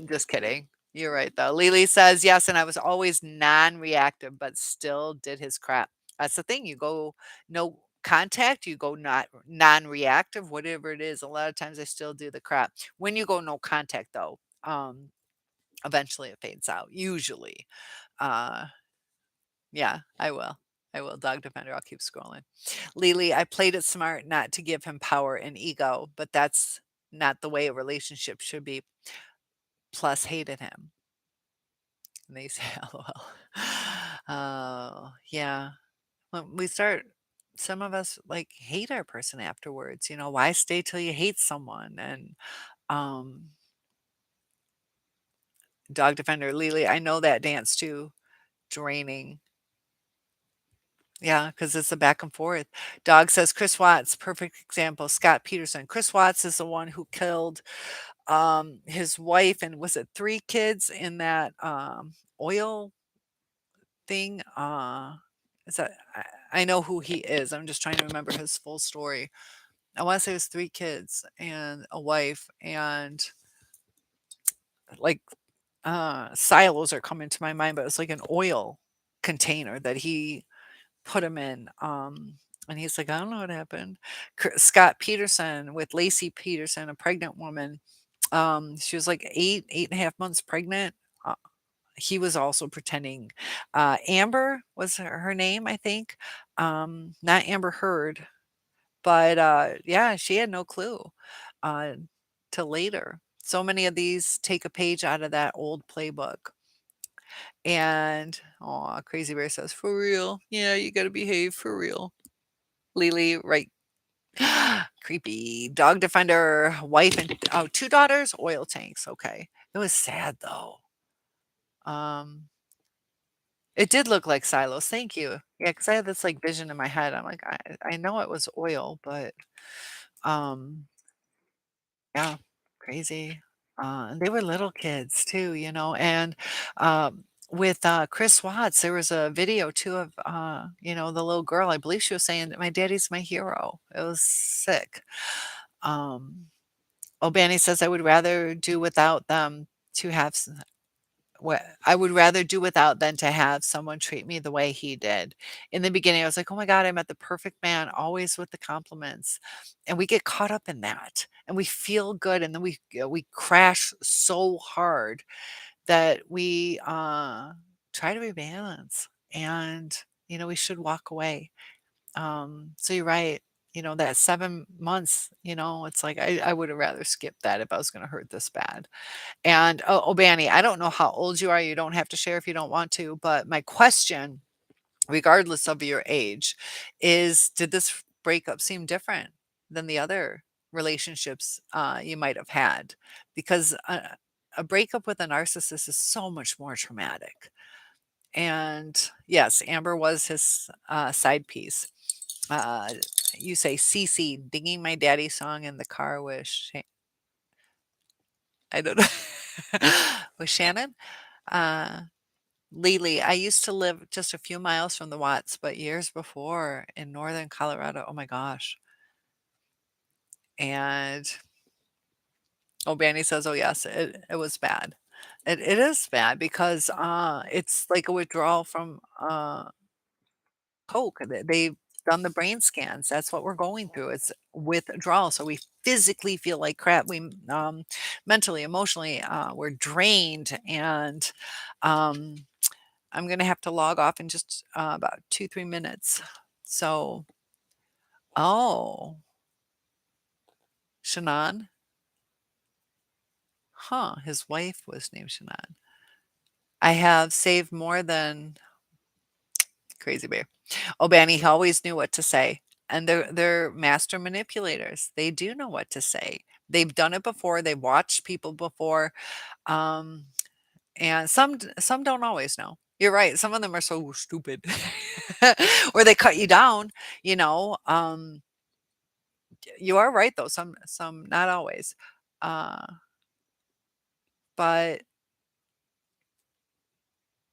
Just kidding. You're right, though. Lily says, "Yes, and I was always non-reactive, but still did his crap." That's the thing. You go no contact, you go not non-reactive, whatever it is. A lot of times I still do the crap. When you go no contact though, eventually it fades out. Usually. Uh yeah, I will. I will. Dog defender. I'll keep scrolling. Lily, I played it smart not to give him power and ego, but that's not the way a relationship should be. Plus hated him. And they say LOL. Oh, yeah. When we start some of us like hate our person afterwards, why stay till you hate someone? And um dog defender Lily, I know that dance too. Draining. Yeah, because it's a back and forth. Dog says Chris Watts, perfect example. Scott Peterson. Chris Watts is the one who killed his wife and was it three kids in that oil thing? Is that I know who he is. I'm just trying to remember his full story. I want to say it was three kids and a wife, and like silos are coming to my mind, but it's like an oil container that he put him in. And he's like, I don't know what happened. Scott Peterson with Lacey Peterson, a pregnant woman. She was like 8.5 months pregnant. Uh, he was also pretending. Amber was her name, I think. Not Amber Heard, but yeah, she had no clue uh, till later. So many of these take a page out of that old playbook. And oh, Crazy Bear says, for real. Yeah, you got to behave for real. Lily, right. Creepy. Dog defender, wife, and oh, two daughters, oil tanks. Okay. It was sad though. Um, it did look like silos. Thank you. Yeah, because I had this like vision in my head. I'm like, I know it was oil, but um, yeah, crazy. And they were little kids too, and with Chris Watts, there was a video too of the little girl. I believe she was saying that my daddy's my hero. It was sick. Um, O'Banny says I would rather do without them to have what I would rather do without than to have someone treat me the way he did. In the beginning, I was like, "Oh my god, I met the perfect man, always with the compliments." And we get caught up in that, and we feel good, and then we crash so hard that we try to rebalance, and we should walk away. So you're right. That 7 months. It's like I would have rather skipped that if I was going to hurt this bad. And, oh, Obani, I don't know how old you are, you don't have to share if you don't want to, but my question, regardless of your age, is did this breakup seem different than the other relationships, you might have had? Because a breakup with a narcissist is so much more traumatic. And yes, Amber was his, side piece. Uh, you say, "CC, dinging my daddy song in the car with I don't know. With Shannon? Uh, Lily, I used to live just a few miles from the Watts, but years before in northern Colorado. Oh my gosh. And O'Banny says, oh yes, it was bad. It is bad because it's like a withdrawal from Coke. They've done the brain scans. That's what we're going through. It's withdrawal. So we physically feel like crap. We mentally, emotionally, we're drained, and um, I'm gonna have to log off in just about 2, 3 minutes. So, oh, Shannon, huh? His wife was named Shannon. I have saved more than Crazy Bear. Obani, he always knew what to say. And they're master manipulators. They do know what to say. They've done it before. They've watched people before. Um, and some don't always know. You're right. Some of them are so stupid. Or they cut you down, you know. You are right though. Some not always. Uh, but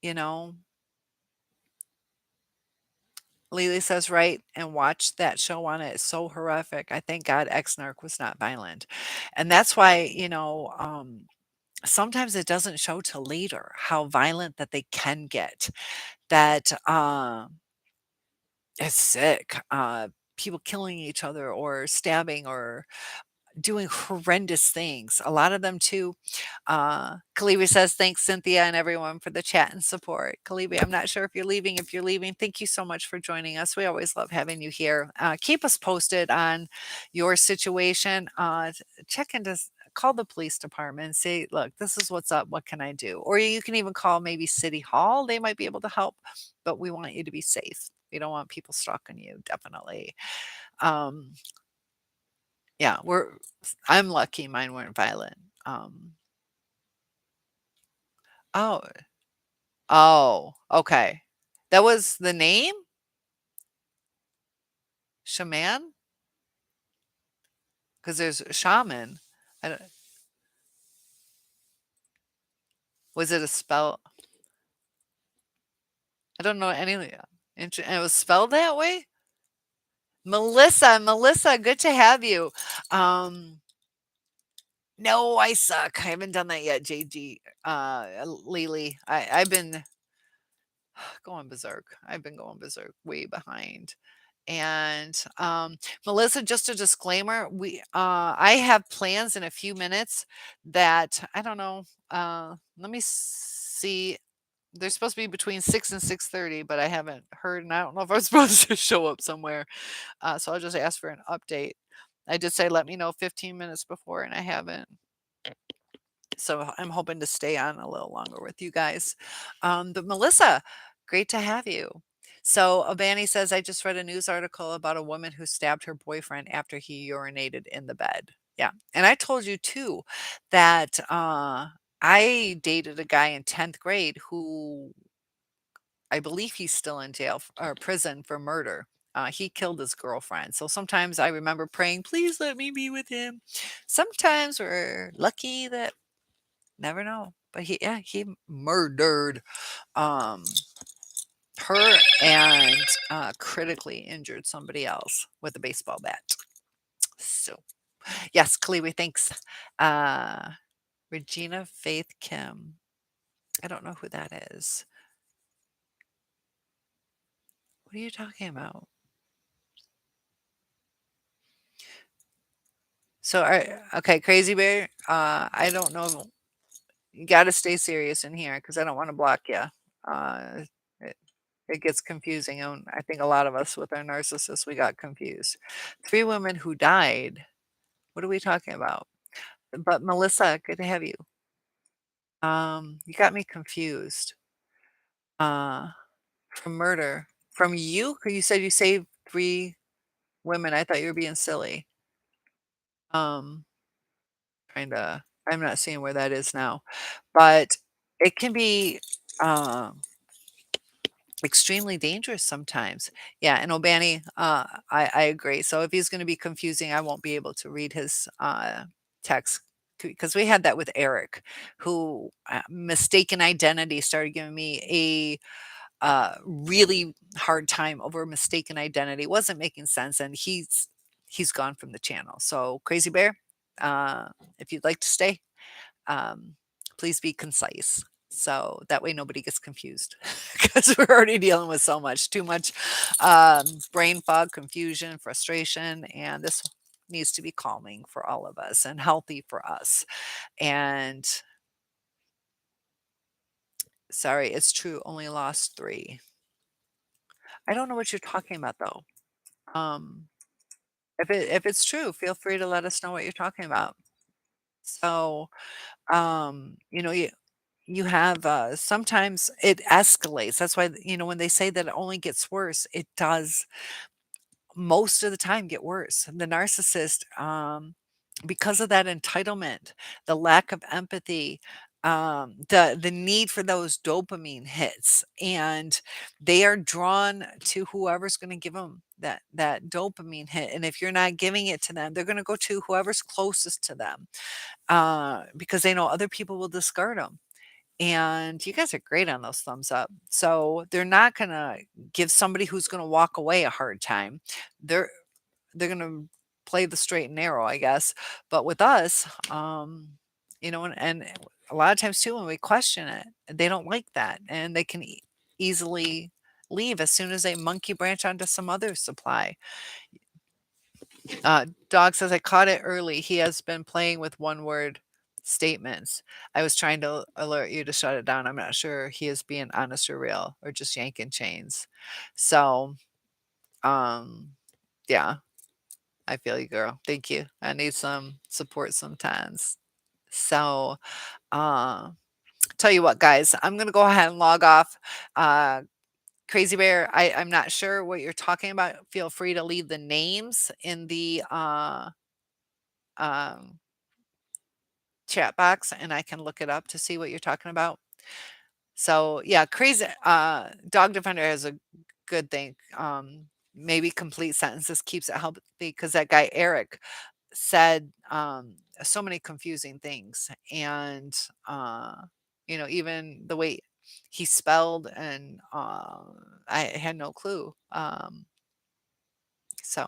you know, Lily says, "Right, and watch that show on it. It's so horrific. I thank God X-Narc was not violent." And that's why, sometimes it doesn't show till later how violent that they can get. That, It's sick. People killing each other or stabbing or doing horrendous things. A lot of them too. Kalibi says, thanks, Cynthia, and everyone for the chat and support. Kalibi, I'm not sure if you're leaving. If you're leaving, thank you so much for joining us. We always love having you here. Keep us posted on your situation. Check into call the police department and say, look, this is what's up. What can I do? Or you can even call maybe City Hall. They might be able to help, but we want you to be safe. We don't want people stalking you, definitely. Um, yeah, I'm lucky mine weren't violent. Um, oh, oh, okay. That was the name? Shaman? 'Cause there's shaman. I don't was it a spell? I don't know any and it was spelled that way? Melissa, good to have you. Um, no, I suck. I haven't done that yet, JG, Lily. I've been going berserk. I've been going berserk, way behind. And Melissa, just a disclaimer, I have plans in a few minutes that I don't know. Let me see. They're supposed to be between 6 and 6:30, but I haven't heard, and I don't know if I'm supposed to show up somewhere. So I'll just ask for an update. I did say let me know 15 minutes before, and I haven't. So I'm hoping to stay on a little longer with you guys. But Melissa, great to have you. So Abani says, I just read a news article about a woman who stabbed her boyfriend after he urinated in the bed. Yeah. And I told you too that I dated a guy in 10th grade who I believe he's still in jail or prison for murder. He killed his girlfriend. So sometimes I remember praying, please let me be with him. Sometimes we're lucky that never know. But he murdered um her and critically injured somebody else with a baseball bat. So yes, Kaliwi, thanks. Uh Regina Faith Kim. I don't know who that is. What are you talking about? So okay, Crazy Bear. I don't know. You got to stay serious in here because I don't want to block you. It, it gets confusing, and I think a lot of us with our narcissists we got confused. Three women who died. What are we talking about? But Melissa, good to have you. You got me confused. Uh, from murder. From you? 'Cause you said you saved three women. I thought you were being silly. Um, kinda. I'm not seeing where that is now, but it can be. Um, Extremely dangerous sometimes. Yeah, and Obani, I agree. So if he's gonna be confusing, I won't be able to read his, text because we had that with Eric, who, mistaken identity started giving me a, really hard time over mistaken identity. It wasn't making sense, and he's gone from the channel. So, Crazy Bear, if you'd like to stay, um, please be concise. So that way nobody gets confused because we're already dealing with so much, too much brain fog, confusion, frustration, and this needs to be calming for all of us and healthy for us. And sorry, it's true, only lost three. I don't know what you're talking about though. Um, if it's true, feel free to let us know what you're talking about. So, you have, sometimes it escalates. That's why, when they say that it only gets worse, it does most of the time get worse. The narcissist, because of that entitlement, the lack of empathy, the need for those dopamine hits, and they are drawn to whoever's going to give them that dopamine hit. And if you're not giving it to them, they're going to go to whoever's closest to them, because they know other people will discard them. And you guys are great on those thumbs up. So they're not gonna give somebody who's gonna walk away a hard time. They're they're gonna play the straight and narrow, I guess. But with us, and a lot of times too, when we question it, they don't like that, and they can easily leave as soon as they monkey branch onto some other supply. Dog says, I caught it early. He has been playing with one word statements. I was trying to alert you to shut it down. I'm not sure he is being honest or real or just yanking chains. So, um, yeah, I feel you, girl. Thank you. I need some support sometimes. So, uh, tell you what, guys, I'm going to go ahead and log off. Uh, Crazy Bear, I'm not sure what you're talking about. Feel free to leave the names in the um, chat box and I can look it up to see what you're talking about. So yeah, crazy dog defender has a good thing. Maybe complete sentences keeps it healthy because that guy Eric said so many confusing things and even the way he spelled and I had no clue. So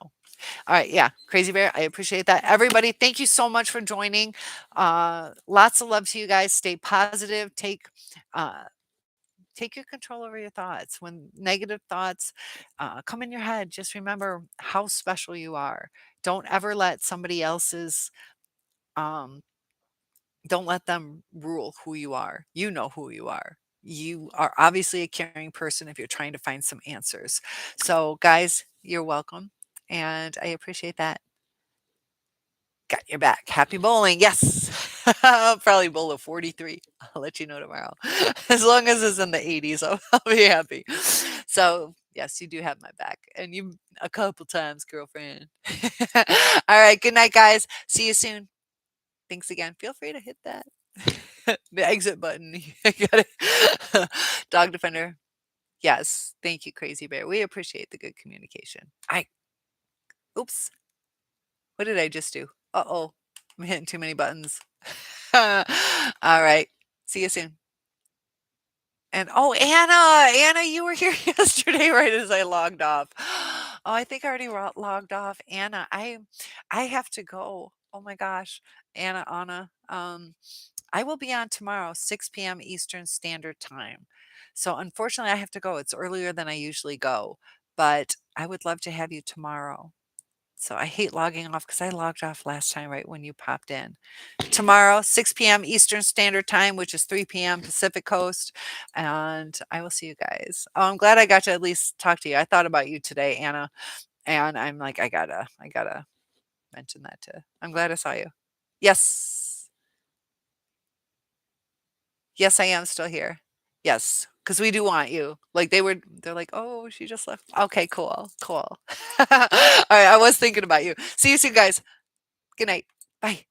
all right, yeah, Crazy Bear, I appreciate that. Everybody, thank you so much for joining. Lots of love to you guys. Stay positive. Uh, take your control over your thoughts. When negative thoughts come in your head, just remember how special you are. Don't ever let somebody else's um, don't let them rule who you are. You know who you are. You are obviously a caring person if you're trying to find some answers. So, guys, you're welcome. And I appreciate that. Got your back. Happy bowling. Yes. I'll probably bowl a 43. I'll let you know tomorrow. As long as it's in the 80s, I'll be happy. So, yes, you do have my back. And you a couple times, girlfriend. All right. Good night, guys. See you soon. Thanks again. Feel free to hit that. The exit button. You got it. Dog defender. Yes. Thank you, Crazy Bear. We appreciate the good communication. Oops. What did I just do? Uh-oh. I'm hitting too many buttons. All right. See you soon. And oh, Anna, you were here yesterday right as I logged off. Oh, I think I already logged off. Anna, I have to go. Oh my gosh. Anna. I will be on tomorrow, 6 p.m. Eastern Standard Time. So unfortunately, I have to go. It's earlier than I usually go, but I would love to have you tomorrow. So I hate logging off because I logged off last time right when you popped in. Tomorrow, 6 p.m. Eastern Standard Time, which is 3 p.m. Pacific Coast. And I will see you guys. Oh, I'm glad I got to at least talk to you. I thought about you today, Anna. And I'm like, I gotta mention that too. I'm glad I saw you. Yes. Yes, I am still here. Yes. Because we do want you. Like they're like, oh, she just left. Okay, cool. Cool. All right. I was thinking about you. See you soon, guys. Good night. Bye.